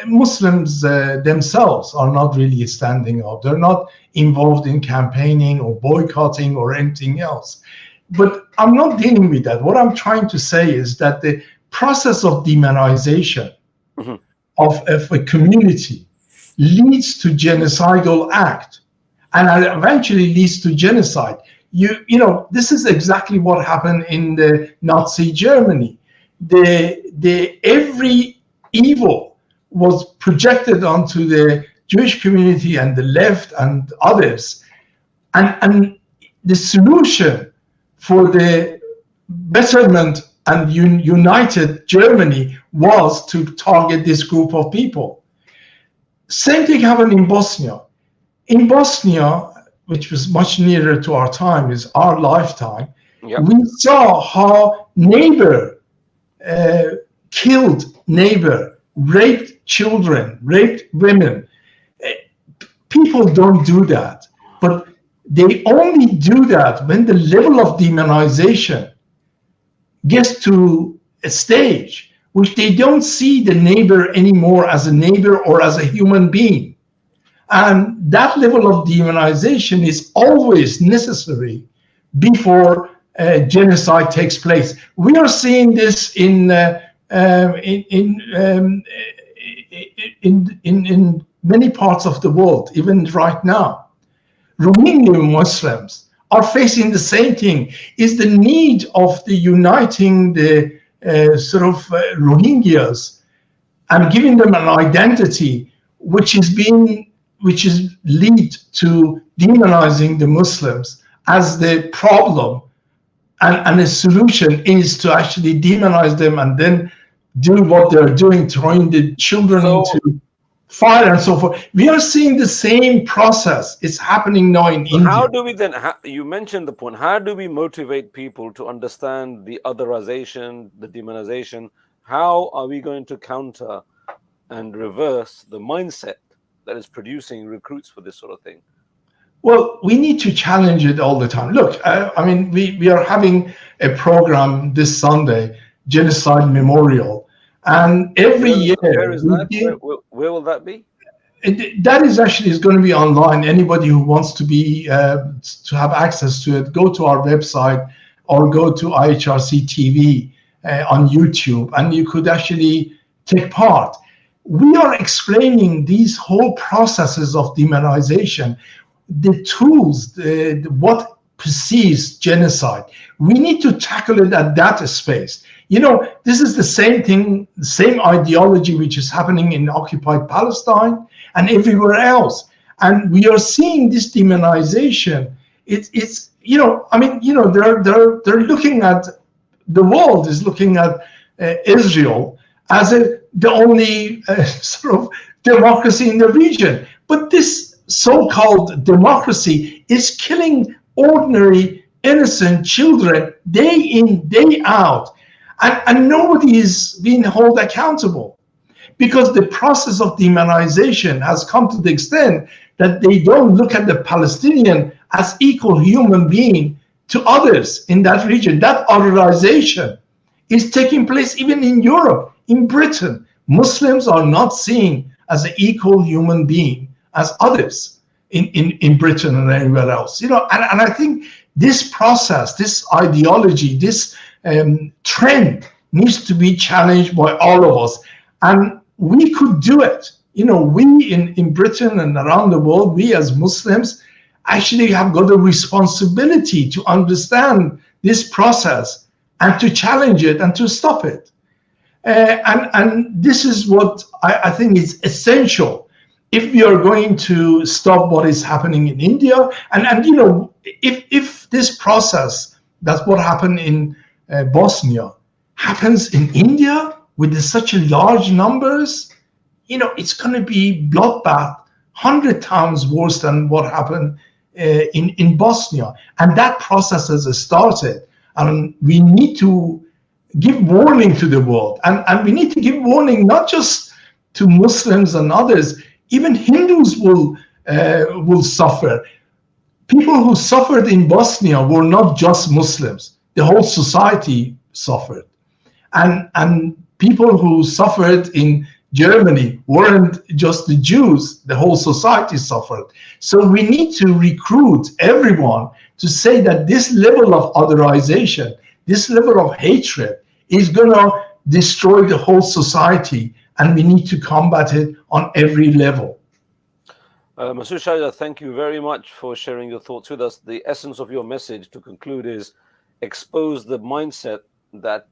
Muslims themselves are not really standing up. They're not involved in campaigning or boycotting or anything else. But I'm not dealing with that. What I'm trying to say is that the process of demonization of a community leads to genocidal act, and eventually leads to genocide. You know, this is exactly what happened in the Nazi Germany. Every evil was projected onto the Jewish community and the left and others, and the solution for the betterment and united Germany was to target this group of people. Same thing happened in Bosnia. In Bosnia, which was much nearer to our time, is our lifetime, we saw how neighbor killed neighbor, raped children, raped women. People don't do that, but they only do that when the level of demonization gets to a stage which they don't see the neighbor anymore as a neighbor or as a human being. And that level of demonization is always necessary before genocide takes place. We are seeing this in many parts of the world, even right now. Rohingya Muslims are facing the same thing. Is the need of the uniting the Rohingyas and giving them an identity which is lead to demonizing the Muslims as the problem, and the solution is to actually demonize them and then do what they're doing, throwing the children into fire and so forth. We are seeing the same process. It's happening now in India. How do we then, you mentioned the point, how do we motivate people to understand the otherization, the demonization? How are we going to counter and reverse the mindset that is producing recruits for this sort of thing? Well, we need to challenge it all the time. Look, I mean, we are having a program this Sunday, Genocide Memorial, and every year. Where is that? Where will that be? That is going to be online. Anybody who wants to be to have access to it, go to our website or go to IHRC TV on YouTube, and you could actually take part. We are explaining these whole processes of demonization, the tools, what precedes genocide. We need to tackle it at that space. You know, this is the same thing, the same ideology which is happening in occupied Palestine and everywhere else. And we are seeing this demonization. It's you know, I mean, you know, they're looking at, the world is looking at Israel as the only sort of democracy in the region. But this so-called democracy is killing ordinary, innocent children day in, day out. And nobody is being held accountable, because the process of demonization has come to the extent that they don't look at the Palestinian as equal human being to others in that region. That otherization is taking place even in Europe, in Britain. Muslims are not seen as an equal human being as others in Britain and anywhere else. You know, and I think this process, this ideology, this trend needs to be challenged by all of us. And we could do it. You know, we in Britain and around the world, we as Muslims actually have got a responsibility to understand this process and to challenge it and to stop it. And this is what I think is essential. if we are going to stop what is happening in India, and you know, if this process, that's what happened in Bosnia, happens in India with such a large numbers, you know, it's going to be bloodbath 100 times worse than what happened in Bosnia. And that process has started. And we need to give warning to the world. And we need to give warning not just to Muslims and others, even Hindus will suffer. People who suffered in Bosnia were not just Muslims. The whole society suffered. And people who suffered in Germany weren't just the Jews, the whole society suffered. So we need to recruit everyone to say that this level of otherization, this level of hatred is going to destroy the whole society, and we need to combat it on every level. Masood Shahidar, thank you very much for sharing your thoughts with us. The essence of your message, to conclude, is expose the mindset that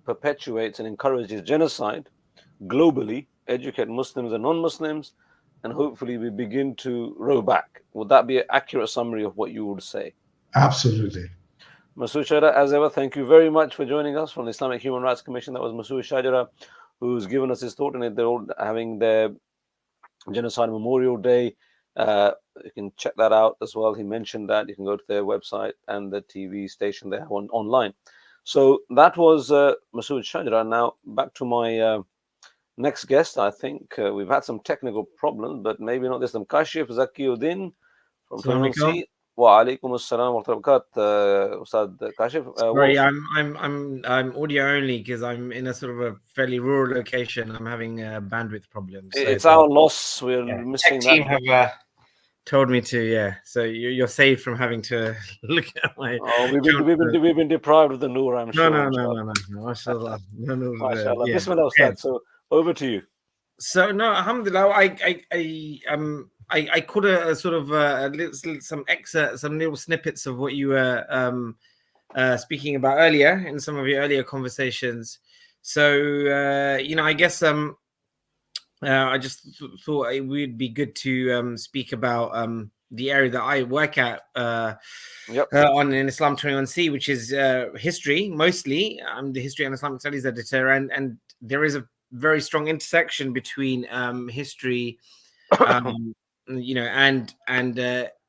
perpetuates and encourages genocide globally, educate Muslims and non-Muslims, and hopefully we begin to row back. Would that be an accurate summary of what you would say? Absolutely. Masood Shahidar, as ever, thank you very much for joining us from the Islamic Human Rights Commission. That was Masood Shahidar, who's given us his thought, and they're all having their Genocide Memorial Day. You can check that out as well. He mentioned that. You can go to their website and the TV station they have online. So that was Masood Shahidar. Now back to my next guest. I think we've had some technical problems, but maybe not this time. Kashif Zakiuddin from 21C. Wa alaikum assalam wa rahmatullahi Ustad Kashif. Sorry, I'm audio only because I'm in a sort of a fairly rural location. I'm having bandwidth problems. It's our loss. We're missing tech team that. have told me to, yeah. So you're saved from having to look at my. Oh, we've been deprived of the nur, I'm sure. No. Mashallah. Mashallah. Yeah. Bismillah, Ustad. So over to you. So no, alhamdulillah, I caught a sort of some excerpts, some little snippets of what you were speaking about earlier in some of your earlier conversations. So you know, I guess I just thought it would be good to speak about the area that I work at on in Islam 21C, which is history mostly. The history and Islamic studies editor, and there is a very strong intersection between history, you know, and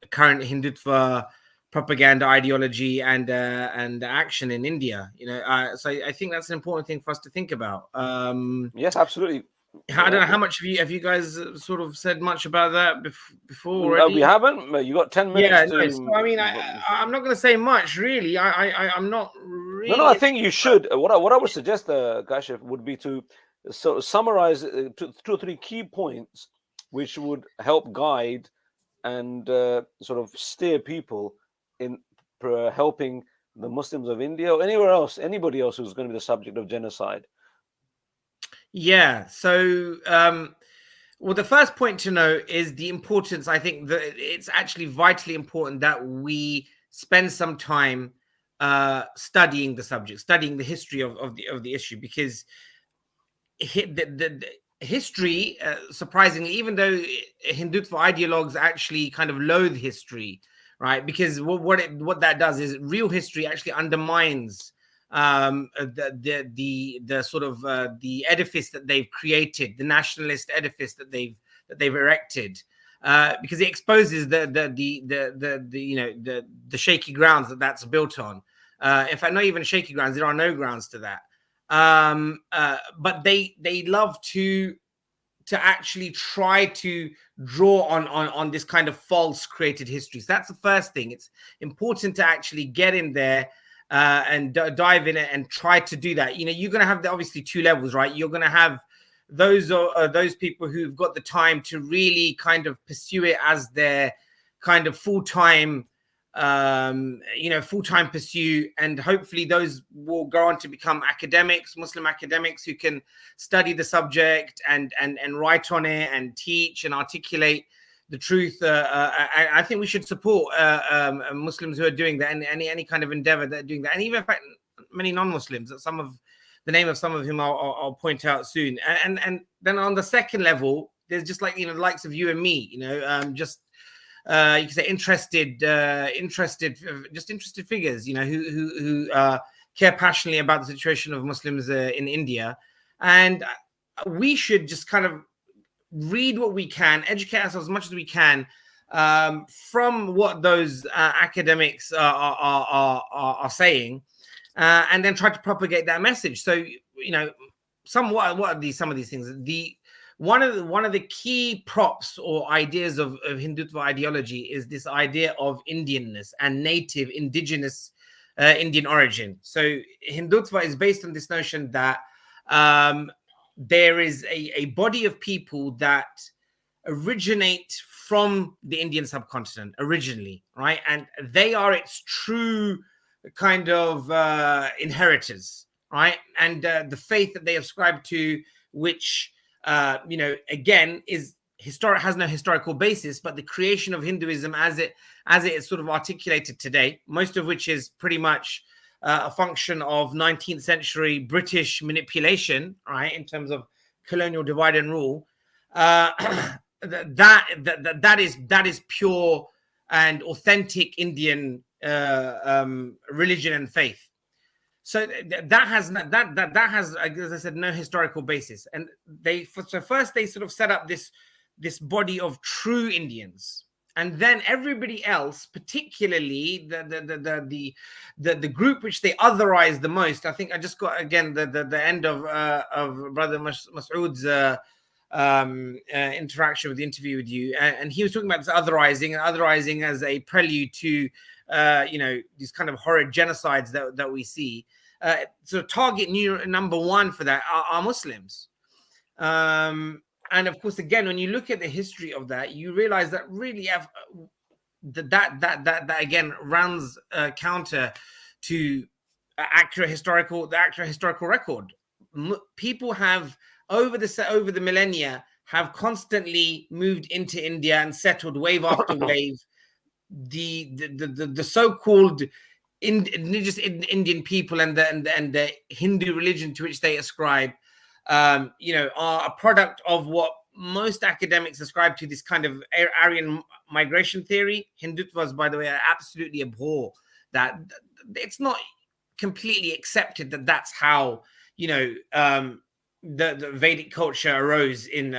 current Hindutva propaganda ideology and action in India. You know, so I think that's an important thing for us to think about. Yes, absolutely. I don't know how much have you guys sort of said much about that before already? We haven't. You got 10 minutes. Yeah, no, so, I mean, I'm not going to say much really. I'm not really. No, I think you should. What I would suggest, Kashif, would be to sort of summarize 2 or 3 key points which would help guide and sort of steer people in helping the Muslims of India or anywhere else, anybody else who's going to be the subject of genocide. Yeah. So, well, the first point to know is the importance. I think that it's actually vitally important that we spend some time studying the subject, studying the history of the issue, because the history, surprisingly, even though Hindutva ideologues actually kind of loathe history, right? Because what that does is real history actually undermines the sort of the edifice that they've created, the nationalist edifice that they've erected, because it exposes the you know the shaky grounds that's built on. In fact, not even shaky grounds. There are no grounds to that. But they love to actually try to draw on this kind of false created history. So that's the first thing. It's important to actually get in there and dive in it and try to do that. You know, you're going to have obviously 2 levels, right? You're going to have those people who've got the time to really kind of pursue it as their kind of full-time full-time pursuit, and hopefully those will go on to become academics, Muslim academics who can study the subject and write on it and teach and articulate the truth. I think we should support Muslims who are doing that, and any kind of endeavor that are doing that, and even in fact many non-Muslims, the name of some of whom I'll point out soon. And then on the second level, There's just like, you know, the likes of you and me, you know, just you could say interested figures, you know, who care passionately about the situation of Muslims in India, and we should just kind of read what we can, educate ourselves as much as we can from what those academics are saying, and then try to propagate that message. So, you know, some of these things. One of the key props or ideas of Hindutva ideology is this idea of Indianness and native indigenous Indian origin. So Hindutva is based on this notion that there is a body of people that originate from the Indian subcontinent originally, right? And they are its true kind of inheritors, right? And the faith that they ascribe to, which you know, again, has no historical basis, but the creation of Hinduism as it is sort of articulated today, most of which is pretty much a function of 19th century British manipulation, right, in terms of colonial divide and rule. That is pure and authentic Indian religion and faith. So that has, as I said, no historical basis. And first they sort of set up this body of true Indians, and then everybody else, particularly the group which they otherize the most. I think I just got again the end of Brother Masood's interaction with the interview with you, and he was talking about this otherizing as a prelude to you know, these kind of horrid genocides that we see. So target number one for that are Muslims. And of course, again, when you look at the history of that, you realize that really that again runs counter to the accurate historical record. People have over the millennia have constantly moved into India and settled wave after wave. The so-called indigenous Indian people and the Hindu religion to which they ascribe, you know, are a product of what most academics ascribe to, this kind of Aryan migration theory. Hindutvas, by the way, absolutely abhor that. It's not completely accepted that that's how, you know, the Vedic culture arose in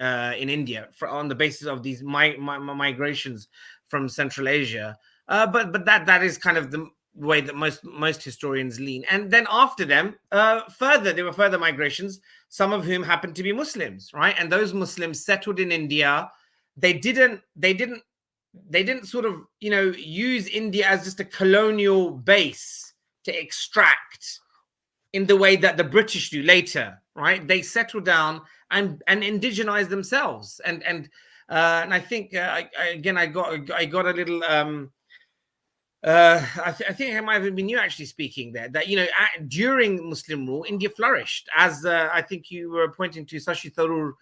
India on the basis of these migrations from Central Asia. But that is kind of the way that most historians lean. And then after them, there were further migrations, some of whom happened to be Muslims, right? And those Muslims settled in India. They didn't sort of, you know, use India as just a colonial base to extract in the way that the British do later, right? They settled down and indigenize themselves. And I think I got a little. I think it might have been you actually speaking there. That, you know, during Muslim rule, India flourished, as I think you were pointing to. Shashi Tharoor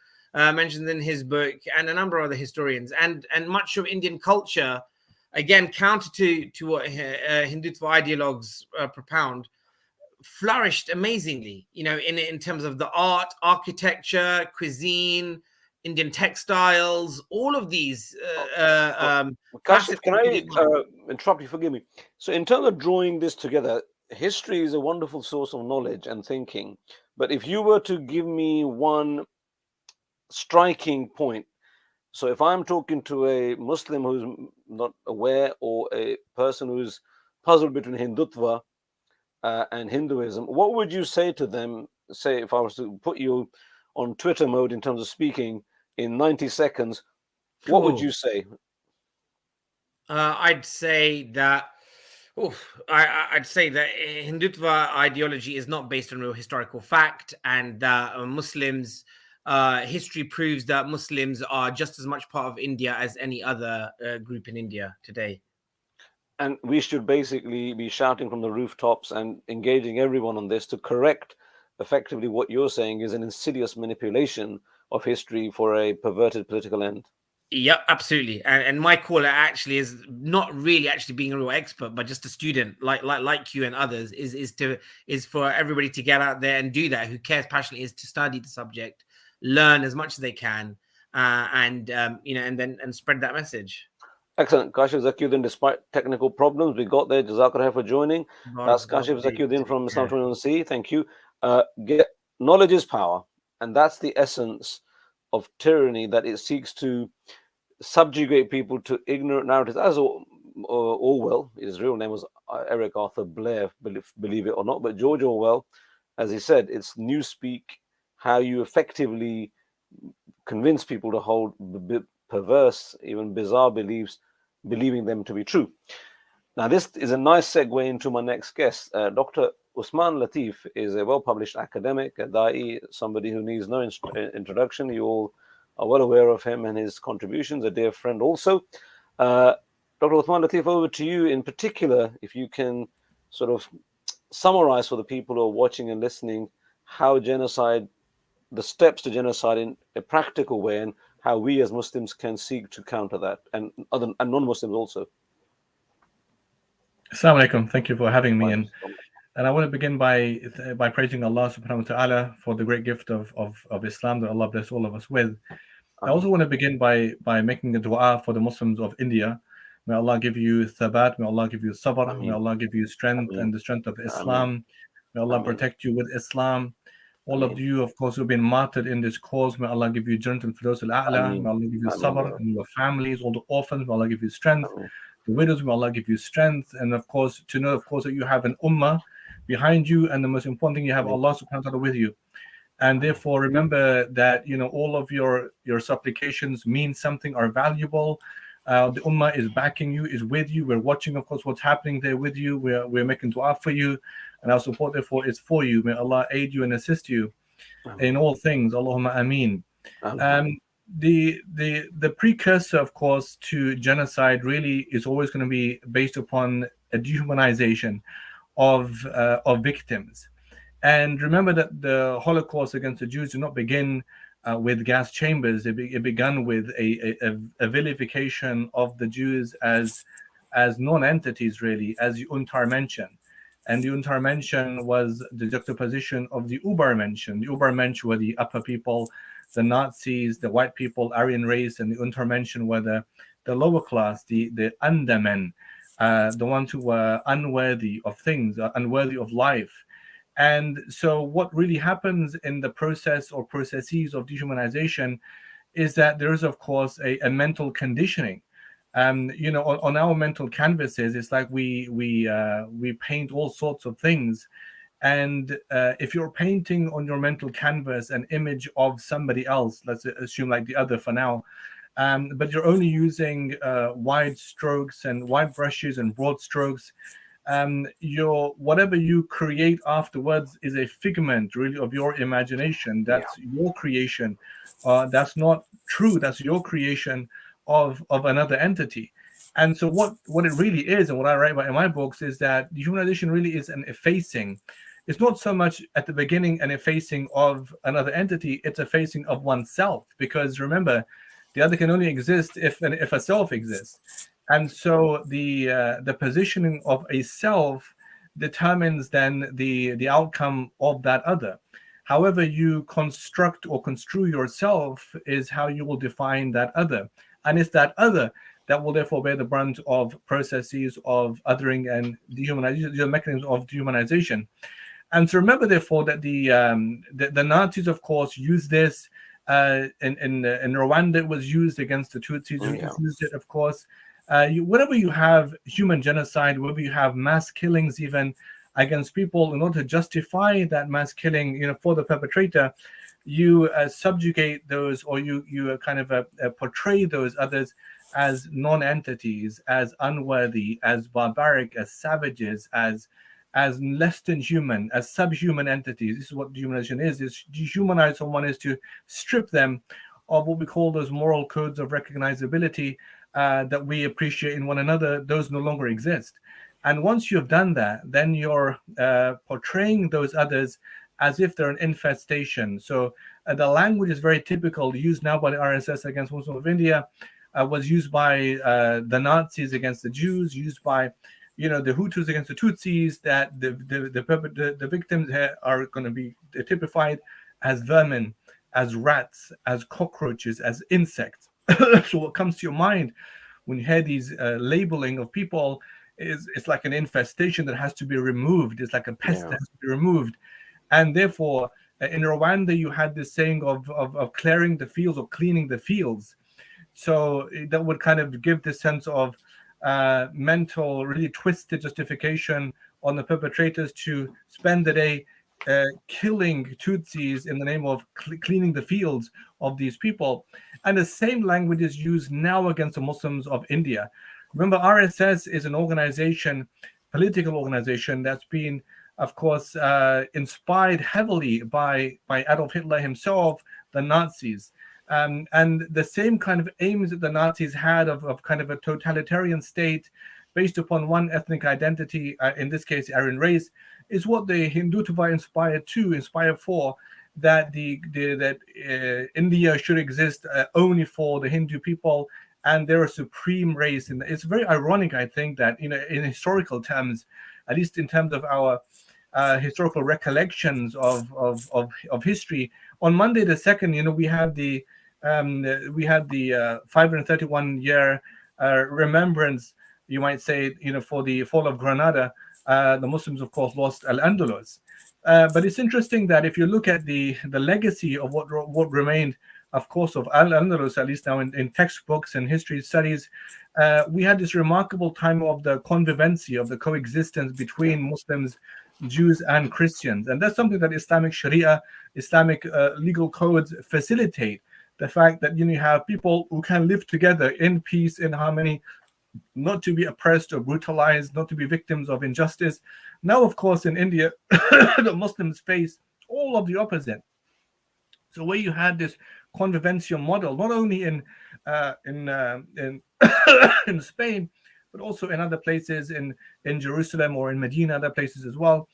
mentioned in his book, and a number of other historians, and much of Indian culture, again counter to what Hindutva ideologues propound, flourished amazingly. You know, in terms of the art, architecture, cuisine, Indian textiles, all of these. Kashif, can I interrupt you? Forgive me. So in terms of drawing this together, history is a wonderful source of knowledge and thinking. But if you were to give me one striking point, so if I'm talking to a Muslim who's not aware, or a person who's puzzled between Hindutva and Hinduism, what would you say to them? Say, if I was to put you on Twitter mode in terms of speaking in 90 seconds, what would you say? I'd say that Hindutva ideology is not based on real historical fact, and that Muslims, history proves that Muslims are just as much part of India as any other group in India today. And we should basically be shouting from the rooftops and engaging everyone on this to correct effectively what you're saying is an insidious manipulation of history for a perverted political end. Yeah, absolutely. And my call actually is not really actually being a real expert, but just a student like you and others, is for everybody to get out there and do that, who cares passionately, is to study the subject, learn as much as they can, and and spread that message. Excellent. Kashif Zakiuddin, despite technical problems, we got there. Jazakallah for joining. That's Kashif Zakiuddin from Islam 21C. Thank you. Knowledge is power, and that's the essence of tyranny, that it seeks to subjugate people to ignorant narratives. As Orwell, his real name was Eric Arthur Blair, believe it or not, but George Orwell, as he said, it's newspeak, how you effectively convince people to hold perverse, even bizarre beliefs, believing them to be true. Now, this is a nice segue into my next guest. Dr. Usman Latif is a well-published academic, a da'i, somebody who needs no introduction. You all are well aware of him and his contributions, a dear friend also. Dr. Usman Latif, over to you in particular, if you can sort of summarize for the people who are watching and listening how genocide, the steps to genocide in a practical way, and how we as Muslims can seek to counter that, and non-Muslims also. Assalamu alaikum. Thank you for having me. And I want to begin by praising Allah subhanahu wa ta'ala for the great gift of Islam that Allah bless all of us with. I also want to begin by making a dua for the Muslims of India. May Allah give you thabat, may Allah give you sabr, may Allah give you strength and the strength of Islam. May Allah protect you with Islam. All of you, of course, who've been martyred in this cause, may Allah give you Jannat al-Firdaus al-A'la, may Allah give you sabr, and your families, all the orphans, may Allah give you strength. The widows, may Allah give you strength, and of course, to know, of course, that you have an ummah behind you, and the most important thing, you have Allah subhanahu wa ta'ala with you. And therefore, remember that, all of your supplications mean something, are valuable. The ummah is backing you, is with you. We're watching, of course, what's happening there with you. We're making dua for you, and our support, therefore, is for you. May Allah aid you and assist you in all things. Allahumma ameen. The precursor, of course, to genocide really is always going to be based upon a dehumanization of victims. And remember that the Holocaust against the Jews did not begin with gas chambers. It began with a vilification of the Jews as non-entities, really, as the Untermenschen. And the Untermenschen was the juxtaposition of the Übermenschen. The Übermensch were the upper people, the Nazis, the white people, Aryan race, and the Untermenschen were the lower class, the Undermen, the ones who were unworthy of things, unworthy of life. And so what really happens in the process or processes of dehumanization is that there is, of course, a mental conditioning. On our mental canvases, it's like we paint all sorts of things. And if you're painting on your mental canvas an image of somebody else, let's assume like the other for now, but you're only using wide strokes and wide brushes and broad strokes, whatever you create afterwards is a figment really of your imagination. That's your creation. That's not true. That's your creation of another entity. And so what it really is, and what I write about in my books, is that dehumanization really is an effacing. It's not so much at the beginning an effacing of another entity, it's a effacing of oneself. Because remember, the other can only exist if a self exists. And so the positioning of a self determines then the outcome of that other. However you construct or construe yourself is how you will define that other. And it's that other that will therefore bear the brunt of processes of othering and dehumanization, the mechanisms of dehumanization. And so remember, therefore, that the Nazis, of course, used this. In Rwanda, it was used against the Tutsis. Used it, of course. Whenever you have human genocide, whenever you have mass killings, even against people, in order to justify that mass killing, for the perpetrator, you subjugate those, or you kind of portray those others as non-entities, as unworthy, as barbaric, as savages, as less than human, as subhuman entities. This is what dehumanization is. Dehumanize someone is to strip them of what we call those moral codes of recognizability that we appreciate in one another. Those no longer exist. And once you've done that, then you're portraying those others as if they're an infestation. So the language is very typical, used now by the RSS against Muslims of India, was used by the Nazis against the Jews, used by the Hutus against the Tutsis, that the victims are going to be typified as vermin, as rats, as cockroaches, as insects. So what comes to your mind when you hear these labeling of people is it's like an infestation that has to be removed. It's like a pest that has to be removed. And therefore, in Rwanda, you had this saying of clearing the fields or cleaning the fields. So that would kind of give this sense of mental, really twisted justification on the perpetrators to spend the day killing Tutsis in the name of cleaning the fields of these people. And the same language is used now against the Muslims of India. Remember, RSS is an organization, political organization, that's been, of course, inspired heavily by Adolf Hitler himself, the Nazis. And the same kind of aims that the Nazis had of kind of a totalitarian state based upon one ethnic identity, in this case, Aryan race, is what the Hindutva inspired for, that India should exist only for the Hindu people, and they're a supreme race. And it's very ironic, I think, that in historical terms, at least in terms of our historical recollections of history, on Monday the 2nd, we had the 531 year remembrance, you might say, for the fall of Granada. The Muslims, of course, lost Al-Andalus. But it's interesting that if you look at the legacy of what remained, of course, of Al-Andalus, at least now in textbooks and history studies, we had this remarkable time of the convivency, of the coexistence between Muslims, Jews, and Christians. And that's something that Islamic Sharia, Islamic legal codes facilitate. The fact that you have people who can live together in peace, in harmony, not to be oppressed or brutalized, not to be victims of injustice. Now, of course, in India, the Muslims face all of the opposite. So where you had this convivencial model, not only in in Spain, but also in other places in Jerusalem or in Medina, other places as well.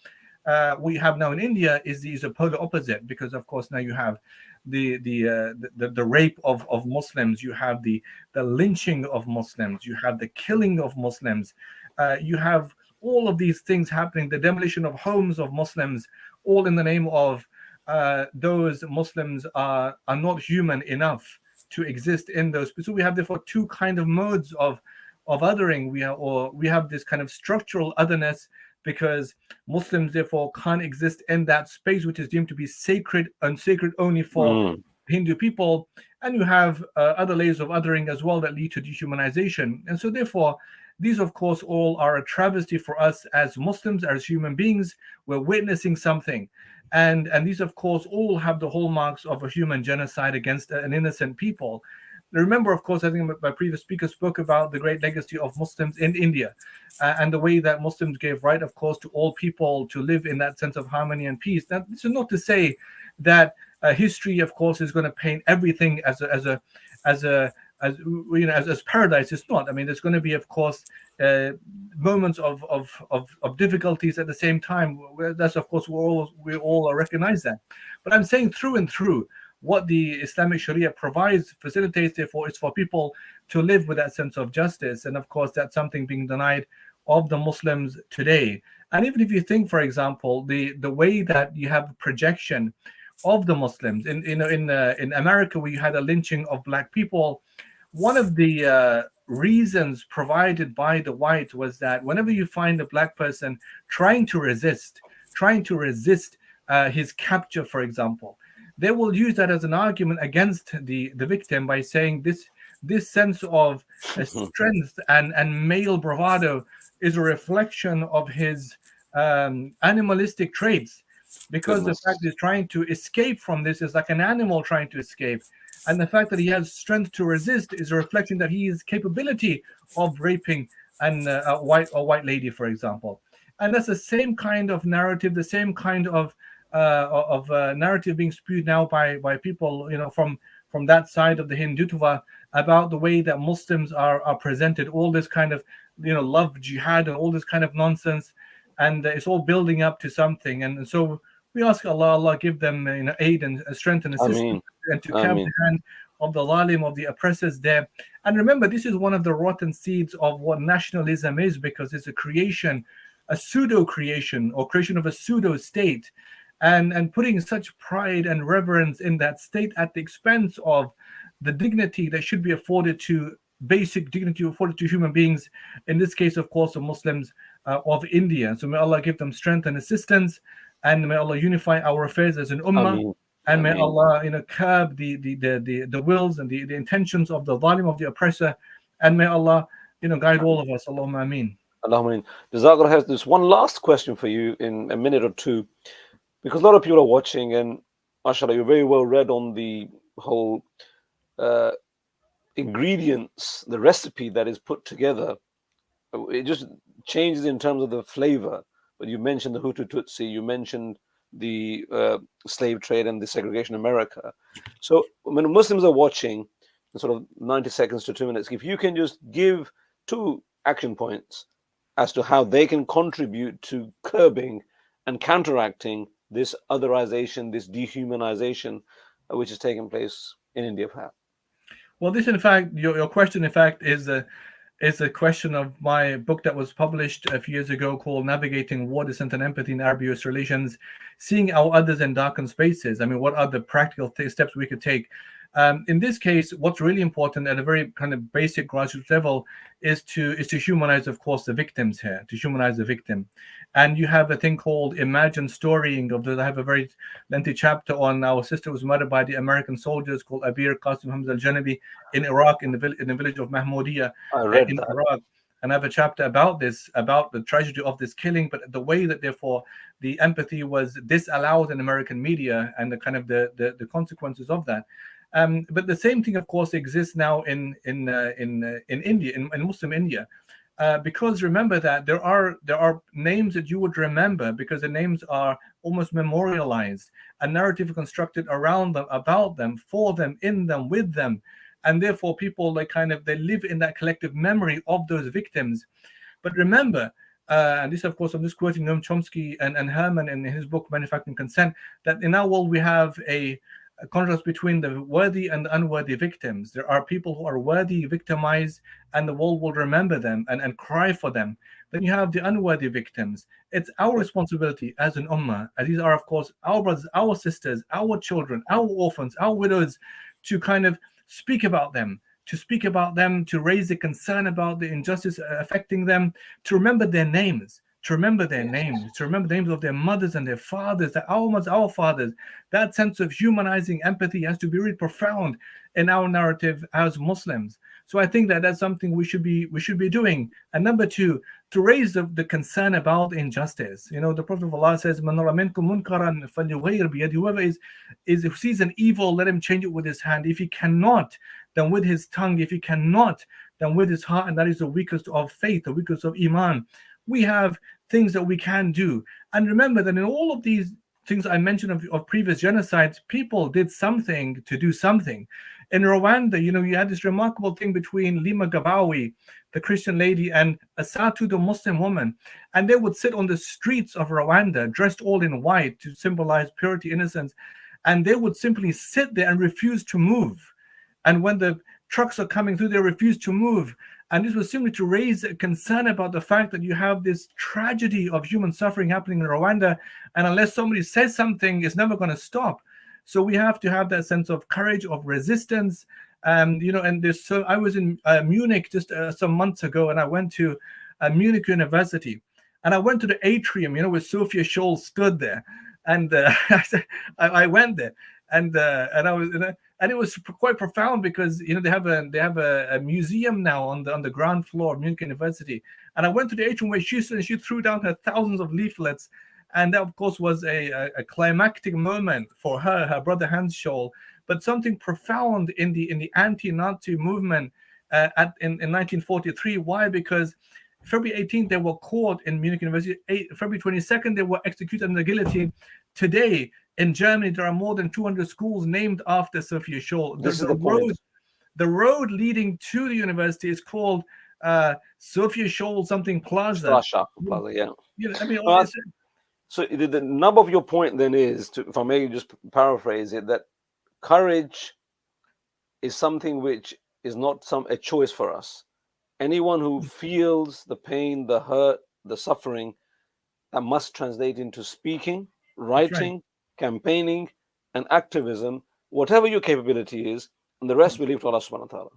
We have now in India is a polar opposite, because of course now you have the rape of Muslims, you have the lynching of Muslims, you have the killing of Muslims, you have all of these things happening, the demolition of homes of Muslims, all in the name of those Muslims are not human enough to exist in those. So we have therefore two kind of modes of othering. We have this kind of structural otherness, because Muslims therefore can't exist in that space which is deemed to be sacred and sacred only for Hindu people. And you have other layers of othering as well that lead to dehumanization. And so therefore, these of course all are a travesty for us as Muslims, as human beings. We're witnessing something. And these of course all have the hallmarks of a human genocide against an innocent people. Remember, of course, I think my previous speaker spoke about the great legacy of Muslims in India and the way that Muslims gave right, of course, to all people to live in that sense of harmony and peace. Now, this is not to say that history, of course, is going to paint everything as paradise. It's not. I mean, there's going to be, of course, moments of difficulties at the same time. That's, of course, we all recognize that. But I'm saying through and through, what the Islamic Sharia provides, facilitates, therefore, is for people to live with that sense of justice. And of course, that's something being denied of the Muslims today. And even if you think, for example, the way that you have projection of the Muslims in America, where you had a lynching of black people, one of the reasons provided by the white was that whenever you find a black person trying to resist his capture, for example, they will use that as an argument against the victim by saying this sense of strength and male bravado is a reflection of his animalistic traits, because the fact he's trying to escape from this is like an animal trying to escape, and the fact that he has strength to resist is a reflection that he has capability of raping a white lady, for example. And that's the same kind of narrative, the same kind of narrative being spewed now by people, from that side of the Hindutva, about the way that Muslims are presented, all this kind of love jihad and all this kind of nonsense, and it's all building up to something. And so we ask Allah give them aid and strength and assistance, and to curb the hand of the zalim, of the oppressors there. And remember, this is one of the rotten seeds of what nationalism is, because it's a pseudo creation or creation of a pseudo state. and putting such pride and reverence in that state at the expense of the dignity that should be afforded to basic dignity afforded to human beings, in this case, of course, the Muslims of India. So may Allah give them strength and assistance, and may Allah unify our affairs as an ummah. Ameen. And may Ameen. Allah, curb the wills and the intentions of the zalim, of the oppressor, and may Allah, guide all of us. Allahumma ameen. Allahumma ameen. Jazakallah has this one last question for you in a minute or two, because a lot of people are watching, and mashallah, you're very well read on the whole ingredients, the recipe that is put together. It just changes in terms of the flavor. But you mentioned the Hutu Tutsi, you mentioned the slave trade and the segregation in America. So when Muslims are watching, sort of 90 seconds to 2 minutes, if you can just give 2 action points as to how they can contribute to curbing and counteracting this otherization, this dehumanization, which is taking place in India, perhaps. Well, this, in fact, your question, in fact, is a question of my book that was published a few years ago called Navigating War, Dissent and Empathy in Arab-US Relations, Seeing Our Others in Darkened Spaces. I mean, what are the practical steps we could take? In this case, what's really important at a very kind of basic grassroots level is to humanize, of course, the victims here, to humanize the victim. And you have a thing called Imagine Storying. I have a very lengthy chapter on our sister who was murdered by the American soldiers called Abir Qasim Hamza al-Janabi in Iraq, in the village of Mahmoudiya in Iraq. And I have a chapter about this, about the tragedy of this killing, but the way that therefore the empathy was disallowed in American media and the kind of the consequences of that. But the same thing, of course, exists now in India, in Muslim India, because remember that there are names that you would remember because the names are almost memorialized, a narrative constructed around them, about them, for them, in them, with them, and therefore people they live in that collective memory of those victims. But remember, and this, of course, I'm just quoting Noam Chomsky and Herman in his book Manufacturing Consent, that in our world we have a contrast between the worthy and the unworthy victims. There are people who are worthy, victimized, and the world will remember them and cry for them. Then you have the unworthy victims. It's our responsibility as an ummah, as these are, of course, our brothers, our sisters, our children, our orphans, our widows, to kind of speak about them, to raise a concern about the injustice affecting them, to remember their names, to remember the names of their mothers and their fathers, our mothers, our fathers. That sense of humanizing empathy has to be really profound in our narrative as Muslims. So I think that that's something we should be doing. And number 2, to raise the concern about injustice. The Prophet of Allah says, whoever who sees an evil, let him change it with his hand. If he cannot, then with his tongue. If he cannot, then with his heart. And that is the weakest of faith, the weakest of iman. We have things that we can do. And remember that in all of these things I mentioned of previous genocides, people did something to do something. In Rwanda, you had this remarkable thing between Lima Gabawi, the Christian lady, and Asatu, the Muslim woman. And they would sit on the streets of Rwanda, dressed all in white to symbolize purity, innocence. And they would simply sit there and refuse to move. And when the trucks are coming through, they refuse to move. And this was simply to raise a concern about the fact that you have this tragedy of human suffering happening in Rwanda, and unless somebody says something, it's never going to stop. So we have to have that sense of courage, of resistance. And there's I was in Munich just some months ago, and I went to Munich University, and I went to the atrium, where Sophia Scholl stood there, and I went there, and I was. And it was quite profound because they have a museum now on the ground floor of Munich University. And I went to the atrium where she stood and she threw down her thousands of leaflets, and that of course was a climactic moment for her brother Hans Scholl, but something profound in the anti-Nazi movement in 1943. Why? Because February 18th they were caught in Munich University. February 22nd they were executed on the guillotine. Today, in Germany, there are more than 200 schools named after Sophia Scholl. The road leading to the university is called Sophia Scholl something Plaza. Plaza, yeah. So the nub of your point then is, if I may just paraphrase it, that courage is something which is not a choice for us. Anyone who feels the pain, the hurt, the suffering, that must translate into speaking, writing, campaigning, and activism, whatever your capability is, and the rest we leave to Allah subhanahu wa ta'ala.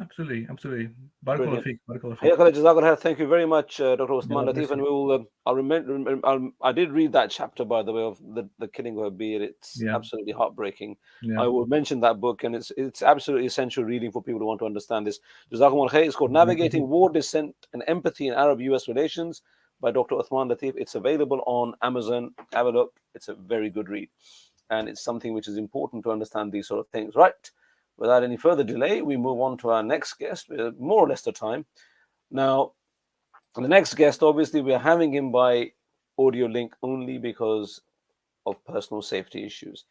Absolutely, absolutely. Barakallah Brilliant. feek, barakallah feek. Hayyakallah, Jazakallah khair. Thank you very much, Dr. Uthman Yeah, Latif. And we will. I'll remember. I did read that chapter, by the way, of the killing of a beard. It's Yeah. absolutely heartbreaking. Yeah. I will mention that book, and it's absolutely essential reading for people who want to understand this. Jazakumullah khair. It's called Navigating War, Dissent, and Empathy in Arab-US Relations by Dr. Uthman Latif. It's available on Amazon. Have a look. It's a very good read, and it's something which is important to understand these sort of things. Right. Without any further delay, we move on to our next guest. We're more or less the time. Now, the next guest, obviously, we're having him by audio link only because of personal safety issues.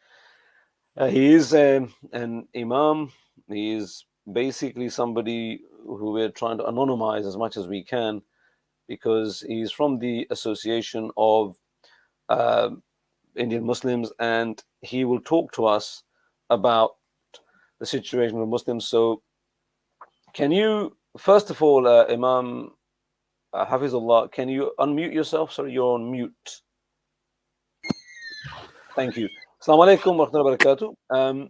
He is an imam. He is basically somebody who we're trying to anonymize as much as we can because he's from the Association of Indian Muslims, and he will talk to us about the situation with Muslims. So can you, first of all, Imam Hafizullah, can you unmute yourself? Sorry, you're on mute. Thank you. Assalamu alaikum wa rahmatullahi wa barakatuh.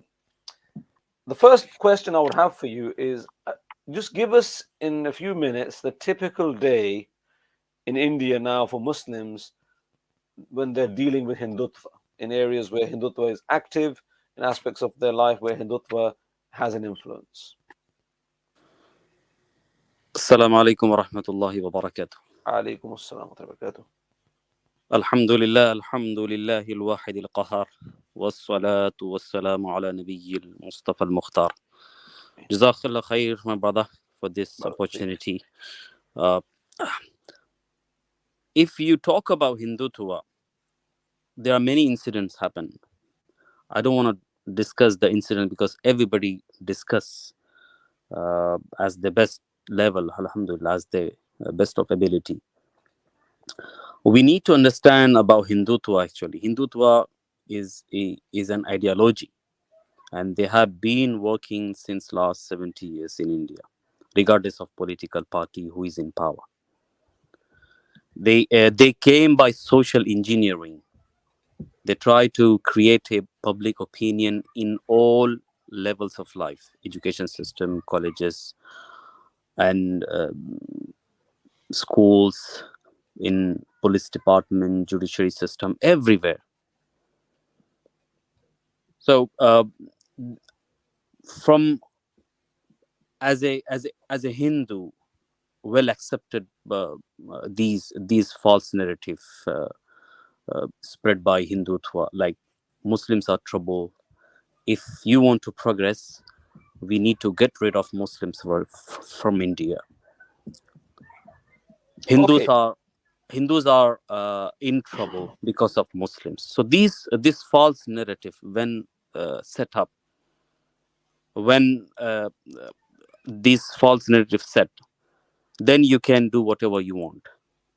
The first question I would have for you is, just give us in a few minutes the typical day in India now for Muslims when they're dealing with Hindutva, in areas where Hindutva is active, in aspects of their life where Hindutva has an influence. Assalamu alaikum wa rahmatullahi wa barakatuh. Alaikum assalam wa barakatuh. Alhamdulillah, alhamdulillah, al-wahid al-qahar, was-salatu was-salamu ala nabiy al-Mustafa al-Mukhtar. Jazakallah khair, my brother, for this opportunity. If you talk about Hindutva, there are many incidents happen. I don't want to discuss the incident because everybody discuss as the best level, alhamdulillah, as the best of ability. We need to understand about Hindutva actually. Hindutva is an ideology, and they have been working since last 70 years in India, regardless of political party who is in power. They came by social engineering. They try to create a public opinion in all levels of life, education system, colleges, and schools, in police department, judiciary system, everywhere. So from as a Hindu, well accepted these false narrative spread by Hindutva, like Muslims are trouble. If you want to progress, we need to get rid of Muslims from India. Hindus are in trouble because of Muslims. So this false narrative, when set up, when this false narrative set, then you can do whatever you want.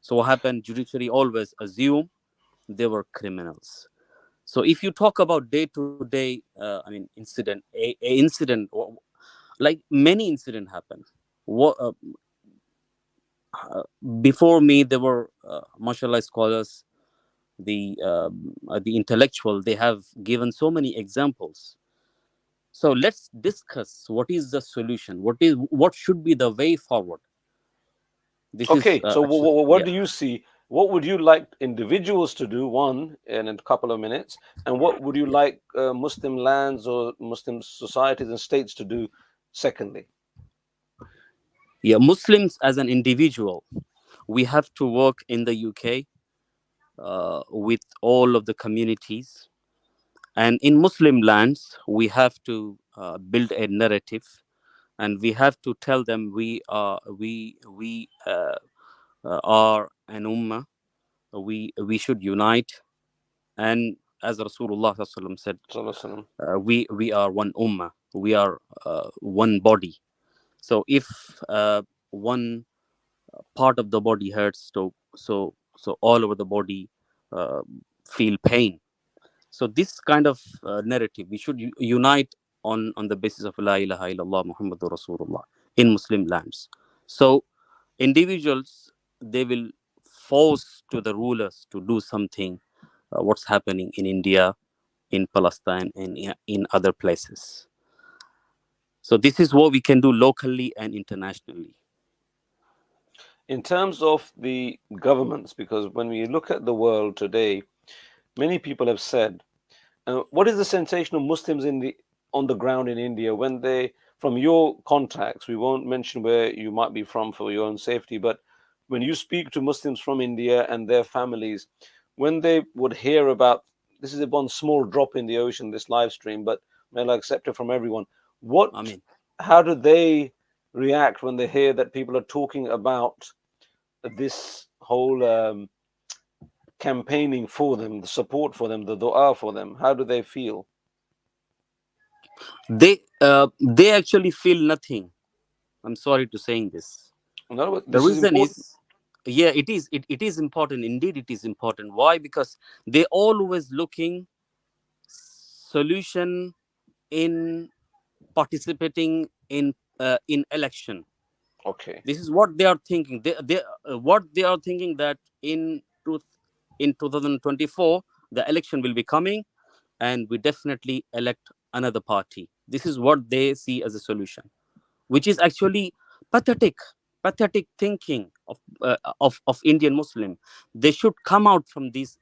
So what happened? Judiciary always assume they were criminals. So if you talk about day-to-day, incident, a incident, like many incidents happen. Before me, there were mashallah scholars, the intellectual. They have given so many examples. So let's discuss what is the solution. What should be the way forward? So what do you see? What would you like individuals to do, one, in a couple of minutes? And what would you like Muslim lands or Muslim societies and states to do, secondly? Yeah, Muslims as an individual, we have to work in the UK with all of the communities. And in Muslim lands, we have to build a narrative, and we have to tell them we are an ummah. We should unite, and as Rasulullah said, we are one ummah. We are one body. So if one part of the body hurts, so all over the body feel pain. So this kind of narrative, we should unite on the basis of La ilaha illallah Muhammadur Rasulullah in Muslim lands. So individuals, they will force to the rulers to do something, what's happening in India, in Palestine, and in other places. So this is what we can do locally and internationally. In terms of the governments, because when we look at the world today, many people have said, what is the sensation of Muslims on the ground in India when they, from your contacts, we won't mention where you might be from for your own safety, but when you speak to Muslims from India and their families, when they would hear about, this is one small drop in the ocean, this live stream, but may Allah accept it from everyone. How do they react when they hear that people are talking about this whole campaigning for them, the support for them, the dua for them? How do they feel? They actually feel nothing. I'm sorry to saying this. No, the reason is, yeah, it is important. Indeed, it is important. Why? Because they always looking solution in participating in election. Okay. This is what they are thinking. What they are thinking that in 2024 the election will be coming, and we definitely elect another party. This is what they see as a solution, which is actually pathetic thinking of Indian Muslim. They should come out from these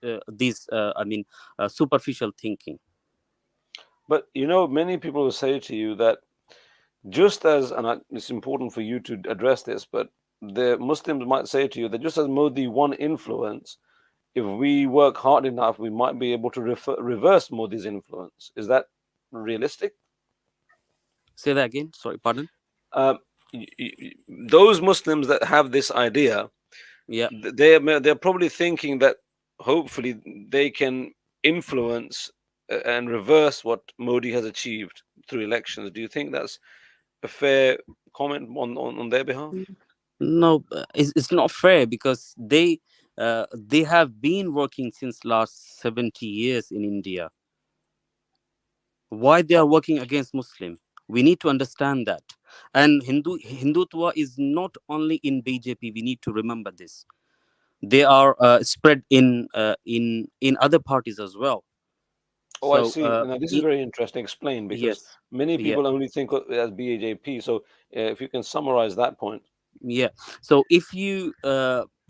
superficial thinking. But many people will say to you that just as, and it's important for you to address this, but the Muslims might say to you that just as Modi won influence, if we work hard enough, we might be able to reverse Modi's influence. Is that realistic? Say that again. Sorry, pardon. Those Muslims that have this idea, yeah, they're probably thinking that hopefully they can influence and reverse what Modi has achieved through elections. Do you think that's a fair comment on their behalf? No, it's not fair, because they have been working since last 70 years in India. Why they are working against Muslim? We need to understand that. And Hindutva is not only in BJP. We need to remember this. They are spread in other parties as well. Oh, I see. Now, this is very interesting. Explain, because many people only think of it as BJP. So, if you can summarize that point. Yeah. So, if you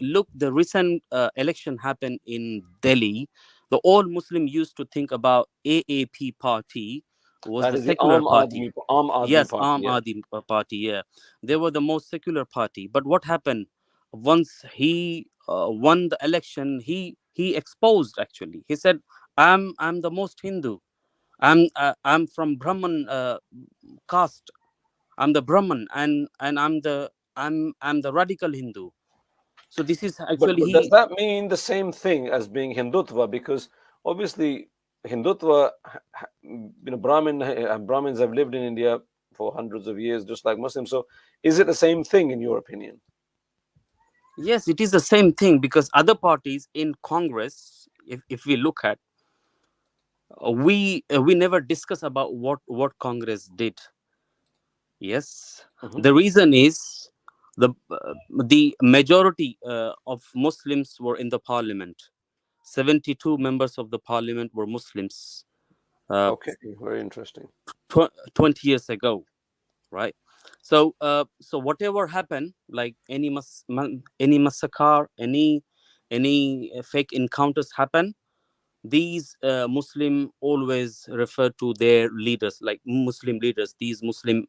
look, the recent election happened in Delhi. The all Muslim used to think about AAP party was that the is secular the party. Aam Aadmi Yes, party, Aam Aadmi party. Yeah, they were the most secular party. But what happened once he won the election? He exposed, actually. He said, "I'm the most Hindu. I'm from Brahman caste. I'm the Brahman, and I'm the radical Hindu." So this is actually but does that mean the same thing as being Hindutva? Because obviously Hindutva, Brahmins have lived in India for hundreds of years, just like Muslims. So is it the same thing in your opinion? Yes, it is the same thing, because other parties in Congress, if we look at, we never discuss about what Congress did. Yes, the reason is the majority of Muslims were in the parliament. 72 members of the parliament were Muslims. Okay, very interesting. 20 years ago, right? So whatever happened, like any massacre, any fake encounters happen, these Muslim always refer to their leaders, like Muslim leaders, these Muslim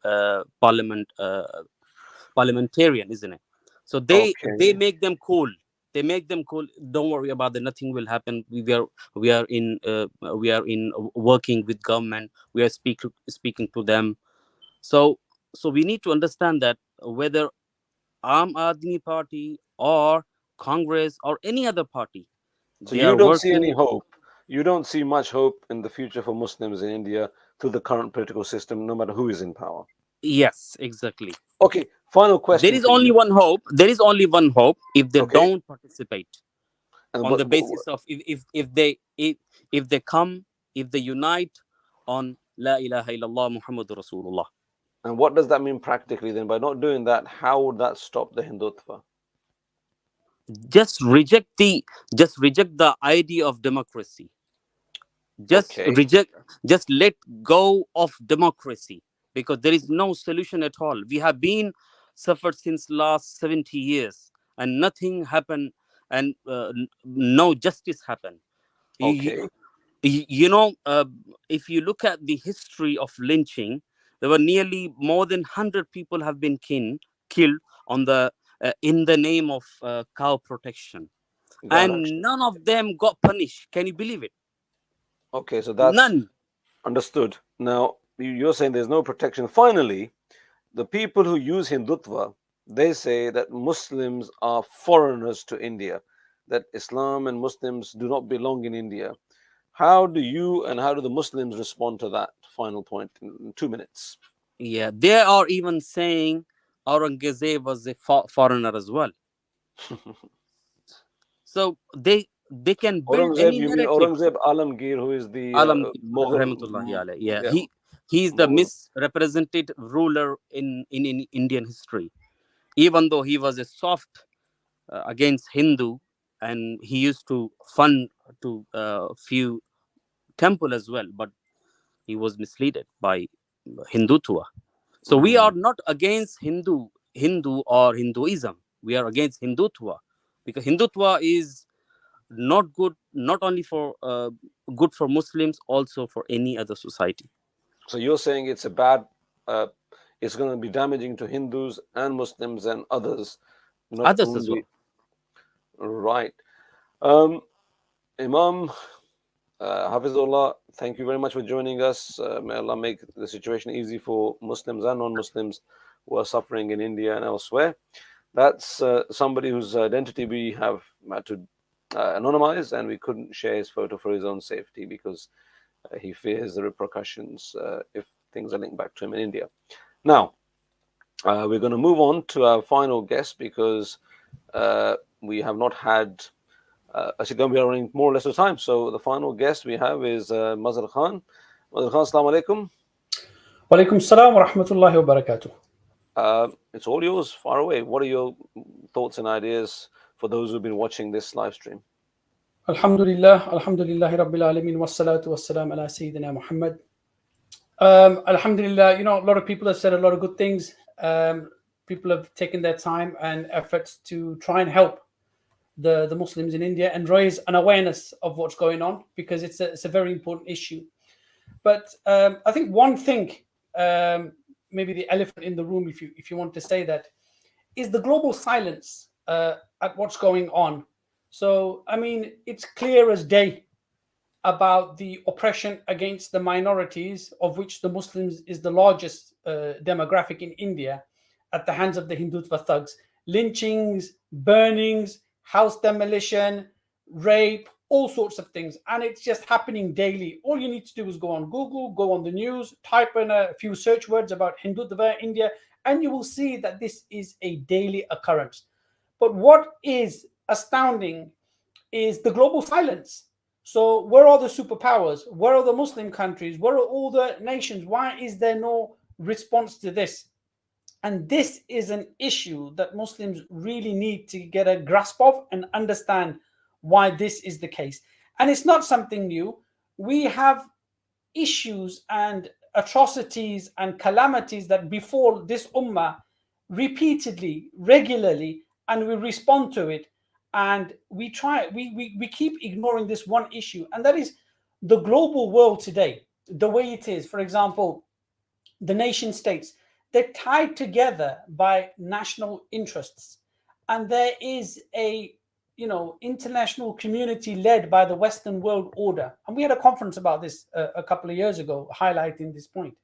parliamentarian, isn't it? So they make them cool. They make them cool. Don't worry about it. Nothing will happen. We are in working with government. We are speaking to them. So we need to understand that whether Aam Aadmi Party or Congress or any other party, so they you are don't working. see any hope. You don't see much hope in the future for Muslims in India through the current political system, no matter who is in power. Yes, exactly. Okay, final question. There is only one hope. There is only one hope if they don't participate. And on the basis of if they come, if they unite on La ilaha illallah Muhammadur Rasulullah. And what does that mean practically then? By not doing that, how would that stop the Hindutva? just reject the idea of democracy. Just let go of democracy, because there is no solution at all. We have been suffered since last 70 years and nothing happened, and no justice happened. You know, if you look at the history of lynching, there were nearly more than 100 people have been killed on the in the name of cow protection, and none of them got punished. Can you believe it? Okay, so that's none. Understood. Now, you're saying there's no protection. Finally, the people who use Hindutva, they say that Muslims are foreigners to India, that Islam and Muslims do not belong in India. How do you and how do the Muslims respond to that final point in 2 minutes? Yeah, they are even saying Aurangzeb was a foreigner as well. So they can build Aurangzeb, any you mean narrative. Aurangzeb Alamgir, who is the Rahmatullahi alayh. Yeah, he's the misrepresented ruler in Indian history. Even though he was a soft against Hindu, and he used to fund to few temple as well, but he was misled by Hindutva. So we are not against Hindu or Hinduism. We are against Hindutva, because Hindutva is not good, not only for good for Muslims, also for any other society. So you're saying it's a bad, it's going to be damaging to Hindus and Muslims and others, not others only. As well. Right. Imam Hafizullah, thank you very much for joining us. May Allah make the situation easy for Muslims and non-Muslims who are suffering in India and elsewhere. That's somebody whose identity we have had to anonymize, and we couldn't share his photo for his own safety because he fears the repercussions if things are linked back to him in India. Now, we're going to move on to our final guest, because we have not had, actually we are running more or less of time. So the final guest we have is Mazhar Khan. Mazhar Khan, assalamu alaikum. Wa alaikum salam wa rahmatullahi wa barakatuh. It's all yours, far away. What are your thoughts and ideas for those who've been watching this live stream? Alhamdulillah, alhamdulillahi rabbil alameen, wassalatu wassalam ala Sayyidina Muhammad. Alhamdulillah, you know, a lot of people have said a lot of good things. People have taken their time and efforts to try and help the Muslims in India and raise an awareness of what's going on, because it's a very important issue. But I think one thing, maybe the elephant in the room, if you want to say that, is the global silence at what's going on. So, I mean, it's clear as day about the oppression against the minorities, of which the Muslims is the largest demographic in India, at the hands of the Hindutva thugs. Lynchings, burnings, house demolition, rape, all sorts of things. And it's just happening daily. All you need to do is go on Google, go on the news, type in a few search words about Hindutva India, and you will see that this is a daily occurrence. But what is astounding is the global silence. So where are the superpowers? Where are the Muslim countries? Where are all the nations? Why is there no response to this? And this is an issue that Muslims really need to get a grasp of and understand why this is the case. And it's not something new. We have issues and atrocities and calamities that befall this ummah repeatedly, regularly, and we respond to it. And we keep ignoring this one issue, and that is the global world today, the way it is. For example, the nation states, they're tied together by national interests, and there is a international community led by the Western world order. And we had a conference about this a couple of years ago, highlighting this point.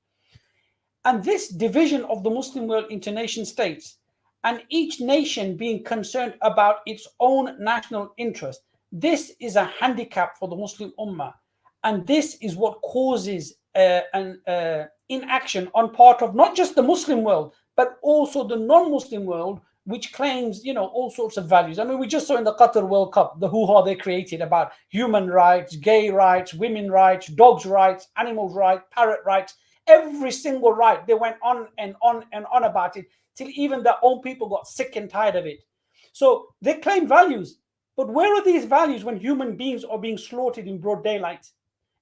And this division of the Muslim world into nation states, and each nation being concerned about its own national interest, this is a handicap for the Muslim Ummah. And this is what causes an inaction on part of not just the Muslim world, but also the non-Muslim world, which claims, all sorts of values. I mean, we just saw in the Qatar World Cup, the hoo-ha they created about human rights, gay rights, women rights, dogs' rights, animals' rights, parrot rights, every single right. They went on and on and on about it, till even their own people got sick and tired of it. So they claim values, but where are these values when human beings are being slaughtered in broad daylight?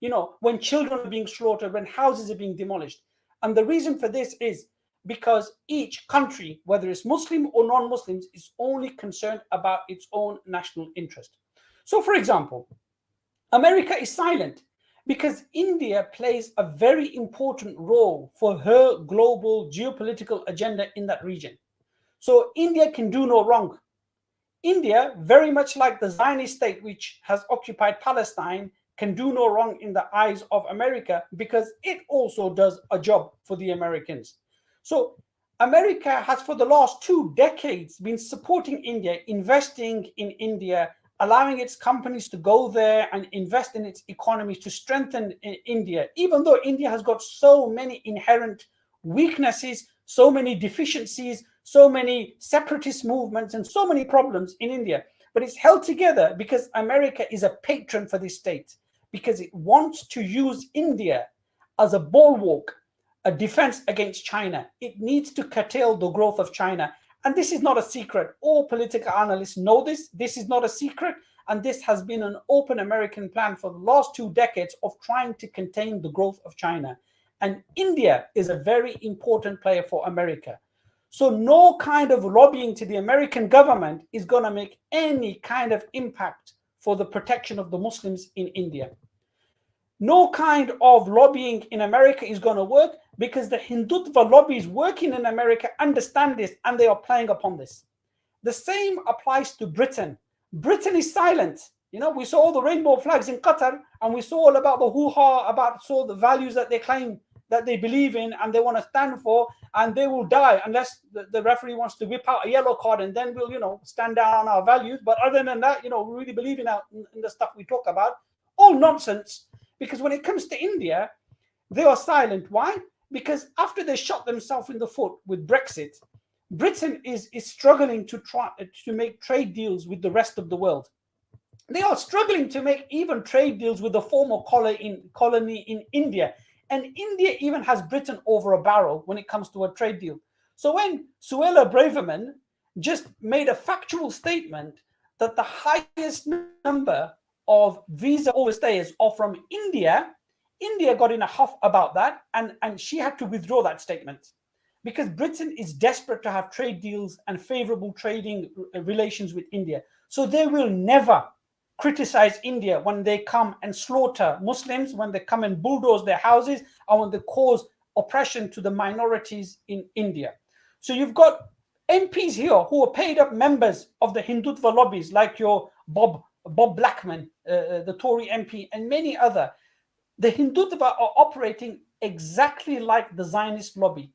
You know, when children are being slaughtered, when houses are being demolished. And the reason for this is because each country, whether it's Muslim or non-Muslims, is only concerned about its own national interest. So, for example, America is silent because India plays a very important role for her global geopolitical agenda in that region. So India can do no wrong. India, very much like the Zionist state which has occupied Palestine, can do no wrong in the eyes of America because it also does a job for the Americans. So America has for the last 2 decades been supporting India, investing in India, allowing its companies to go there and invest in its economy to strengthen India, even though India has got so many inherent weaknesses, so many deficiencies, so many separatist movements, and so many problems in India. But it's held together because America is a patron for this state, because it wants to use India as a bulwark, a defense against China. It needs to curtail the growth of China. And this is not a secret. All political analysts know this. This is not a secret. And this has been an open American plan for the last 2 decades of trying to contain the growth of China. And India is a very important player for America. So no kind of lobbying to the American government is going to make any kind of impact for the protection of the Muslims in India. No kind of lobbying in America is going to work because the Hindutva lobbies working in America understand this and they are playing upon this. The same applies to Britain. Britain is silent. You know, we saw all the rainbow flags in Qatar and we saw all about the hoo-ha, about saw the values that they claim that they believe in and they want to stand for, and they will die unless the referee wants to whip out a yellow card, and then we'll, you know, stand down on our values. But other than that, you know, we really believe in the stuff we talk about. All nonsense. Because when it comes to India, they are silent. Why? Because after they shot themselves in the foot with Brexit, Britain is struggling to try to make trade deals with the rest of the world. They are struggling to make even trade deals with the former colony in India. And India even has Britain over a barrel when it comes to a trade deal. So when Suella Braverman just made a factual statement that the highest number of visa overstayers are from India, India got in a huff about that, and she had to withdraw that statement because Britain is desperate to have trade deals and favorable trading relations with India. So they will never criticize India when they come and slaughter Muslims, when they come and bulldoze their houses, and when they cause oppression to the minorities in India. So you've got MPs here who are paid up members of the Hindutva lobbies, like your Bob Blackman, the Tory MP, and many other. The Hindutva are operating exactly like the Zionist lobby.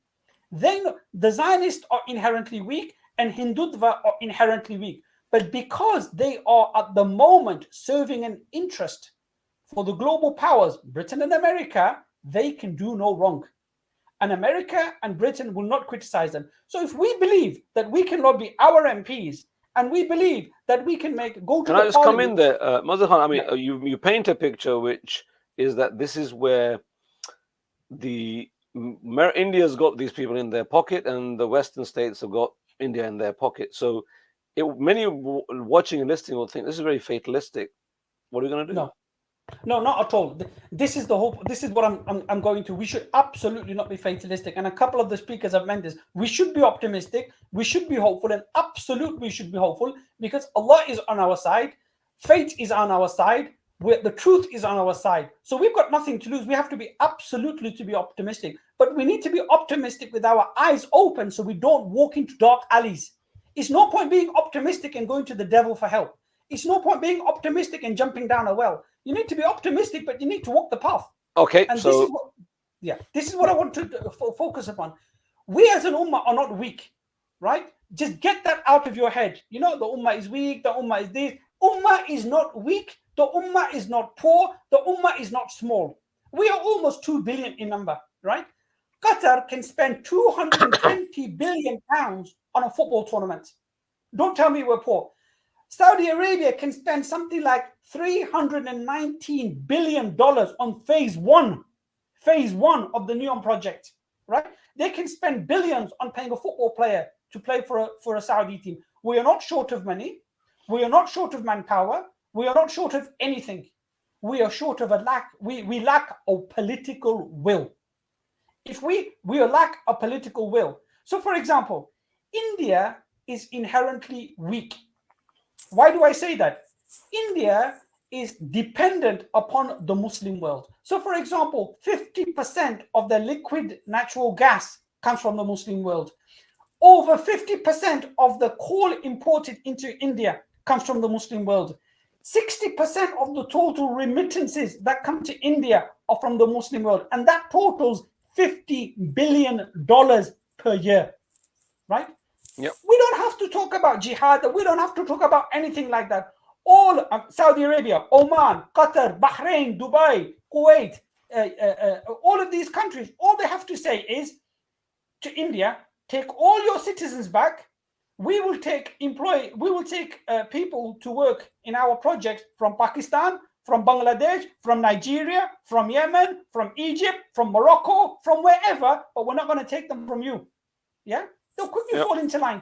Then the Zionists are inherently weak and Hindutva are inherently weak. But because they are at the moment serving an interest for the global powers, Britain and America, they can do no wrong. And America and Britain will not criticize them. So if we believe that we can lobby our MPs and we believe that we can go to Can the I just come parliament, in there? Mazhar Khan, I mean, you paint a picture which is that this is where India's got these people in their pocket and the Western states have got India in their pocket. So many watching and listening will think this is very fatalistic. What are we going to do? No, not at all. This is the hope. This is what I'm going to. We should absolutely not be fatalistic. And a couple of the speakers have meant this. We should be optimistic. We should be hopeful, and absolutely we should be hopeful because Allah is on our side. Fate is on our side. The truth is on our side. So we've got nothing to lose. We have to be absolutely to be optimistic. But we need to be optimistic with our eyes open so we don't walk into dark alleys. It's no point being optimistic and going to the devil for help. It's no point being optimistic and jumping down a well. You need to be optimistic, but you need to walk the path. Okay, and so this is what I want to focus upon. We as an ummah are not weak, right? Just get that out of your head. You know, the ummah is weak, the ummah is this. Ummah is not weak, the ummah is not poor, the ummah is not small. We are almost 2 billion in number, right? Qatar can spend 220 billion pounds on a football tournament. Don't tell me we're poor. Saudi Arabia can spend something like $319 billion on phase one of the NEOM project, right? They can spend billions on paying a football player to play for a Saudi team. We are not short of money. We are not short of manpower. We are not short of anything. We are short of we lack a political will. If we lack a political will. So for example, India is inherently weak. Why do I say that? India is dependent upon the Muslim world. So for example, 50% of the liquid natural gas comes from the Muslim world. Over 50% of the coal imported into India comes from the Muslim world. 60% of the total remittances that come to India are from the Muslim world. And that totals $50 billion per year, right? Yep. We don't have to talk about jihad. We don't have to talk about anything like that. All Saudi Arabia, Oman, Qatar, Bahrain, Dubai, Kuwait, all of these countries, all they have to say is to India, take all your citizens back. We will take people to work in our projects from Pakistan, from Bangladesh, from Nigeria, from Yemen, from Egypt, from Morocco, from wherever, but we're not going to take them from you. Yeah? They'll quickly fall into line.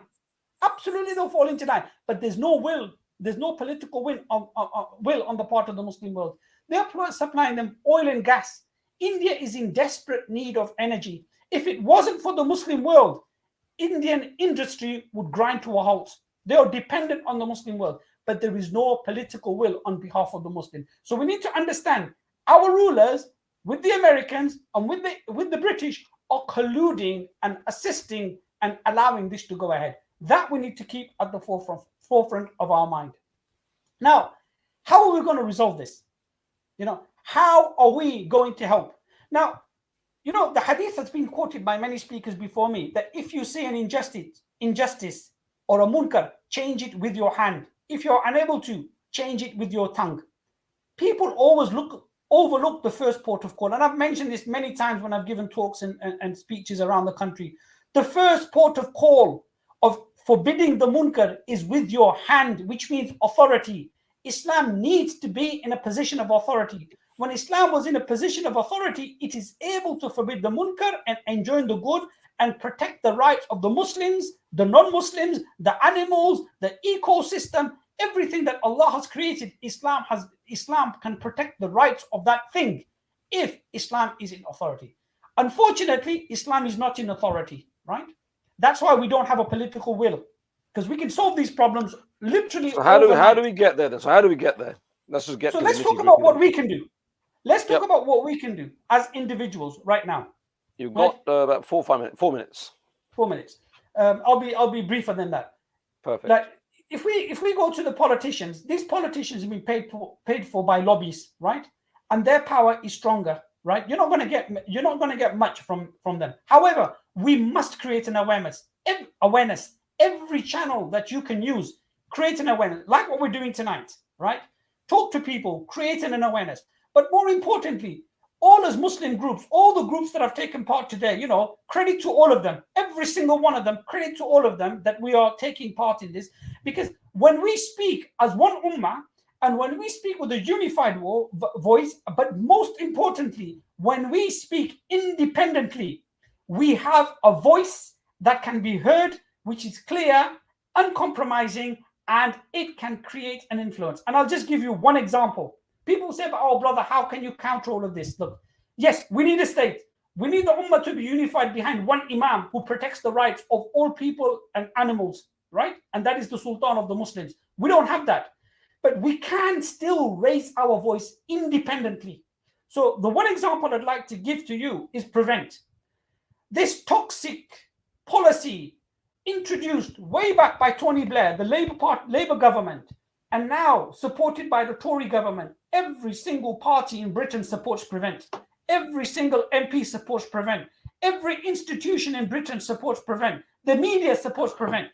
Absolutely, they'll fall into line. But there's no will. There's no political will on the part of the Muslim world. They're supplying them oil and gas. India is in desperate need of energy. If it wasn't for the Muslim world, Indian industry would grind to a halt. They are dependent on the Muslim world, but there is no political will on behalf of the Muslim. So we need to understand our rulers with the Americans and with the British are colluding and assisting and allowing this to go ahead. That we need to keep at the forefront of our mind. Now, how are we going to resolve this? How are we going to help? Now, the hadith has been quoted by many speakers before me that if you see an injustice or a munkar, change it with your hand. If you're unable to, change it with your tongue. People always overlook the first port of call. And I've mentioned this many times when I've given talks and speeches around the country. The first port of call of forbidding the munkar is with your hand, which means authority. Islam needs to be in a position of authority. When Islam was in a position of authority, it is able to forbid the munkar and enjoin the good and protect the rights of the Muslims, the non-Muslims, the animals, the ecosystem, everything that Allah has created. Islam can protect the rights of that thing if Islam is in authority. Unfortunately, Islam is not in authority, right? That's why we don't have a political will, because we can solve these problems literally. So how do we get there then? So how do we get there? Let's just get. So let's talk about what we can do. Let's talk about what we can do as individuals right now. You've got about 4 minutes. 4 minutes. I'll be briefer than that. Perfect. Like if we go to the politicians, these politicians have been paid for by lobbies, right? And their power is stronger, right? You're not going to get much from them. However, we must create an awareness. Every channel that you can use, create an awareness, like what we're doing tonight, right? Talk to people, creating an awareness. But more importantly, all as Muslim groups, all the groups that have taken part today, credit to all of them, every single one of them, credit to all of them that we are taking part in this. Because when we speak as one ummah, and when we speak with a unified voice, but most importantly, when we speak independently, we have a voice that can be heard, which is clear, uncompromising, and it can create an influence. And I'll just give you one example. People say, oh, brother, how can you counter all of this? Look, yes, we need a state. We need the ummah to be unified behind one imam who protects the rights of all people and animals, right? And that is the Sultan of the Muslims. We don't have that. But we can still raise our voice independently. So the one example I'd like to give to you is prevent. This toxic policy introduced way back by Tony Blair, the Labour government, and now supported by the Tory government. Every single party in Britain supports prevent. Every single MP supports prevent. Every institution in Britain supports prevent. The media supports prevent.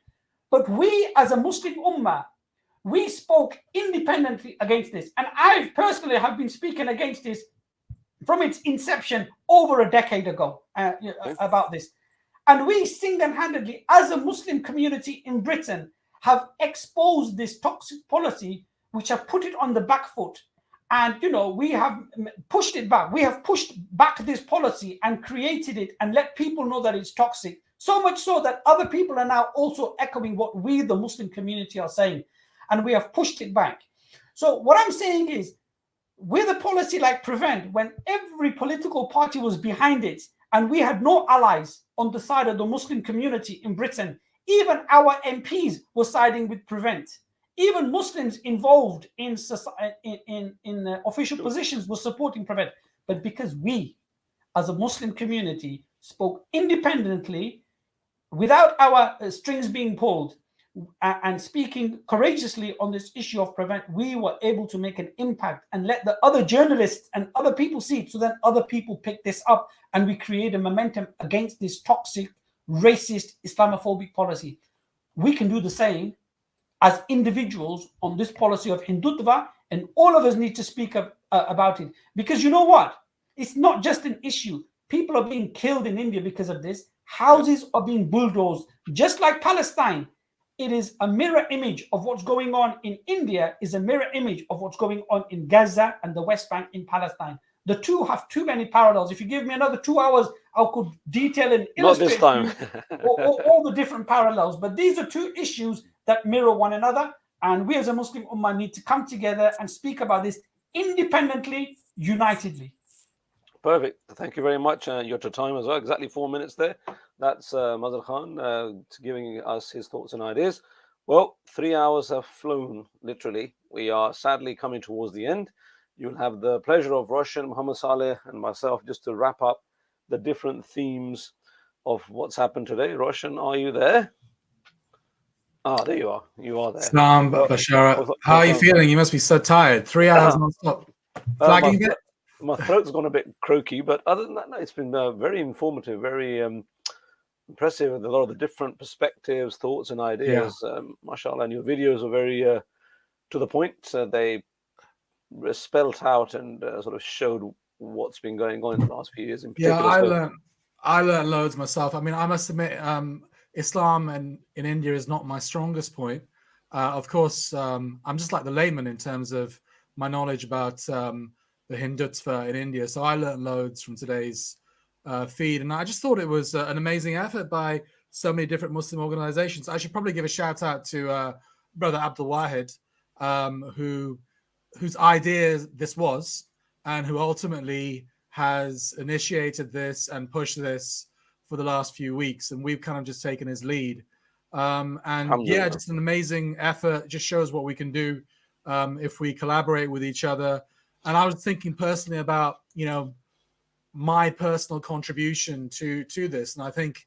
But we as a Muslim ummah, we spoke independently against this. And I personally have been speaking against this from its inception over a decade ago about this. And we single-handedly, as a Muslim community in Britain, have exposed this toxic policy, which have put it on the back foot. And, we have pushed it back. We have pushed back this policy and created it and let people know that it's toxic So much so that other people are now also echoing what we, the Muslim community, are saying, and we have pushed it back. So what I'm saying is, with a policy like Prevent, when every political party was behind it, and we had no allies on the side of the Muslim community in Britain, even our MPs were siding with Prevent. Even Muslims involved in official positions were supporting Prevent. But because we, as a Muslim community, spoke independently, without our strings being pulled, and speaking courageously on this issue of Prevent, we were able to make an impact and let the other journalists and other people see it, so then other people pick this up and we create a momentum against this toxic, racist, Islamophobic policy. We can do the same as individuals on this policy of Hindutva, and all of us need to speak about it. Because you know what? It's not just an issue. People are being killed in India because of this. Houses are being bulldozed, just like Palestine. It is a mirror image of what's going on in India, is a mirror image of what's going on in Gaza and the West Bank in Palestine. The two have too many parallels. If you give me another 2 hours, I could detail and illustrate all the different parallels. But these are two issues that mirror one another. And we as a Muslim Ummah need to come together and speak about this independently, unitedly. Perfect. Thank you very much. Your time as well. Exactly 4 minutes there. That's Mazhar Khan giving us his thoughts and ideas. Well, 3 hours have flown, literally. We are sadly coming towards the end. You'll have the pleasure of Roshan, Muhammad Saleh, and myself just to wrap up the different themes of what's happened today. Roshan, are you there? Ah, there you are. You are there. Islam, Bashara, how are you feeling? You must be so tired. 3 hours non-stop. Flagging a bit? My throat's gone a bit croaky, but other than that, no, it's been very informative, very impressive with a lot of the different perspectives, thoughts, and ideas. Mashallah, and your videos are very to the point. They spelt out and sort of showed what's been going on in the last few years. In particular, I learned loads myself. I mean, I must admit, Islam in India is not my strongest point. Of course, I'm just like the layman in terms of my knowledge about the Hindutva in India. So I learned loads from today's feed. And I just thought it was an amazing effort by so many different Muslim organizations. I should probably give a shout out to Brother Abdul Wahid, whose idea this was, and who ultimately has initiated this and pushed this for the last few weeks. And we've kind of just taken his lead. And yeah, just an amazing effort. It just shows what we can do if we collaborate with each other. And I was thinking personally about, my personal contribution to this. And I think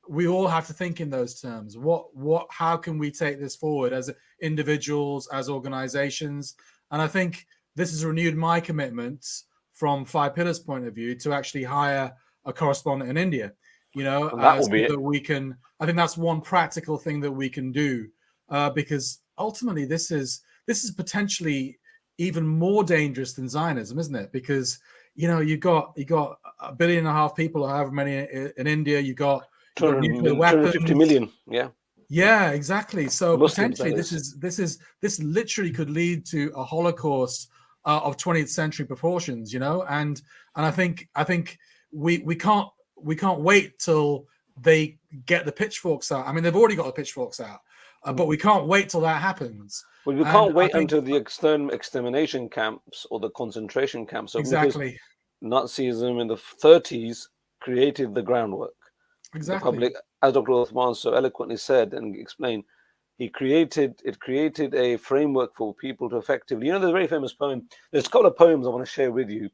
we all have to think in those terms. How can we take this forward as individuals, as organizations? And I think this has renewed my commitment from Five Pillars' point of view to actually hire a correspondent in India, that we can, I think that's one practical thing that we can do, because ultimately this is potentially even more dangerous than Zionism, isn't it? Because you got 1.5 billion people, or however many in India. You got nuclear weapons. 250 million. Yeah, exactly. So Muslims, potentially, this literally could lead to a Holocaust of 20th century proportions. And I think we can't wait till they get the pitchforks out. I mean, they've already got the pitchforks out, but we can't wait till that happens. Well, we can't wait until the extermination camps or the concentration camps. So exactly. Nazism in the 30s created the groundwork. Exactly. The public, as Dr. Uthman so eloquently said and explained, it created a framework for people to effectively, there's a very famous poem. There's a couple of poems I want to share with you.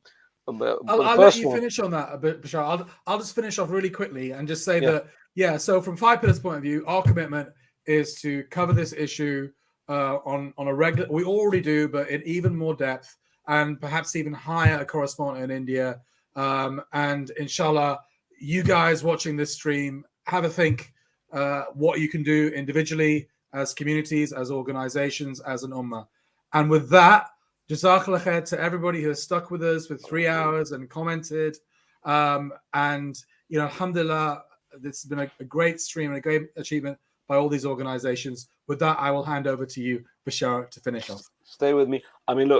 I'll let you finish on that a bit, Bashar. I'll just finish off really quickly and just say that, so from Five Pillars' point of view, our commitment is to cover this issue on a regular, we already do, but in even more depth, and perhaps even hire a correspondent in India. And inshallah, you guys watching this stream, have a think what you can do individually, as communities, as organizations, as an ummah. And with that, Jazakallah khair to everybody who has stuck with us for 3 hours and commented. And, alhamdulillah, this has been a great stream and a great achievement by all these organizations. With that, I will hand over to you, Bashar, to finish off. Stay with me. I mean,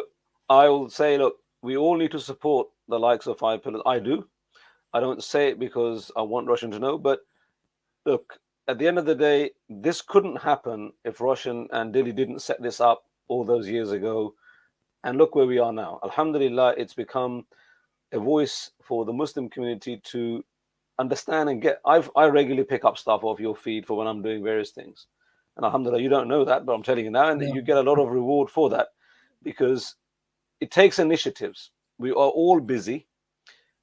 I will say, we all need to support the likes of Five Pillars. I do. I don't say it because I want Russian to know, but look, at the end of the day, this couldn't happen if Roshan and Dilly didn't set this up all those years ago. And look where we are now. Alhamdulillah, it's become a voice for the Muslim community to understand and get. I regularly pick up stuff off your feed for when I'm doing various things. And alhamdulillah, you don't know that, but I'm telling you now, and you get a lot of reward for that, because it takes initiatives. We are all busy.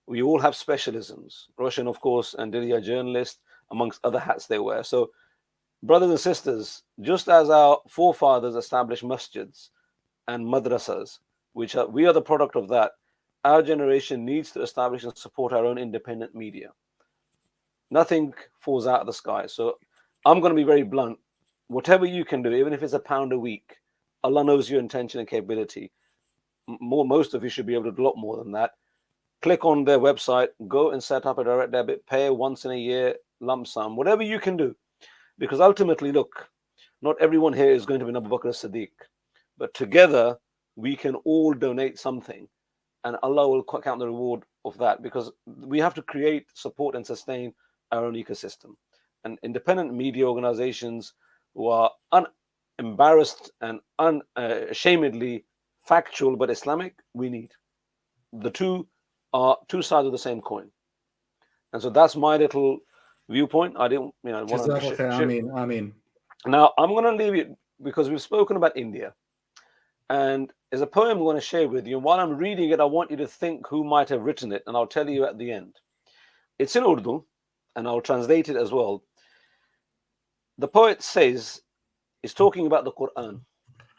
We all have specialisms. Roshan, of course, and Dilly are journalists, amongst other hats they wear. So, brothers and sisters, just as our forefathers established masjids and madrasas, we are the product of that, our generation needs to establish and support our own independent media. Nothing falls out of the sky. So I'm going to be very blunt. Whatever you can do, even if it's £1 a week, Allah knows your intention and capability. Most of you should be able to do a lot more than that. Click on their website, go and set up a direct debit, pay once in a year lump sum, whatever you can do. Because ultimately, look, not everyone here is going to be Abu Bakr as-Siddiq, but together we can all donate something, and Allah will count the reward of that, because we have to create, support, and sustain our own ecosystem. And independent media organizations who are unembarrassed and unashamedly factual but Islamic, we need. The two are two sides of the same coin. And so that's my little viewpoint. I didn't, want to I mean. Now I'm going to leave it, because we've spoken about India, and there's a poem I want to share with you. And while I'm reading it, I want you to think who might have written it, and I'll tell you at the end. It's in Urdu, and I'll translate it as well. The poet says, he's talking about the Quran.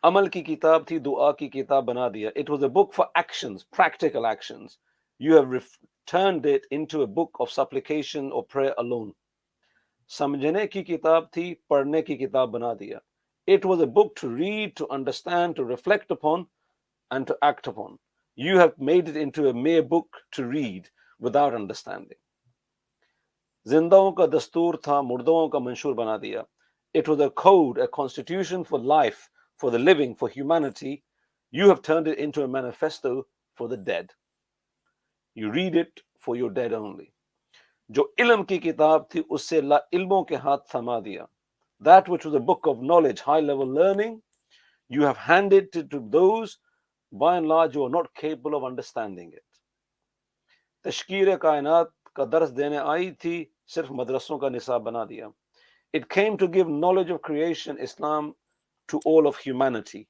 Amal ki kitab thi, dua ki kitab bana diya. It was a book for actions, practical actions. You have turned it into a book of supplication or prayer alone. Samjhne ki kitab thi, padhne ki kitab bana diya. It was a book to read, to understand, to reflect upon, and to act upon. You have made it into a mere book to read without understanding. Zindaon ka dastur tha, murdaon ka manshur bana diya. It was a code, a constitution for life, for the living, for humanity. You have turned it into a manifesto for the dead. You read it for your dead only. Jo ilm ki kitab thi, usse la ilmon ke haath thama diya. That which was a book of knowledge, high-level learning, you have handed it to those, by and large, who are not capable of understanding it. Tashkir kainat ka dars dene aayi thi, sirf madrason ka nisab bana diya. It came to give knowledge of creation, Islam, to all of humanity.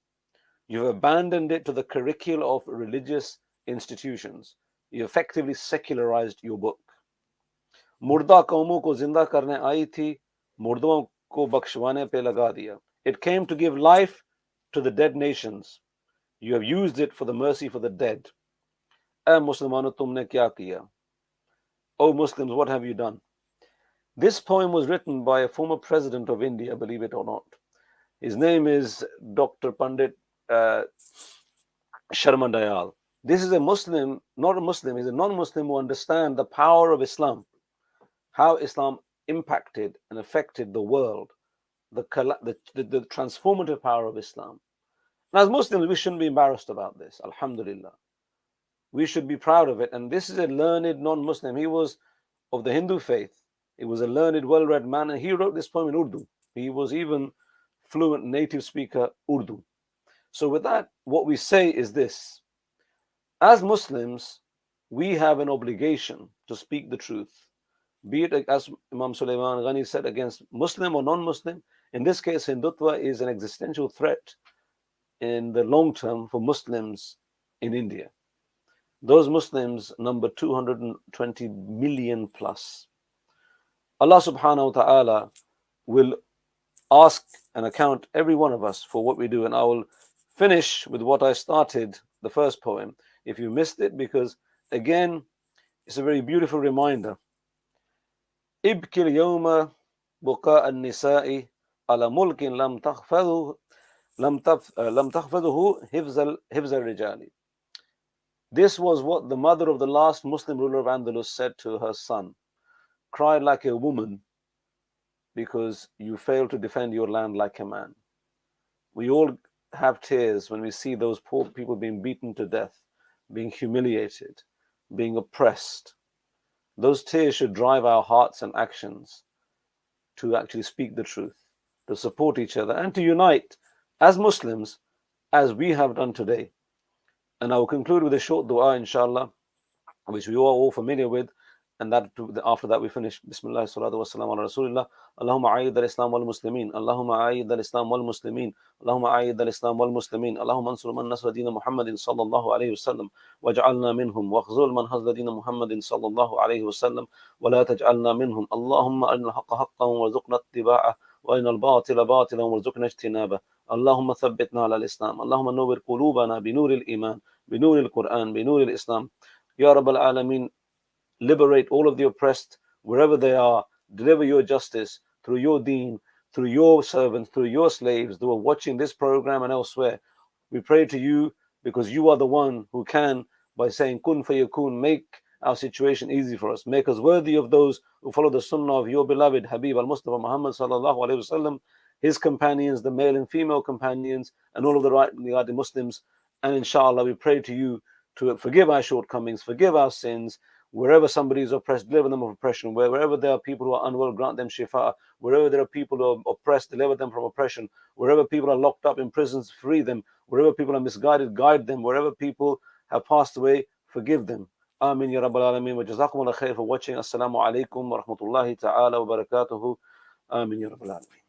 You've abandoned it to the curriculum of religious institutions. You effectively secularized your book. Murda qaumo ko zinda karne aayi thi, murdon ko bakshwane pe laga diya. It came to give life to the dead nations. You have used it for the mercy for the dead. O Muslimano, tumne kya kiya? O Muslims, what have you done? This poem was written by a former president of India, believe it or not. His name is Dr. Pandit Sharma Dayal. This is a Muslim, not a Muslim, he's a non-Muslim who understands the power of Islam, how Islam impacted and affected the world, the transformative power of Islam. And as Muslims, we shouldn't be embarrassed about this, alhamdulillah. We should be proud of it. And this is a learned non-Muslim. He was of the Hindu faith. He was a learned, well-read man, and he wrote this poem in Urdu. He was even fluent native speaker Urdu. So with that, what we say is this. As Muslims, we have an obligation to speak the truth, be it, as Imam Sulaiman Ghani said, against Muslim or non-Muslim. In this case, Hindutva is an existential threat in the long term for Muslims in India. Those Muslims number 220 million plus. Allah subhanahu wa ta'ala will ask and account every one of us for what we do. And I will finish with what I started the first poem, if you missed it, because again, it's a very beautiful reminder. Ibkil yawma buqa an-nisa'i ala mulkin lam takhfadhu hifz al-rijali. This was what the mother of the last Muslim ruler of Andalus said to her son. Cry like a woman because you failed to defend your land like a man. We all have tears when we see those poor people being beaten to death, being humiliated, being oppressed. Those tears should drive our hearts and actions. to actually speak the truth, to support each other, and to unite as Muslims as we have done today. And I will conclude with a short dua, inshallah, which we are all familiar with, and that after that we finish. Bismillah, salatu wassalamu ala rasulillah. Allahumma ayyid al-Islam wal Muslimin. Allahumma ayyid al-Islam wal Muslimin. Allahumma ayyid al-Islam wal Muslimin. Allahumma ansur man nasra dina Muhammadin sallallahu alayhi wasallam. Waj'alna minhum. Wakhzul man hazla dina Muhammadin sallallahu alayhi wasallam. Wa la taj'alna minhum. Allahumma arina al-haqqa haqqan warzuqna ittiba'ah. Wa arina al-batila batilan warzuqna ijtinabah. Allahumma thabbitna ala al-Islam. Allahumma nawwir qulubana bi nur al-iman, bi nur al-Quran, bi nur al-Islam. Ya Rabbal Alameen, liberate all of the oppressed wherever they are. Deliver your justice through your deen, through your servants, through your slaves who are watching this program and elsewhere. We pray to you because you are the one who can, by saying kun fayakun, make our situation easy for us. Make us worthy of those who follow the sunnah of your beloved Habib al-Mustafa Muhammad sallallahu alayhi wasallam, his companions, the male and female companions, and all of the right Muslims. And inshallah, we pray to you to forgive our shortcomings, forgive our sins. Wherever somebody is oppressed, deliver them of oppression. Wherever there are people who are unwell, grant them shifa. Wherever there are people who are oppressed, deliver them from oppression. Wherever people are locked up in prisons, free them. Wherever people are misguided, guide them. Wherever people have passed away, forgive them. Ameen ya Rabbal Alameen. Wa jazakumullah khair for watching. Assalamu alaikum wa rahmatullahi ta'ala wa barakatuhu. Ameen ya Rabbal Alameen.